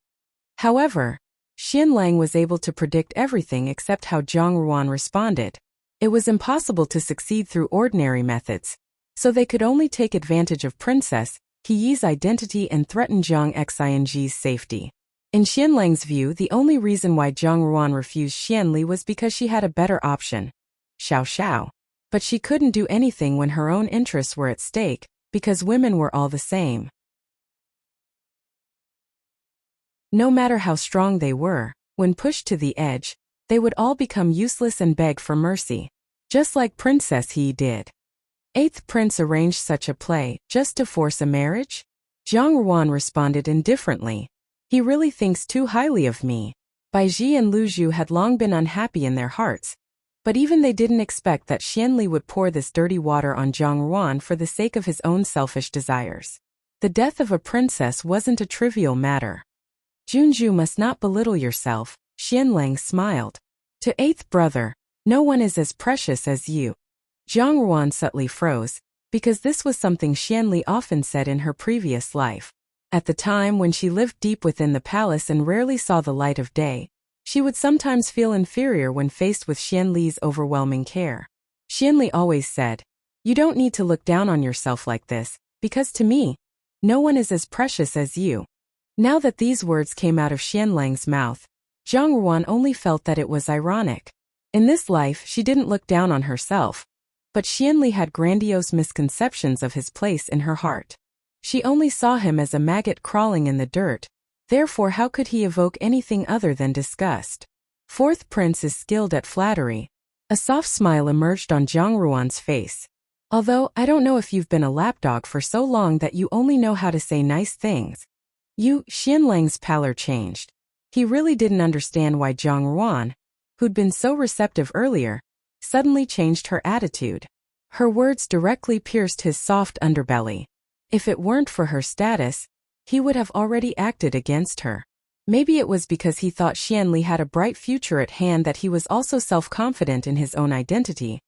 However, Xianlang was able to predict everything except how Zhang Ruan responded. It was impossible to succeed through ordinary methods, so they could only take advantage of Princess Heyi's identity and threaten Zhang Xing's safety. In Xianlang's view, the only reason why Zhang Ruan refused Xianli was because she had a better option, Xiao Xiao. But she couldn't do anything when her own interests were at stake, because women were all the same. No matter how strong they were, when pushed to the edge, they would all become useless and beg for mercy, just like Princess Heyi did. Eighth prince arranged such a play, just to force a marriage? Zhang Ruan responded indifferently. He really thinks too highly of me. Baiji and Lu Zhu had long been unhappy in their hearts, but even they didn't expect that Xianli would pour this dirty water on Zhang Ruan for the sake of his own selfish desires. The death of a princess wasn't a trivial matter. Junju must not belittle yourself, Xianlang smiled. To eighth brother, no one is as precious as you. Zhang Ruan subtly froze, because this was something Xianli often said in her previous life. At the time when she lived deep within the palace and rarely saw the light of day, she would sometimes feel inferior when faced with Xianli's overwhelming care. Xianli always said, "You don't need to look down on yourself like this, because to me, no one is as precious as you." Now that these words came out of Xianlang's mouth, Zhang Ruan only felt that it was ironic. In this life, she didn't look down on herself, but Xianli had grandiose misconceptions of his place in her heart. She only saw him as a maggot crawling in the dirt, therefore how could he evoke anything other than disgust? Fourth prince is skilled at flattery. A soft smile emerged on Zhang Ruan's face. Although, I don't know if you've been a lapdog for so long that you only know how to say nice things. Xianlang's pallor changed. He really didn't understand why Zhang Ruan, who'd been so receptive earlier, suddenly changed her attitude. Her words directly pierced his soft underbelly. If it weren't for her status, he would have already acted against her. Maybe it was because he thought Xianli had a bright future at hand that he was also self-confident in his own identity.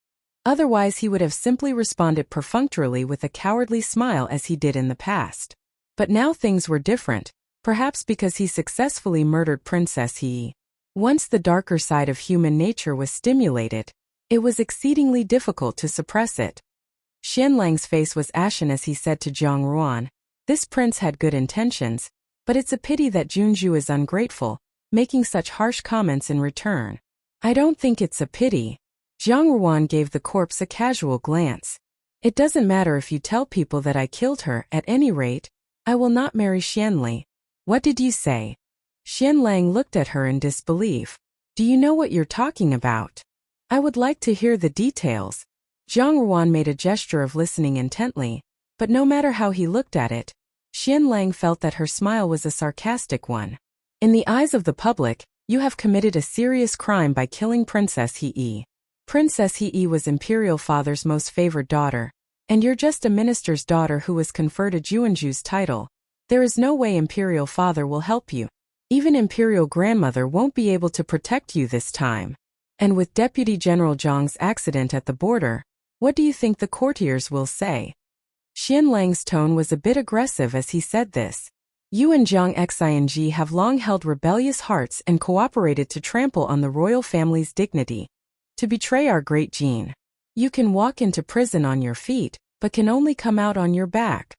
Otherwise he would have simply responded perfunctorily with a cowardly smile as he did in the past. But now things were different, perhaps because he successfully murdered Princess Heyi. Once the darker side of human nature was stimulated, it was exceedingly difficult to suppress it. Xianlang's face was ashen as he said to Zhang Ruan, "This prince had good intentions, but it's a pity that Junju is ungrateful, making such harsh comments in return." "I don't think it's a pity." Zhang Ruan gave the corpse a casual glance. "It doesn't matter if you tell people that I killed her, at any rate, I will not marry Xianli." "What did you say?" Xianlang looked at her in disbelief. "Do you know what you're talking about? I would like to hear the details." Zhang Ruan made a gesture of listening intently, but no matter how he looked at it, Xianlang felt that her smile was a sarcastic one. "In the eyes of the public, you have committed a serious crime by killing Princess Heyi. Princess Heyi was Imperial Father's most favored daughter, and you're just a minister's daughter who was conferred a Juanju's title. There is no way Imperial Father will help you." Even Imperial Grandmother won't be able to protect you this time. And with Deputy General Zhang's accident at the border, what do you think the courtiers will say? Xian Lang's tone was a bit aggressive as he said this. You and Zhang Xing have long held rebellious hearts and cooperated to trample on the royal family's dignity. To betray our great Jin. You can walk into prison on your feet, but can only come out on your back.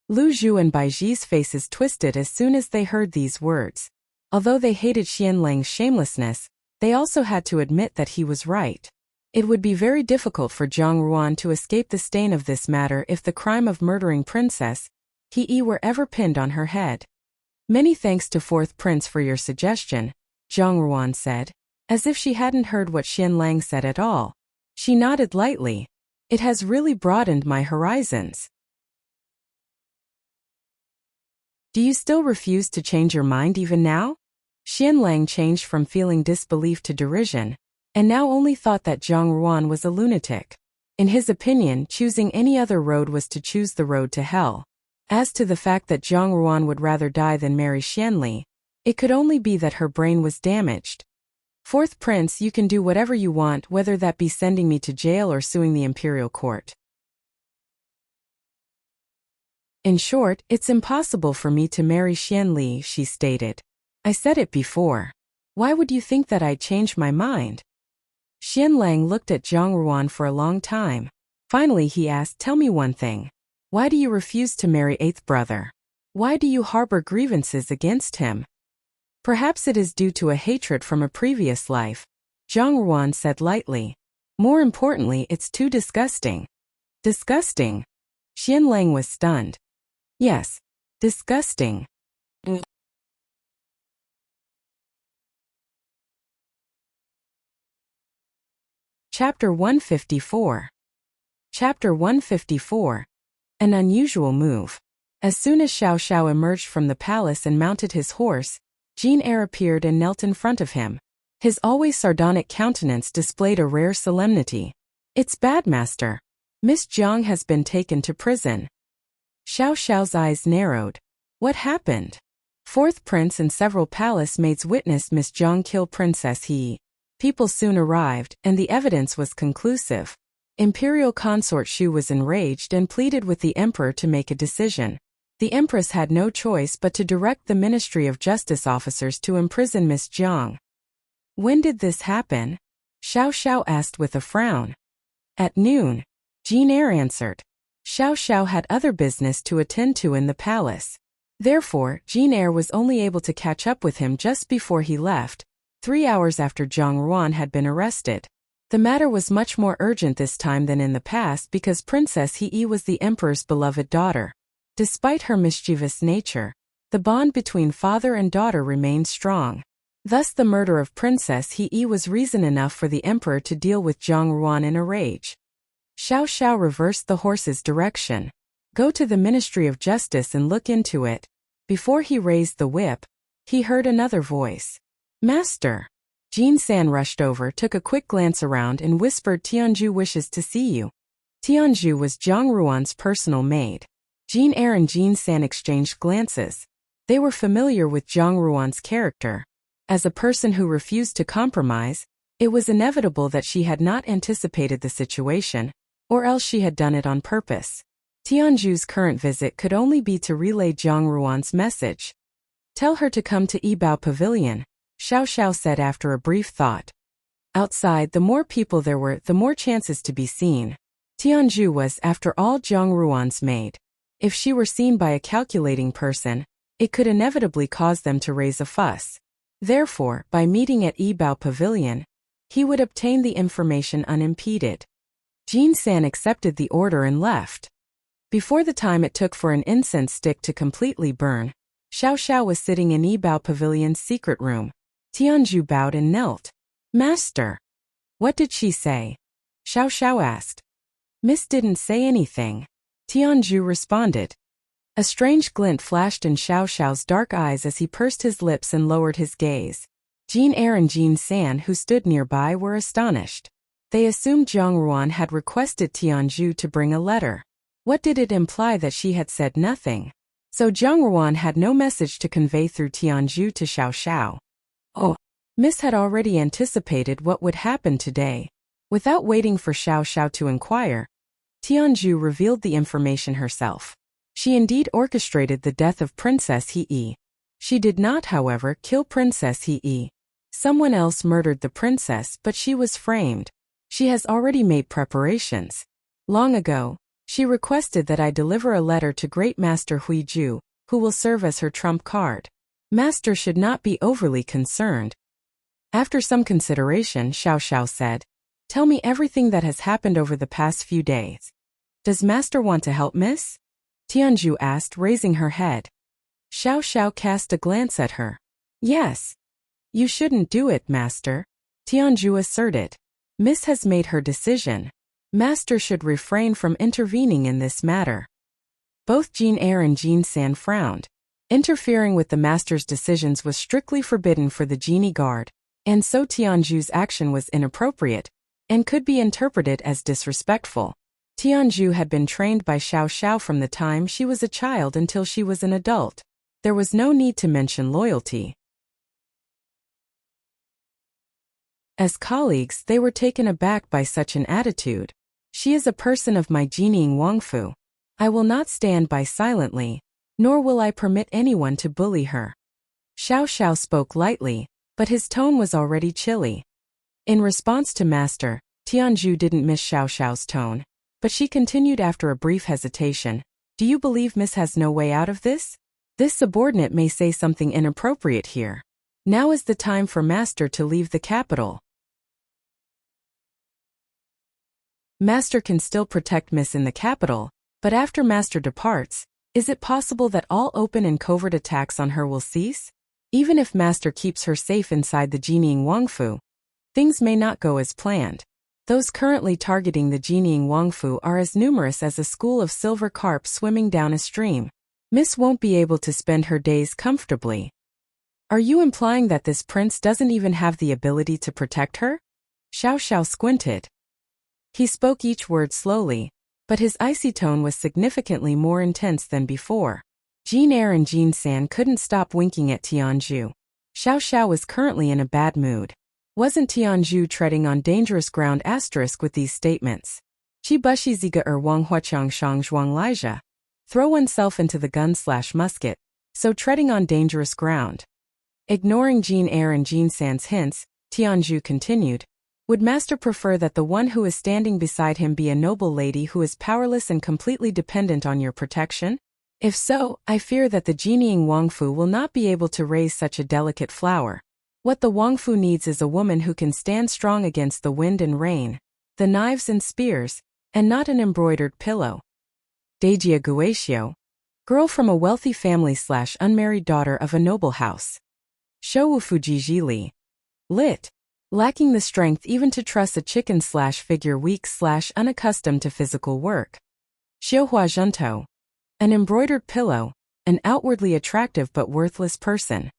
Lu Zhu and Bai Ji's faces twisted as soon as they heard these words. Although they hated Xian Lang's shamelessness, they also had to admit that he was right. It would be very difficult for Zhang Ruan to escape the stain of this matter if the crime of murdering Princess He were ever pinned on her head. Many thanks to Fourth Prince for your suggestion, Zhang Ruan said, as if she hadn't heard what Xian Lang said at all. She nodded lightly. It has really broadened my horizons. Do you still refuse to change your mind even now? Xian Lang changed from feeling disbelief to derision, and now only thought that Zhang Ruan was a lunatic. In his opinion, choosing any other road was to choose the road to hell. As to the fact that Zhang Ruan would rather die than marry Xianli, it could only be that her brain was damaged. Fourth Prince, you can do whatever you want, whether that be sending me to jail or suing the imperial court. In short, it's impossible for me to marry Xianli, she stated. I said it before. Why would you think that I'd change my mind? Xian Lang looked at Zhang Ruan for a long time. Finally he asked, tell me one thing. Why do you refuse to marry eighth brother? Why do you harbor grievances against him? Perhaps it is due to a hatred from a previous life, Zhang Ruan said lightly. More importantly, it's too disgusting. Disgusting? Xian Lang was stunned. Yes, disgusting. Chapter 154. Chapter 154. An unusual move. As soon as Xiao Xiao emerged from the palace and mounted his horse, Jin Heir appeared and knelt in front of him. His always sardonic countenance displayed a rare solemnity. It's bad, master. Miss Jiang has been taken to prison. Xiao Xiao's eyes narrowed. What happened? Fourth Prince and several palace maids witnessed Miss Jiang kill Princess He. People soon arrived, and the evidence was conclusive. Imperial Consort Shu was enraged and pleaded with the Emperor to make a decision. The Empress had no choice but to direct the Ministry of Justice officers to imprison Miss Jiang. When did this happen? Xiao Xiao asked with a frown. At noon, Jin Heir answered. Xiao Xiao had other business to attend to in the palace. Therefore, Jin Heir was only able to catch up with him just before he left, 3 hours after Zhang Ruan had been arrested. The matter was much more urgent this time than in the past because Princess He was the Emperor's beloved daughter. Despite her mischievous nature, the bond between father and daughter remained strong. Thus the murder of Princess He was reason enough for the Emperor to deal with Zhang Ruan in a rage. Xiao Xiao reversed the horse's direction. Go to the Ministry of Justice and look into it. Before he raised the whip, he heard another voice. Master. Jin San rushed over, took a quick glance around and whispered, Tianju wishes to see you. Tianju was Zhang Ruan's personal maid. Jin Heir and Jin San exchanged glances. They were familiar with Zhang Ruan's character. As a person who refused to compromise, it was inevitable that she had not anticipated the situation, or else she had done it on purpose. Tianju's current visit could only be to relay Zhang Ruan's message. Tell her to come to Yibao Pavilion, Xiao Xiao said after a brief thought. Outside, the more people there were, the more chances to be seen. Tianju was, after all, Zhang Ruan's maid. If she were seen by a calculating person, it could inevitably cause them to raise a fuss. Therefore, by meeting at Yibao Pavilion, he would obtain the information unimpeded. Jin San accepted the order and left. Before the time it took for an incense stick to completely burn, Xiao Xiao was sitting in Yibao Pavilion's secret room. Tianju bowed and knelt. Master. What did she say? Xiao Xiao asked. Miss didn't say anything. Tianju responded. A strange glint flashed in Xiao Xiao's dark eyes as he pursed his lips and lowered his gaze. Jin Heir and Jin San, who stood nearby, were astonished. They assumed Zhang Ruan had requested Tianju to bring a letter. What did it imply that she had said nothing? So Zhang Ruan had no message to convey through Tianzhu to Xiao Xiao. Oh, Miss had already anticipated what would happen today. Without waiting for Xiao Xiao to inquire, Tianzhu revealed the information herself. She indeed orchestrated the death of Princess He. She did not, however, kill Princess He. Someone else murdered the princess, but she was framed. She has already made preparations. Long ago, she requested that I deliver a letter to Great Master Huiju, who will serve as her trump card. Master should not be overly concerned. After some consideration, Xiao Xiao said, "Tell me everything that has happened over the past few days." "Does Master want to help, Miss?" Tianzhu asked, raising her head. Xiao Xiao cast a glance at her. "Yes." "You shouldn't do it, Master," Tianzhu asserted. "Miss has made her decision. Master should refrain from intervening in this matter." Both Jin Er and Jin San frowned. Interfering with the Master's decisions was strictly forbidden for the Genie Guard, and so Tianzhu's action was inappropriate, and could be interpreted as disrespectful. Tianzhu had been trained by Xiao Xiao from the time she was a child until she was an adult. There was no need to mention loyalty. As colleagues, they were taken aback by such an attitude. She is a person of my genieing Wangfu. I will not stand by silently, nor will I permit anyone to bully her. Xiao Xiao spoke lightly, but his tone was already chilly. In response to Master, Tianzhu didn't miss Xiao Xiao's tone, but she continued after a brief hesitation. "Do you believe Miss has no way out of this? This subordinate may say something inappropriate here. Now is the time for Master to leave the capital." Master can still protect Miss in the capital, but after Master departs, is it possible that all open and covert attacks on her will cease? Even if Master keeps her safe inside the genieing Wangfu, things may not go as planned. Those currently targeting the genieing Wangfu are as numerous as a school of silver carp swimming down a stream. Miss won't be able to spend her days comfortably. Are you implying that this prince doesn't even have the ability to protect her? Xiao Xiao squinted. He spoke each word slowly, but his icy tone was significantly more intense than before. Jin Er and Jin San couldn't stop winking at Tianzhu. Xiao Xiao was currently in a bad mood. Wasn't Tianzhu treading on dangerous ground with these statements? Chi bushi ziga wang huachang shang zhuang laija. Throw oneself into the gun/musket, so treading on dangerous ground. Ignoring Jin Er and Jin San's hints, Tianzhu continued, "Would Master prefer that the one who is standing beside him be a noble lady who is powerless and completely dependent on your protection? If so, I fear that the genieing Wangfu will not be able to raise such a delicate flower. What the Wangfu needs is a woman who can stand strong against the wind and rain, the knives and spears, and not an embroidered pillow." Deijia Guatio, girl from a wealthy family/unmarried daughter of a noble house. Shouwu Fujijili. Lit. Lacking the strength even to truss a chicken/figure weak/unaccustomed to physical work. Xiuhua Zhento. An embroidered pillow, an outwardly attractive but worthless person.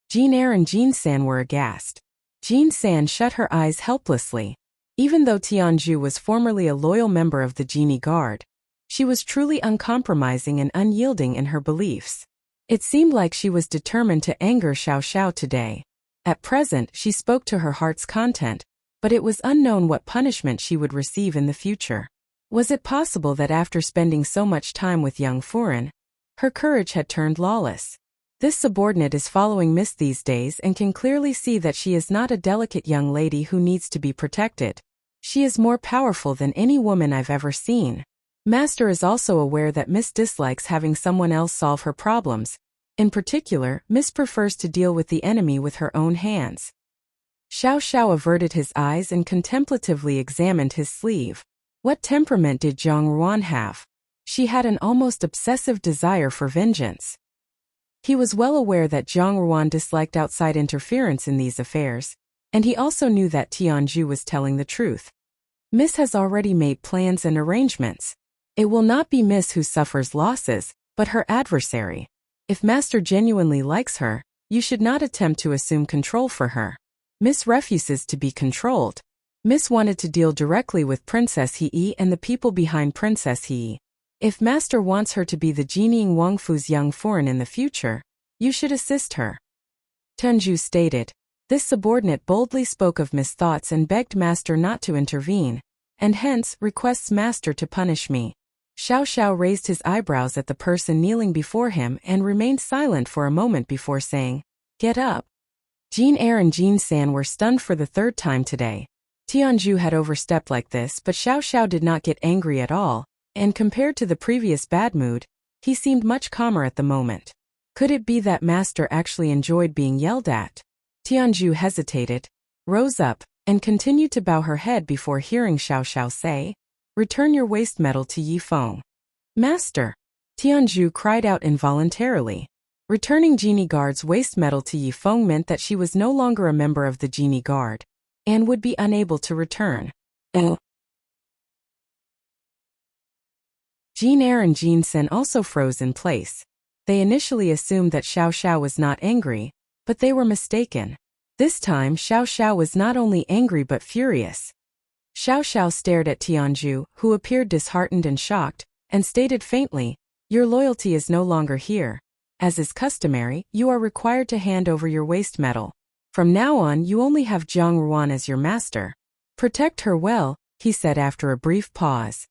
Jin Er and Jin San were aghast. Jin San shut her eyes helplessly. Even though Tianzhu was formerly a loyal member of the Genie Guard, she was truly uncompromising and unyielding in her beliefs. It seemed like she was determined to anger Xiao Xiao today. At present, she spoke to her heart's content, but it was unknown what punishment she would receive in the future. Was it possible that after spending so much time with young Furen, her courage had turned lawless? This subordinate is following Miss these days and can clearly see that she is not a delicate young lady who needs to be protected. She is more powerful than any woman I've ever seen. Master is also aware that Miss dislikes having someone else solve her problems. In particular, Miss prefers to deal with the enemy with her own hands. Xiao Xiao averted his eyes and contemplatively examined his sleeve. What temperament did Zhang Ruan have? She had an almost obsessive desire for vengeance. He was well aware that Zhang Ruan disliked outside interference in these affairs, and he also knew that Tianzhu was telling the truth. Miss has already made plans and arrangements. It will not be Miss who suffers losses, but her adversary. If Master genuinely likes her, you should not attempt to assume control for her. Miss refuses to be controlled. Miss wanted to deal directly with Princess He and the people behind Princess He. If Master wants her to be the Jining Wangfu's young foreign in the future, you should assist her. Tianju stated. This subordinate boldly spoke of misthoughts and begged Master not to intervene, and hence requests Master to punish me. Xiao Xiao raised his eyebrows at the person kneeling before him and remained silent for a moment before saying, "Get up." Jean Er and Jean San were stunned for the third time today. Tianju had overstepped like this, but Xiao Xiao did not get angry at all, and compared to the previous bad mood, he seemed much calmer at the moment. Could it be that Master actually enjoyed being yelled at? Tianju hesitated, rose up, and continued to bow her head before hearing Xiao Xiao say, "Return your waste metal to Yi Feng." "Master!" Tianju cried out involuntarily. Returning Genie Guard's waste metal to Yi Feng meant that she was no longer a member of the Genie Guard, and would be unable to return. Jean Er and Jean Sen also froze in place. They initially assumed that Xiao Xiao was not angry, but they were mistaken. This time Xiao Xiao was not only angry but furious. Xiao Xiao stared at Tianju, who appeared disheartened and shocked, and stated faintly, "Your loyalty is no longer here. As is customary, you are required to hand over your waste metal. From now on you only have Jiang Ruan as your master. Protect her well," he said after a brief pause.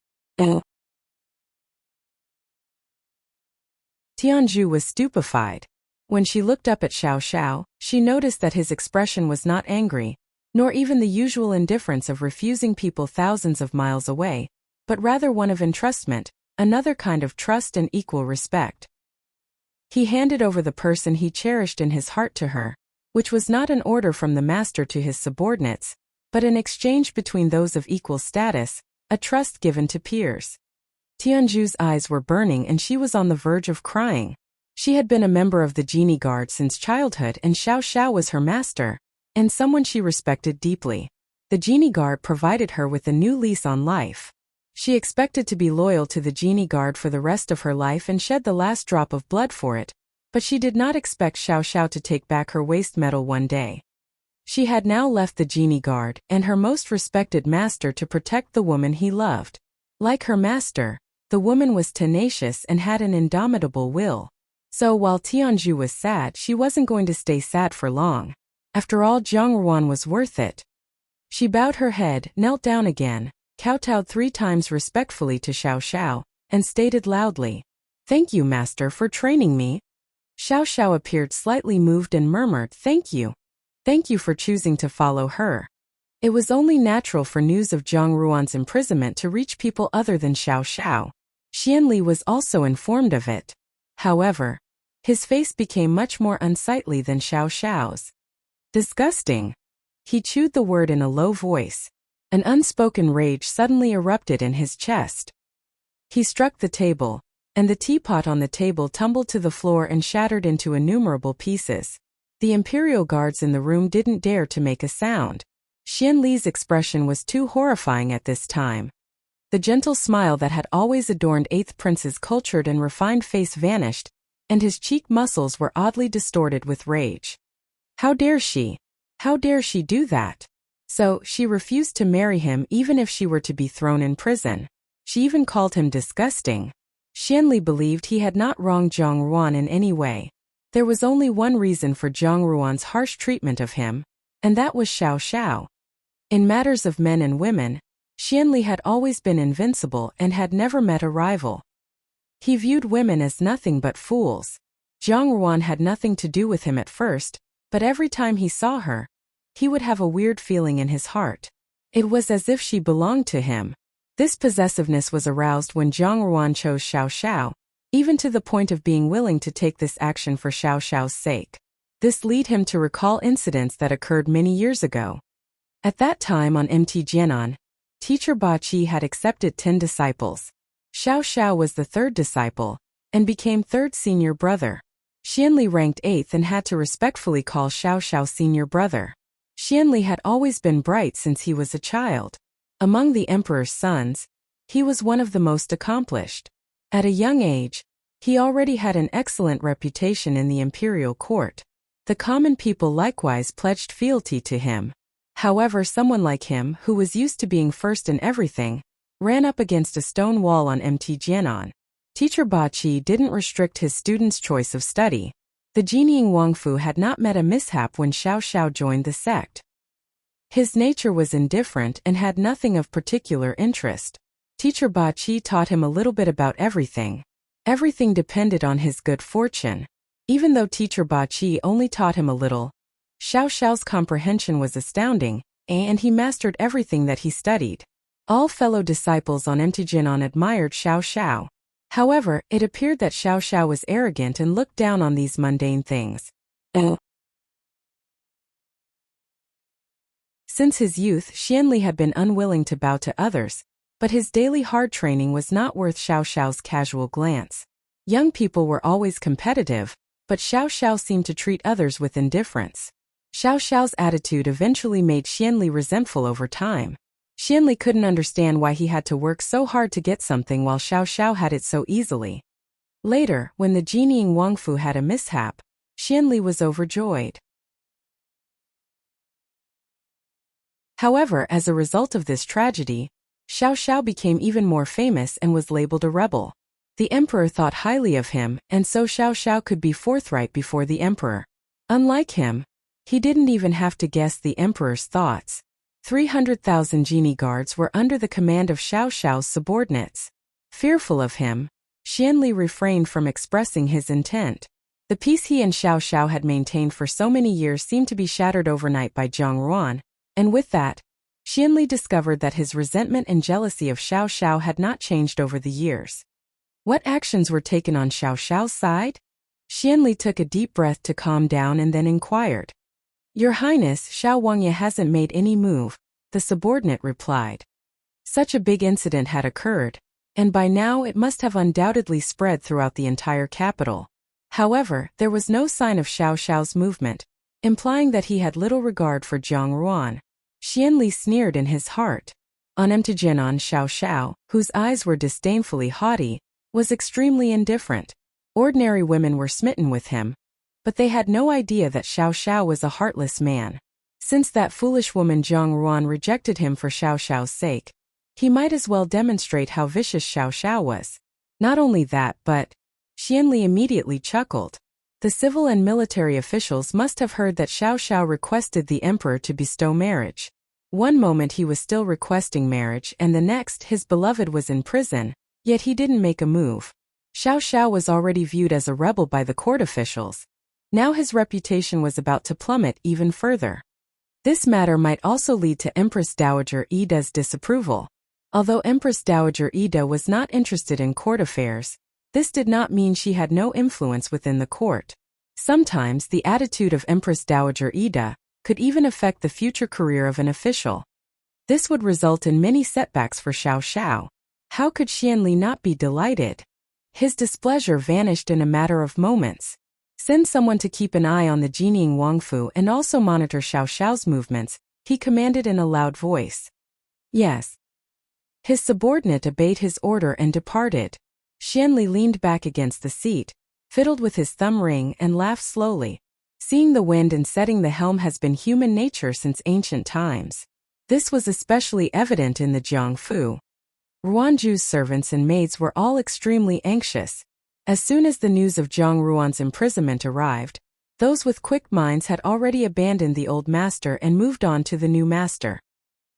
Tianju was stupefied. When she looked up at Xiao Xiao, she noticed that his expression was not angry, nor even the usual indifference of refusing people thousands of miles away, but rather one of entrustment, another kind of trust and equal respect. He handed over the person he cherished in his heart to her, which was not an order from the master to his subordinates, but an exchange between those of equal status, a trust given to peers. Tianju's eyes were burning and she was on the verge of crying. She had been a member of the Genie Guard since childhood and Xiao Xiao was her master, and someone she respected deeply. The Genie Guard provided her with a new lease on life. She expected to be loyal to the Genie Guard for the rest of her life and shed the last drop of blood for it, but she did not expect Xiao Xiao to take back her waste metal one day. She had now left the Genie Guard and her most respected master to protect the woman he loved. Like her master, the woman was tenacious and had an indomitable will. So while Tianju was sad, she wasn't going to stay sad for long. After all, Jiang Ruan was worth it. She bowed her head, knelt down again, kowtowed 3 times respectfully to Xiao Xiao, and stated loudly, "Thank you, master, for training me." Xiao Xiao appeared slightly moved and murmured, "Thank you. Thank you for choosing to follow her." It was only natural for news of Jiang Ruan's imprisonment to reach people other than Xiao Xiao. Xianli was also informed of it. However, his face became much more unsightly than Xiao Xiao's. "Disgusting." He chewed the word in a low voice. An unspoken rage suddenly erupted in his chest. He struck the table, and the teapot on the table tumbled to the floor and shattered into innumerable pieces. The Imperial guards in the room didn't dare to make a sound. Xian Li's expression was too horrifying at this time. The gentle smile that had always adorned 8th Prince's cultured and refined face vanished, and his cheek muscles were oddly distorted with rage. How dare she? How dare she do that? So, she refused to marry him even if she were to be thrown in prison. She even called him disgusting. Xianli believed he had not wronged Jiang Ruan in any way. There was only one reason for Jiang Ruan's harsh treatment of him, and that was Xiao Xiao. In matters of men and women, Xianli had always been invincible and had never met a rival. He viewed women as nothing but fools. Jiang Ruan had nothing to do with him at first, but every time he saw her, he would have a weird feeling in his heart. It was as if she belonged to him. This possessiveness was aroused when Jiang Ruan chose Xiao Xiao, even to the point of being willing to take this action for Xiao Xiao's sake. This led him to recall incidents that occurred many years ago. At that time on MT Jianan, teacher Ba Qi had accepted 10 disciples. Xiao Xiao was the 3rd disciple, and became 3rd senior brother. Xianli ranked 8th and had to respectfully call Xiao Xiao senior brother. Xianli had always been bright since he was a child. Among the emperor's sons, he was one of the most accomplished. At a young age, he already had an excellent reputation in the imperial court. The common people likewise pledged fealty to him. However, someone like him, who was used to being first in everything, ran up against a stone wall on Mt. Jianan. Teacher Ba Qi didn't restrict his students' choice of study. The genieing Wangfu had not met a mishap when Xiao Xiao joined the sect. His nature was indifferent and had nothing of particular interest. Teacher Ba Qi taught him a little bit about everything. Everything depended on his good fortune. Even though Teacher Ba Qi only taught him a little, Xiao Xiao's comprehension was astounding, and he mastered everything that he studied. All fellow disciples on Mt. Jianan admired Xiao Xiao. However, it appeared that Xiao Xiao was arrogant and looked down on these mundane things. Since his youth, Xianli had been unwilling to bow to others, but his daily hard training was not worth Xiao Xiao's casual glance. Young people were always competitive, but Xiao Xiao seemed to treat others with indifference. Xiao Xiao's attitude eventually made Xianli resentful over time. Xianli couldn't understand why he had to work so hard to get something while Xiao Xiao had it so easily. Later, when the genieing Wangfu had a mishap, Xianli was overjoyed. However, as a result of this tragedy, Xiao Xiao became even more famous and was labeled a rebel. The emperor thought highly of him, and so Xiao Xiao could be forthright before the emperor. Unlike him, he didn't even have to guess the emperor's thoughts. 300,000 genie guards were under the command of Xiao Xiao's subordinates. Fearful of him, Xianli refrained from expressing his intent. The peace he and Xiao Xiao had maintained for so many years seemed to be shattered overnight by Zhang Ruan, and with that, Xianli discovered that his resentment and jealousy of Xiao Xiao had not changed over the years. What actions were taken on Xiao Xiao's side? Xianli took a deep breath to calm down and then inquired. Your Highness, Xiao Wangye hasn't made any move, the subordinate replied. Such a big incident had occurred, and by now it must have undoubtedly spread throughout the entire capital. However, there was no sign of Xiao Xiao's movement, implying that he had little regard for Zhang Ruan. Xianli sneered in his heart. On Mt. Jianan, Xiao Xiao, whose eyes were disdainfully haughty, was extremely indifferent. Ordinary women were smitten with him, but they had no idea that Xiao Xiao was a heartless man. Since that foolish woman Zhang Ruan rejected him for Xiao Xiao's sake, he might as well demonstrate how vicious Xiao Xiao was. Not only that, but Xianli immediately chuckled. The civil and military officials must have heard that Xiao Xiao requested the emperor to bestow marriage. One moment he was still requesting marriage and the next his beloved was in prison, yet he didn't make a move. Xiao Xiao was already viewed as a rebel by the court officials. Now his reputation was about to plummet even further. This matter might also lead to Empress Dowager Ida's disapproval. Although Empress Dowager Ida was not interested in court affairs, this did not mean she had no influence within the court. Sometimes the attitude of Empress Dowager Ida could even affect the future career of an official. This would result in many setbacks for Xiao Xiao. How could Xianli not be delighted? His displeasure vanished in a matter of moments. Send someone to keep an eye on the genieing Wangfu and also monitor Xiao Xiao's movements, he commanded in a loud voice. Yes. His subordinate obeyed his order and departed. Xianli leaned back against the seat, fiddled with his thumb ring and laughed slowly. Seeing the wind and setting the helm has been human nature since ancient times. This was especially evident in the Jiangfu. Ruanju's servants and maids were all extremely anxious. As soon as the news of Zhang Ruan's imprisonment arrived, those with quick minds had already abandoned the old master and moved on to the new master.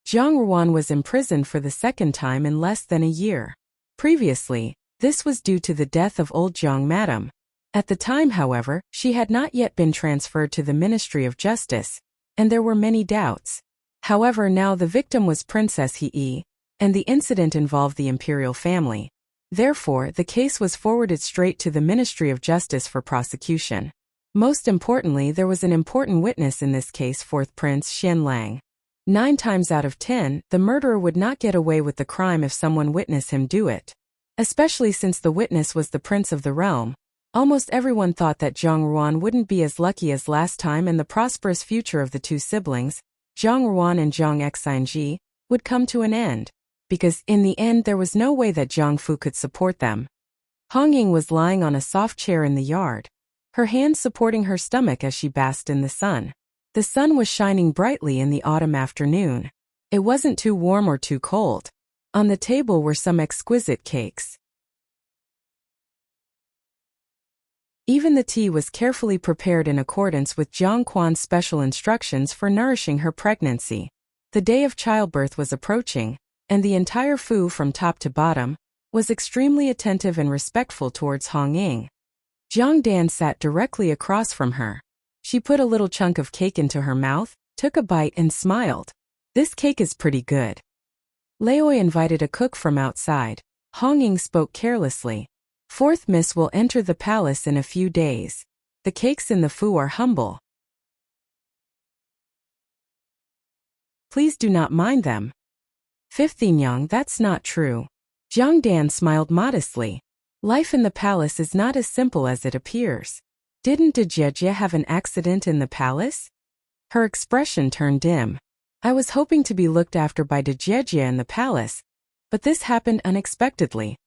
Zhang Ruan was imprisoned for the second time in less than a year. Previously, this was due to the death of old Zhang Madam. At the time, however, she had not yet been transferred to the Ministry of Justice, and there were many doubts. However, now the victim was Princess He, and the incident involved the imperial family. Therefore, the case was forwarded straight to the Ministry of Justice for prosecution. Most importantly, there was an important witness in this case, fourth Prince Xianlang. 9 times out of 10, the murderer would not get away with the crime if someone witnessed him do it. Especially since the witness was the prince of the realm. Almost everyone thought that Zhang Ruan wouldn't be as lucky as last time and the prosperous future of the two siblings, Zhang Ruan and Zhang Xinji, would come to an end. Because, in the end, there was no way that Zhang Fu could support them. Hong Ying was lying on a soft chair in the yard, her hands supporting her stomach as she basked in the sun. The sun was shining brightly in the autumn afternoon. It wasn't too warm or too cold. On the table were some exquisite cakes. Even the tea was carefully prepared in accordance with Jiang Quan's special instructions for nourishing her pregnancy. The day of childbirth was approaching, and the entire Fu from top to bottom was extremely attentive and respectful towards Hong Ying. Jiang Dan sat directly across from her. She put a little chunk of cake into her mouth, took a bite and smiled. "This cake is pretty good." Laoi invited a cook from outside. Hong Ying spoke carelessly. "Fourth Miss will enter the palace in a few days. The cakes in the Fu are humble. Please do not mind them." Fifth Yang, that's not true. Jiang Dan smiled modestly. Life in the palace is not as simple as it appears. Didn't De Jie have an accident in the palace? Her expression turned dim. "I was hoping to be looked after by De Jie in the palace, but this happened unexpectedly.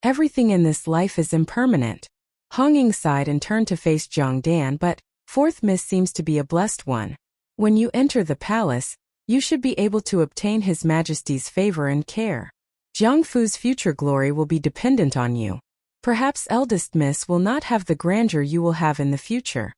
Everything in this life is impermanent." Hong Ying sighed and turned to face Jiang Dan, "But Fourth Miss seems to be a blessed one. When you enter the palace, you should be able to obtain His Majesty's favor and care. Jiang Fu's future glory will be dependent on you. Perhaps Eldest Miss will not have the grandeur you will have in the future."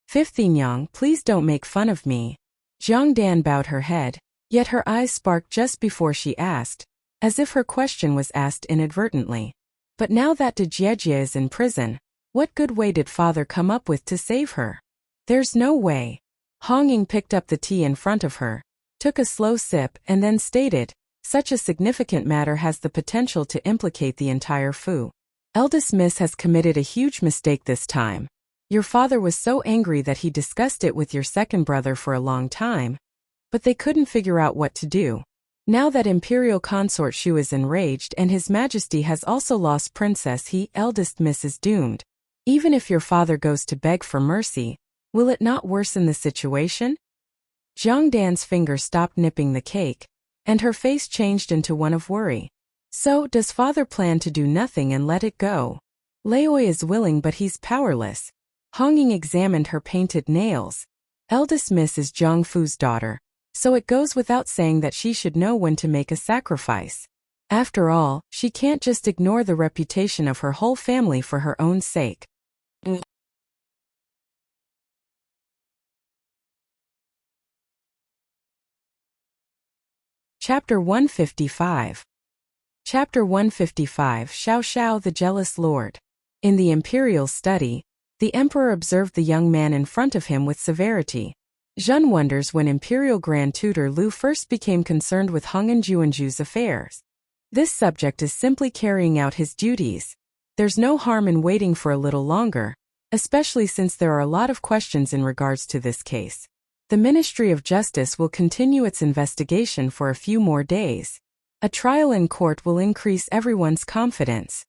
Fifth Yang, please don't make fun of me. Jiang Dan bowed her head, yet her eyes sparked just before she asked, as if her question was asked inadvertently. "But now that De Jie is in prison, what good way did father come up with to save her?" "There's no way." Hong Ying picked up the tea in front of her, took a slow sip and then stated, "Such a significant matter has the potential to implicate the entire Fu. Eldest Miss has committed a huge mistake this time. Your father was so angry that he discussed it with your second brother for a long time, but they couldn't figure out what to do. Now that Imperial Consort Shu is enraged and His Majesty has also lost Princess He, Eldest Miss is doomed. Even if your father goes to beg for mercy, will it not worsen the situation?" Jiang Dan's finger stopped nipping the cake, and her face changed into one of worry. "So, does father plan to do nothing and let it go?" "Laoi is willing but he's powerless." Hong Ying examined her painted nails. "Eldest Miss is Jiang Fu's daughter, so it goes without saying that she should know when to make a sacrifice. After all, she can't just ignore the reputation of her whole family for her own sake." Chapter 155. Chapter 155, Xiao Xiao the Jealous Lord. In the imperial study, the emperor observed the young man in front of him with severity. Zhen wonders when Imperial Grand Tutor Lu first became concerned with Hong Juanju's affairs. This subject is simply carrying out his duties. There's no harm in waiting for a little longer, especially since there are a lot of questions in regards to this case. The Ministry of Justice will continue its investigation for a few more days. A trial in court will increase everyone's confidence.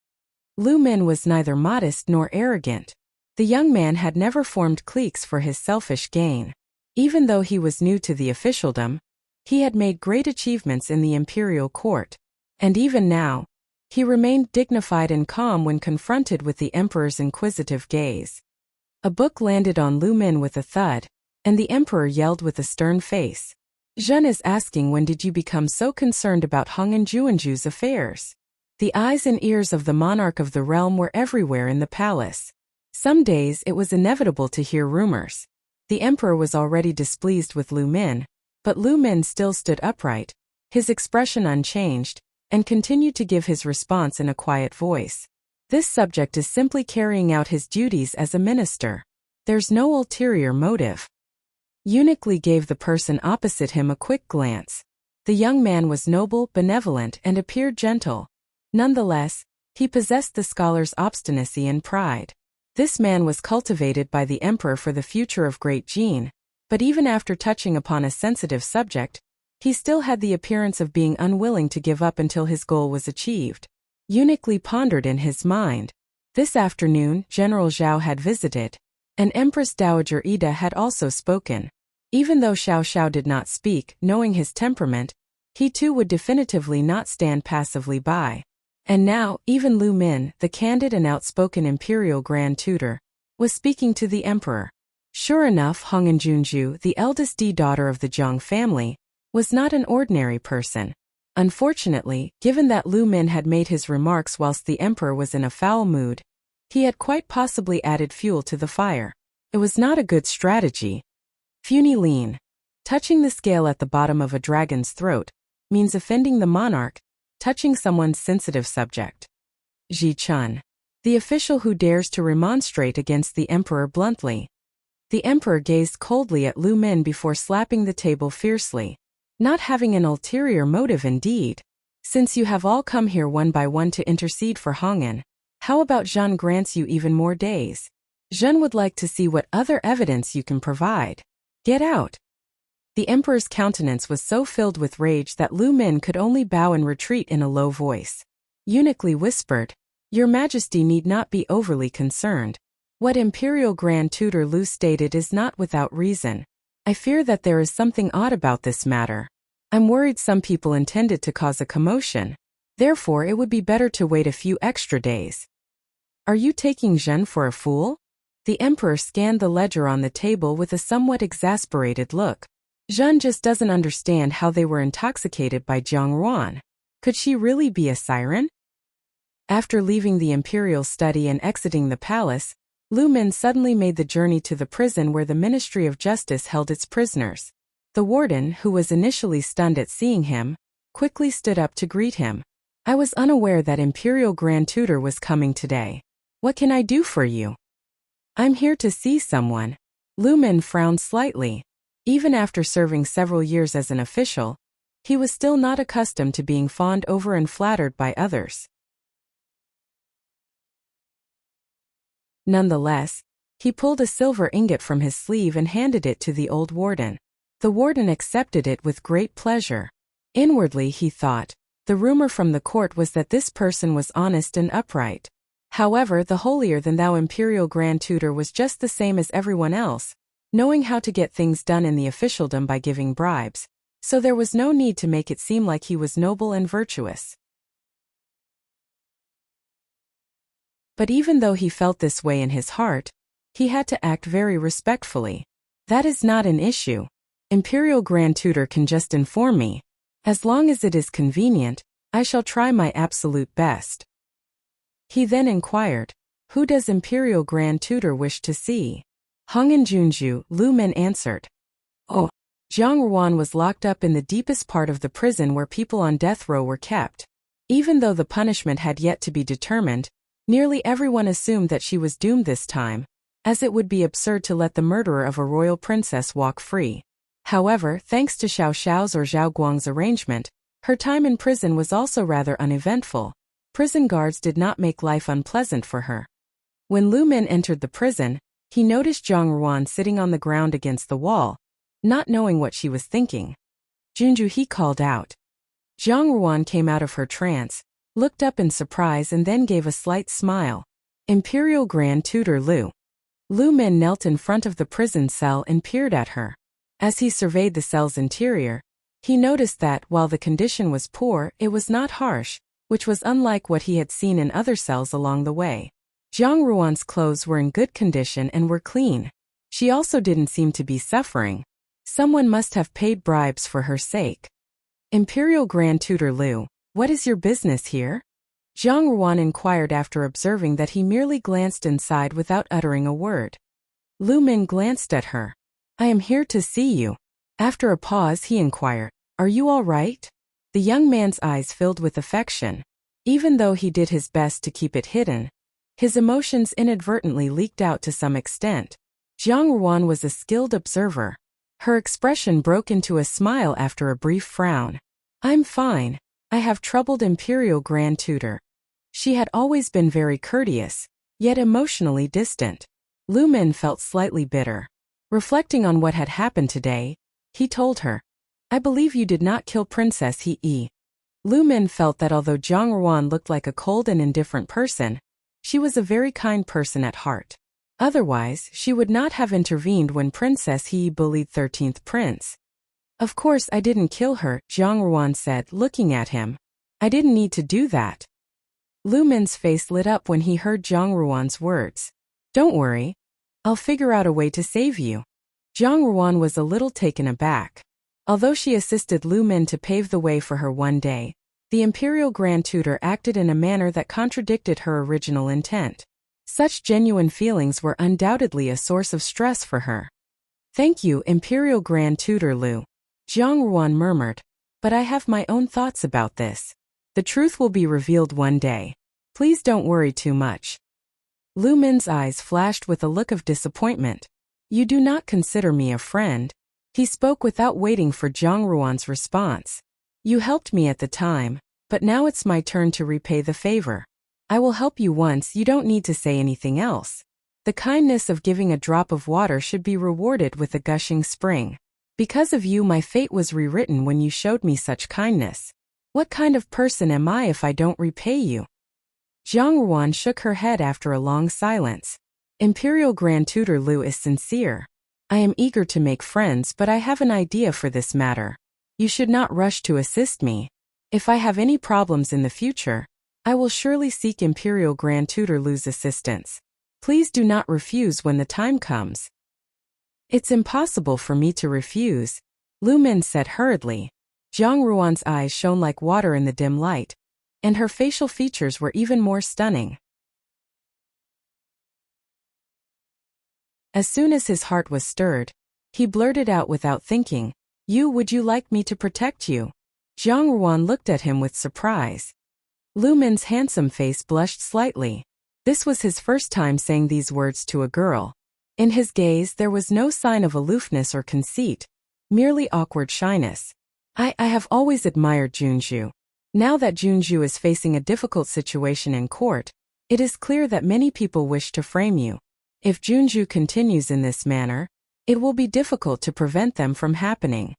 Lu Min was neither modest nor arrogant. The young man had never formed cliques for his selfish gain. Even though he was new to the officialdom, he had made great achievements in the imperial court. And even now, he remained dignified and calm when confronted with the emperor's inquisitive gaze. A book landed on Lu Min with a thud, and the emperor yelled with a stern face. "Zhen is asking, when did you become so concerned about Hong Juanju's affairs?" The eyes and ears of the monarch of the realm were everywhere in the palace. Some days it was inevitable to hear rumors. The emperor was already displeased with Lu Min, but Lu Min still stood upright, his expression unchanged, and continued to give his response in a quiet voice. "This subject is simply carrying out his duties as a minister. There's no ulterior motive." Eunuch Li gave the person opposite him a quick glance. The young man was noble, benevolent, and appeared gentle. Nonetheless, he possessed the scholar's obstinacy and pride. This man was cultivated by the emperor for the future of Great Jin, but even after touching upon a sensitive subject, he still had the appearance of being unwilling to give up until his goal was achieved. Eunuch Li pondered in his mind. This afternoon, General Zhao had visited, and Empress Dowager Ida had also spoken. Even though Xiao Xiao did not speak, knowing his temperament, he too would definitively not stand passively by. And now, even Lu Min, the candid and outspoken imperial grand tutor, was speaking to the emperor. Sure enough, Hong Junju, the eldest daughter of the Zhang family, was not an ordinary person. Unfortunately, given that Lu Min had made his remarks whilst the emperor was in a foul mood, he had quite possibly added fuel to the fire. It was not a good strategy. Funi Lean. Touching the scale at the bottom of a dragon's throat means offending the monarch, touching someone's sensitive subject. Ji Chun. The official who dares to remonstrate against the emperor bluntly. The emperor gazed coldly at Lu Min before slapping the table fiercely. Not having an ulterior motive indeed. Since you have all come here one by one to intercede for Hong'an, how about Zhen grants you even more days? Zhen would like to see what other evidence you can provide. Get out. The emperor's countenance was so filled with rage that Lu Min could only bow and retreat in a low voice. Eunuch Li whispered, Your Majesty need not be overly concerned. What Imperial Grand Tutor Lu stated is not without reason. I fear that there is something odd about this matter. I'm worried some people intended to cause a commotion. Therefore, it would be better to wait a few extra days. Are you taking Zhen for a fool? The emperor scanned the ledger on the table with a somewhat exasperated look. Zhen just doesn't understand how they were intoxicated by Jiang Ruan. Could she really be a siren? After leaving the imperial study and exiting the palace, Lu Min suddenly made the journey to the prison where the Ministry of Justice held its prisoners. The warden, who was initially stunned at seeing him, quickly stood up to greet him. I was unaware that Imperial Grand Tutor was coming today. What can I do for you? I'm here to see someone. Lu Min frowned slightly. Even after serving several years as an official, he was still not accustomed to being fawned over and flattered by others. Nonetheless, he pulled a silver ingot from his sleeve and handed it to the old warden. The warden accepted it with great pleasure. Inwardly he thought, the rumor from the court was that this person was honest and upright. However, the holier-than-thou Imperial Grand Tutor was just the same as everyone else, knowing how to get things done in the officialdom by giving bribes, so there was no need to make it seem like he was noble and virtuous. But even though he felt this way in his heart, he had to act very respectfully. That is not an issue. Imperial Grand Tutor can just inform me. As long as it is convenient, I shall try my absolute best. He then inquired, Who does Imperial Grand Tutor wish to see? Hong'an Junju, Lu Min answered. Oh. Jiang Ruan was locked up in the deepest part of the prison where people on death row were kept. Even though the punishment had yet to be determined, nearly everyone assumed that she was doomed this time, as it would be absurd to let the murderer of a royal princess walk free. However, thanks to Xiao Xiao's or Zhao Guang's arrangement, her time in prison was also rather uneventful. Prison guards did not make life unpleasant for her. When Lu Min entered the prison, he noticed Jiang Ruan sitting on the ground against the wall, not knowing what she was thinking. Junju, he called out. Jiang Ruan came out of her trance, looked up in surprise and then gave a slight smile. Imperial Grand Tutor Lu. Lu Min knelt in front of the prison cell and peered at her. As he surveyed the cell's interior, he noticed that, while the condition was poor, it was not harsh, which was unlike what he had seen in other cells along the way. Jiang Ruan's clothes were in good condition and were clean. She also didn't seem to be suffering. Someone must have paid bribes for her sake. Imperial Grand Tutor Lu. What is your business here? Jiang Ruan inquired after observing that he merely glanced inside without uttering a word. Lu Min glanced at her. I am here to see you. After a pause he inquired, Are you all right? The young man's eyes filled with affection. Even though he did his best to keep it hidden, his emotions inadvertently leaked out to some extent. Jiang Ruan was a skilled observer. Her expression broke into a smile after a brief frown. I'm fine. I have troubled Imperial Grand Tutor. She had always been very courteous, yet emotionally distant. Lu Min felt slightly bitter. Reflecting on what had happened today, he told her, I believe you did not kill Princess He. Lu Min felt that although Jiang Ruan looked like a cold and indifferent person, she was a very kind person at heart. Otherwise, she would not have intervened when Princess He bullied 13th Prince. Of course I didn't kill her, Jiang Ruan said, looking at him. I didn't need to do that. Lu Min's face lit up when he heard Jiang Ruan's words. Don't worry. I'll figure out a way to save you. Jiang Ruan was a little taken aback. Although she assisted Lu Min to pave the way for her one day, the Imperial Grand Tutor acted in a manner that contradicted her original intent. Such genuine feelings were undoubtedly a source of stress for her. "Thank you, Imperial Grand Tutor Lu," Jiang Ruan murmured, "but I have my own thoughts about this. The truth will be revealed one day. Please don't worry too much." Lu Min's eyes flashed with a look of disappointment. "You do not consider me a friend." He spoke without waiting for Jiang Ruan's response. "You helped me at the time, but now it's my turn to repay the favor. I will help you once, you don't need to say anything else. The kindness of giving a drop of water should be rewarded with a gushing spring. Because of you my fate was rewritten when you showed me such kindness. What kind of person am I if I don't repay you?" Jiang Ruan shook her head after a long silence. "Imperial Grand Tutor Lu is sincere. I am eager to make friends, but I have an idea for this matter. You should not rush to assist me. If I have any problems in the future, I will surely seek Imperial Grand Tutor Lu's assistance. Please do not refuse when the time comes." "It's impossible for me to refuse," Lu Min said hurriedly. Jiang Ruan's eyes shone like water in the dim light, and her facial features were even more stunning. As soon as his heart was stirred, he blurted out without thinking, Would you like me to protect you?" Jiang Ruan looked at him with surprise. Lu Min's handsome face blushed slightly. This was his first time saying these words to a girl. In his gaze there was no sign of aloofness or conceit, merely awkward shyness. I have always admired Junju. Now that Junju is facing a difficult situation in court, it is clear that many people wish to frame you. If Junju continues in this manner, it will be difficult to prevent them from happening.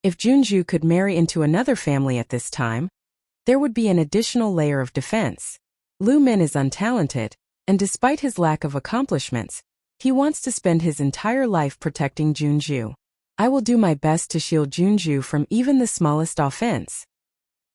If Junju could marry into another family at this time, there would be an additional layer of defense. Lu Min is untalented, and despite his lack of accomplishments, he wants to spend his entire life protecting Junju. I will do my best to shield Junju from even the smallest offense.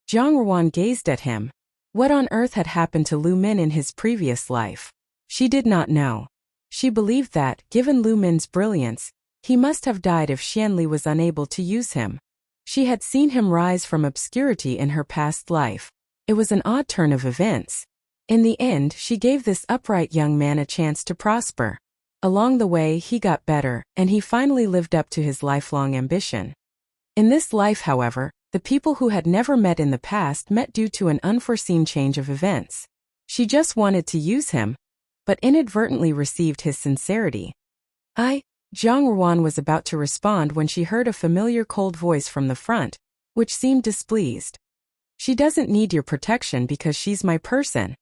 Jiang Ruan gazed at him. What on earth had happened to Lu Min in his previous life? She did not know. She believed that, given Lu Min's brilliance, he must have died if Xianli was unable to use him. She had seen him rise from obscurity in her past life. It was an odd turn of events. In the end, she gave this upright young man a chance to prosper. Along the way, he got better, and he finally lived up to his lifelong ambition. In this life, however, the people who had never met in the past met due to an unforeseen change of events. She just wanted to use him, but inadvertently received his sincerity. Jiang Ruan was about to respond when she heard a familiar cold voice from the front, which seemed displeased. "She doesn't need your protection because she's my person."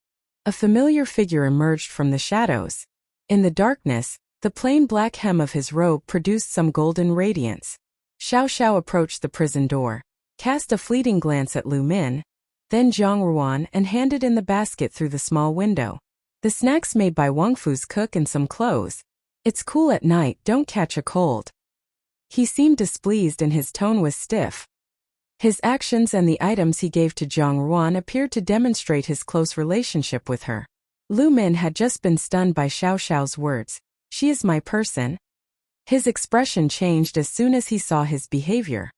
A familiar figure emerged from the shadows. In the darkness, the plain black hem of his robe produced some golden radiance. Xiao Xiao approached the prison door, cast a fleeting glance at Lu Min, then Jiang Ruan and handed in the basket through the small window. "The snacks made by Wang Fu's cook and some clothes. It's cool at night, don't catch a cold." He seemed displeased and his tone was stiff. His actions and the items he gave to Jiang Ruan appeared to demonstrate his close relationship with her. Lu Min had just been stunned by Xiao Xiao's words, "She is my person." His expression changed as soon as he saw his behavior.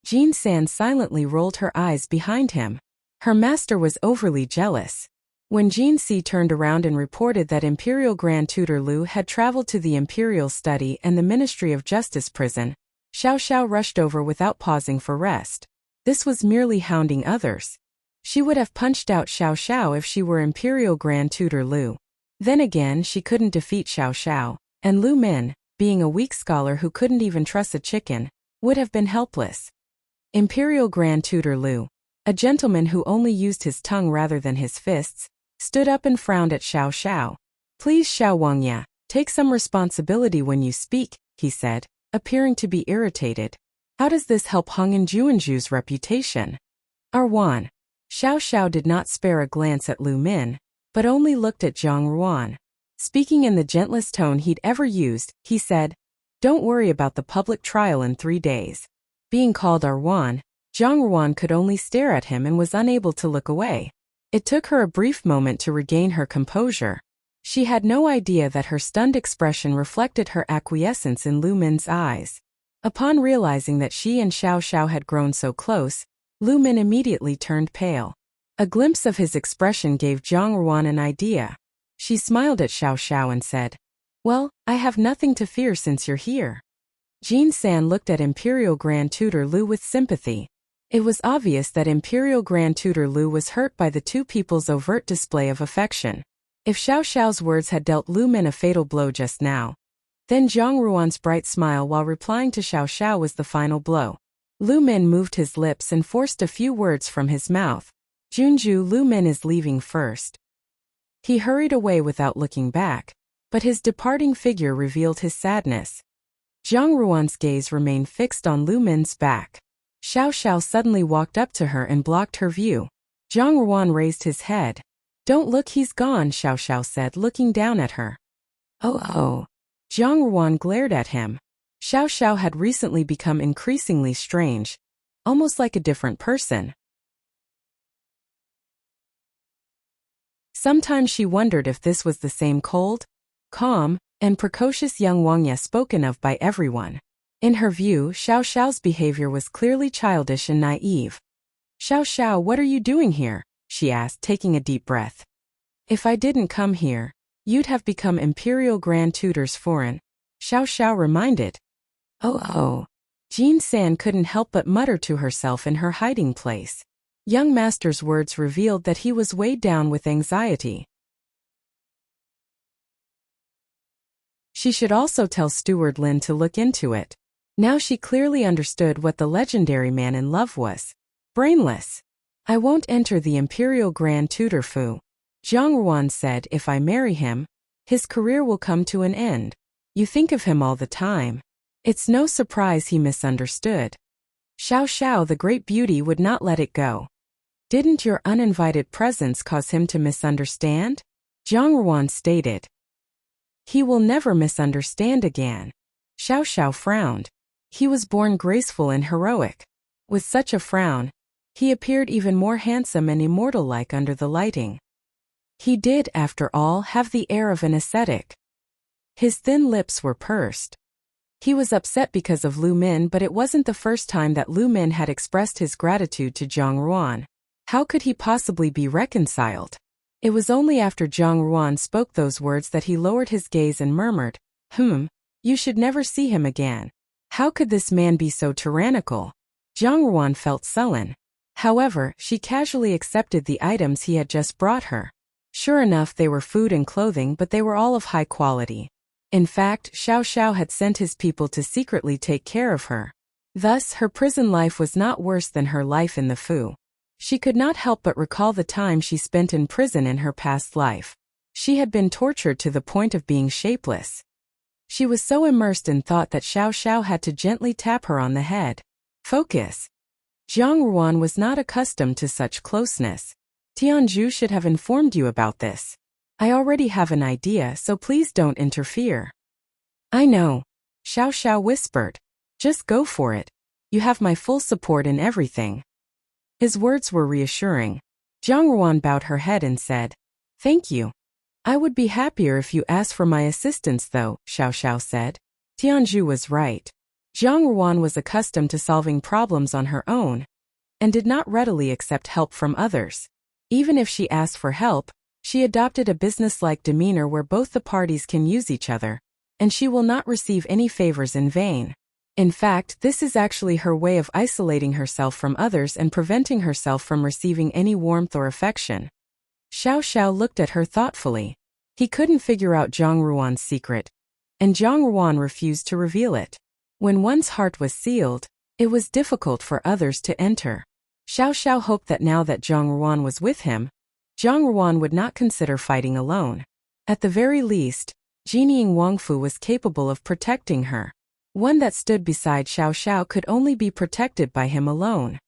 Jean San silently rolled her eyes behind him. Her master was overly jealous. When Jean Si turned around and reported that Imperial Grand Tutor Lu had traveled to the Imperial Study and the Ministry of Justice prison, Xiao Xiao rushed over without pausing for rest. This was merely hounding others. She would have punched out Xiao Xiao if she were Imperial Grand Tutor Lu. Then again, she couldn't defeat Xiao Xiao, and Lu Min, being a weak scholar who couldn't even truss a chicken, would have been helpless. Imperial Grand Tutor Lu, a gentleman who only used his tongue rather than his fists, stood up and frowned at Xiao Xiao. "Please, Xiao Wangya, take some responsibility when you speak," he said, appearing to be irritated. "How does this help Hung and Juanju's reputation?" Arwan. Xiao Xiao did not spare a glance at Lu Min, but only looked at Jiang Ruan. Speaking in the gentlest tone he'd ever used, he said, "Don't worry about the public trial in 3 days." Being called Arwan, Jiang Ruan could only stare at him and was unable to look away. It took her a brief moment to regain her composure. She had no idea that her stunned expression reflected her acquiescence in Lu Min's eyes. Upon realizing that she and Xiao Xiao had grown so close, Lu Min immediately turned pale. A glimpse of his expression gave Zhang Ruan an idea. She smiled at Xiao Xiao and said, "Well, I have nothing to fear since you're here." Jin San looked at Imperial Grand Tutor Lu with sympathy. It was obvious that Imperial Grand Tutor Lu was hurt by the two people's overt display of affection. If Xiao Xiao's words had dealt Lu Min a fatal blow just now, then Zhang Ruan's bright smile while replying to Xiao Xiao was the final blow. Lu Min moved his lips and forced a few words from his mouth. "Junju, Lu Min is leaving first." He hurried away without looking back, but his departing figure revealed his sadness. Zhang Ruan's gaze remained fixed on Lu Min's back. Xiao Xiao suddenly walked up to her and blocked her view. Zhang Ruan raised his head. "Don't look, he's gone," Xiao Xiao said, looking down at her. Oh. Zhang Ruan glared at him. Xiao Xiao had recently become increasingly strange, almost like a different person. Sometimes she wondered if this was the same cold, calm, and precocious young Wang Ye spoken of by everyone. In her view, Xiao Xiao's behavior was clearly childish and naive. "Xiao Xiao, what are you doing here?" she asked, taking a deep breath. "If I didn't come here, you'd have become Imperial Grand Tutor's foreign," Xiao Xiao reminded. Oh. Jin San couldn't help but mutter to herself in her hiding place. Young Master's words revealed that he was weighed down with anxiety. She should also tell Steward Lin to look into it. Now she clearly understood what the legendary man in love was. Brainless. "I won't enter the Imperial Grand Tutor Fu," Zhang Ruan said. "If I marry him, his career will come to an end. You think of him all the time. It's no surprise he misunderstood." Xiao Xiao, the great beauty, would not let it go. "Didn't your uninvited presence cause him to misunderstand?" Zhang Ruan stated. "He will never misunderstand again." Xiao Xiao frowned. He was born graceful and heroic. With such a frown, he appeared even more handsome and immortal-like under the lighting. He did, after all, have the air of an ascetic. His thin lips were pursed. He was upset because of Lu Min, but it wasn't the first time that Lu Min had expressed his gratitude to Zhang Ruan. How could he possibly be reconciled? It was only after Zhang Ruan spoke those words that he lowered his gaze and murmured, "You should never see him again." How could this man be so tyrannical? Zhang Ruan felt sullen. However, she casually accepted the items he had just brought her. Sure enough, they were food and clothing, but they were all of high quality. In fact, Xiao Xiao had sent his people to secretly take care of her. Thus, her prison life was not worse than her life in the Fu. She could not help but recall the time she spent in prison in her past life. She had been tortured to the point of being shapeless. She was so immersed in thought that Xiao Xiao had to gently tap her on the head. "Focus." Zhang Ruan was not accustomed to such closeness. "Tianzhu should have informed you about this. I already have an idea, so please don't interfere." "I know," Xiao Xiao whispered. "Just go for it. You have my full support in everything." His words were reassuring. Zhang Ruan bowed her head and said, "Thank you. I would be happier if you asked for my assistance though," Xiao Xiao said. Tianzhu was right. Zhang Ruan was accustomed to solving problems on her own, and did not readily accept help from others. Even if she asked for help, she adopted a businesslike demeanor where both the parties can use each other, and she will not receive any favors in vain. In fact, this is actually her way of isolating herself from others and preventing herself from receiving any warmth or affection. Xiao Xiao looked at her thoughtfully. He couldn't figure out Zhang Ruan's secret, and Zhang Ruan refused to reveal it. When one's heart was sealed, it was difficult for others to enter. Xiao Xiao hoped that now that Zhang Ruan was with him, Zhang Ruan would not consider fighting alone. At the very least, Jinying Wangfu was capable of protecting her. One that stood beside Xiao Xiao could only be protected by him alone.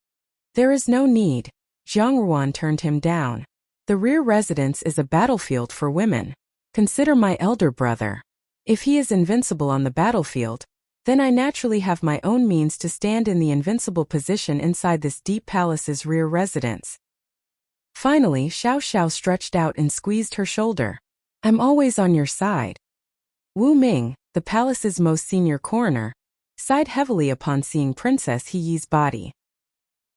"There is no need." Zhang Ruan turned him down. "The rear residence is a battlefield for women. Consider my elder brother. If he is invincible on the battlefield, then I naturally have my own means to stand in the invincible position inside this deep palace's rear residence." Finally, Xiao Xiao stretched out and squeezed her shoulder. I'm always on your side. Wu Ming, the palace's most senior coroner, sighed heavily upon seeing Princess He-Yi's body.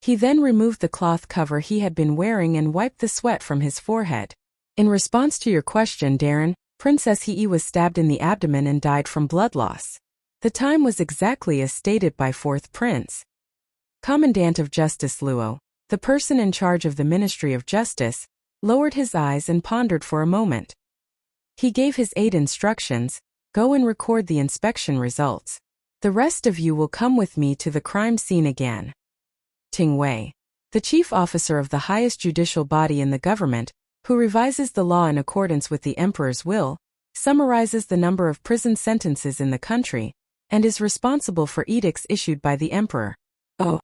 He then removed the cloth cover he had been wearing and wiped the sweat from his forehead. In response to your question, Darren, Princess He-Yi was stabbed in the abdomen and died from blood loss. The time was exactly as stated by Fourth Prince. Commandant of Justice Luo, the person in charge of the Ministry of Justice, lowered his eyes and pondered for a moment. He gave his aide instructions, go and record the inspection results. The rest of you will come with me to the crime scene again. Ting Wei, the chief officer of the highest judicial body in the government, who revises the law in accordance with the emperor's will, summarizes the number of prison sentences in the country, and is responsible for edicts issued by the emperor. The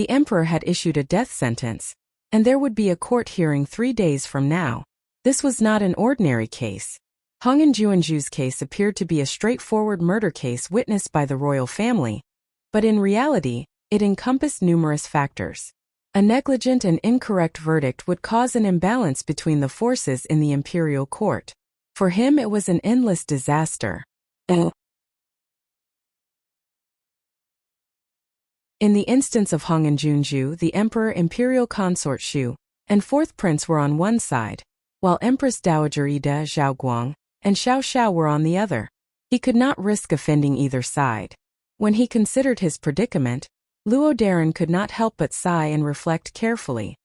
emperor had issued a death sentence, and there would be a court hearing 3 days from now. This was not an ordinary case. Hong Juanju's case appeared to be a straightforward murder case witnessed by the royal family, but in reality, it encompassed numerous factors. A negligent and incorrect verdict would cause an imbalance between the forces in the imperial court. For him, it was an endless disaster. In the instance of Hong Junju, the Emperor Imperial Consort Shu and Fourth Prince were on one side, while Empress Dowager Ida Zhaoguang and Xiao Xiao were on the other. He could not risk offending either side. When he considered his predicament, Luo Darren could not help but sigh and reflect carefully.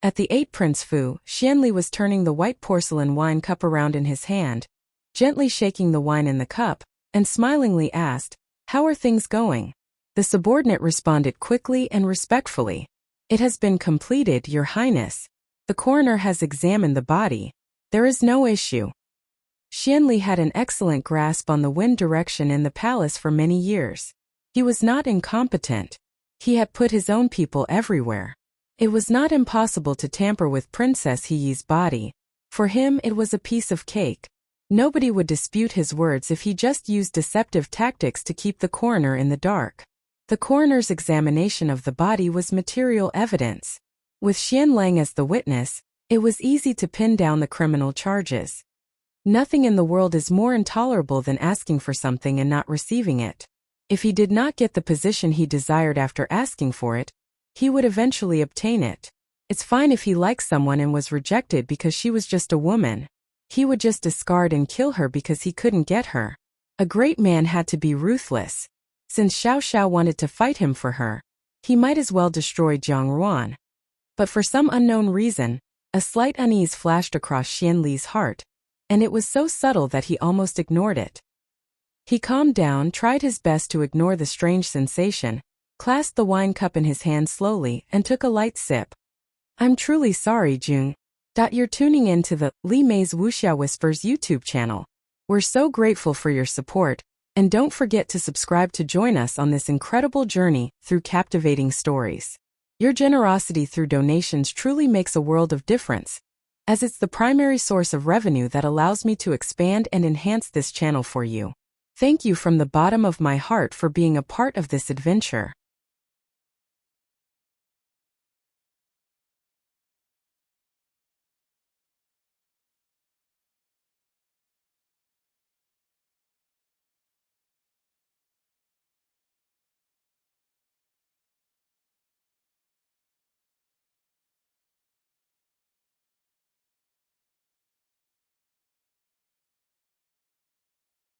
At the 8th Prince Fu, Xianli was turning the white porcelain wine cup around in his hand, gently shaking the wine in the cup, and smilingly asked, "How are things going?" The subordinate responded quickly and respectfully. "It has been completed, Your Highness. The coroner has examined the body. There is no issue." Xianli had an excellent grasp on the wind direction in the palace for many years. He was not incompetent. He had put his own people everywhere. It was not impossible to tamper with Princess He-Yi's body. For him, it was a piece of cake. Nobody would dispute his words if he just used deceptive tactics to keep the coroner in the dark. The coroner's examination of the body was material evidence. With Xian Lang as the witness, it was easy to pin down the criminal charges. Nothing in the world is more intolerable than asking for something and not receiving it. If he did not get the position he desired after asking for it, he would eventually obtain it. It's fine if he liked someone and was rejected because she was just a woman. He would just discard and kill her because he couldn't get her. A great man had to be ruthless. Since Xiao Xiao wanted to fight him for her, he might as well destroy Jiang Ruan. But for some unknown reason, a slight unease flashed across Xian Li's heart, and it was so subtle that he almost ignored it. He calmed down, tried his best to ignore the strange sensation, clasped the wine cup in his hand slowly, and took a light sip. "I'm truly sorry, June. You're tuning in to the Li Mei's Wuxia Whispers YouTube channel. We're so grateful for your support, and don't forget to subscribe to join us on this incredible journey through captivating stories. Your generosity through donations truly makes a world of difference, as it's the primary source of revenue that allows me to expand and enhance this channel for you. Thank you from the bottom of my heart for being a part of this adventure."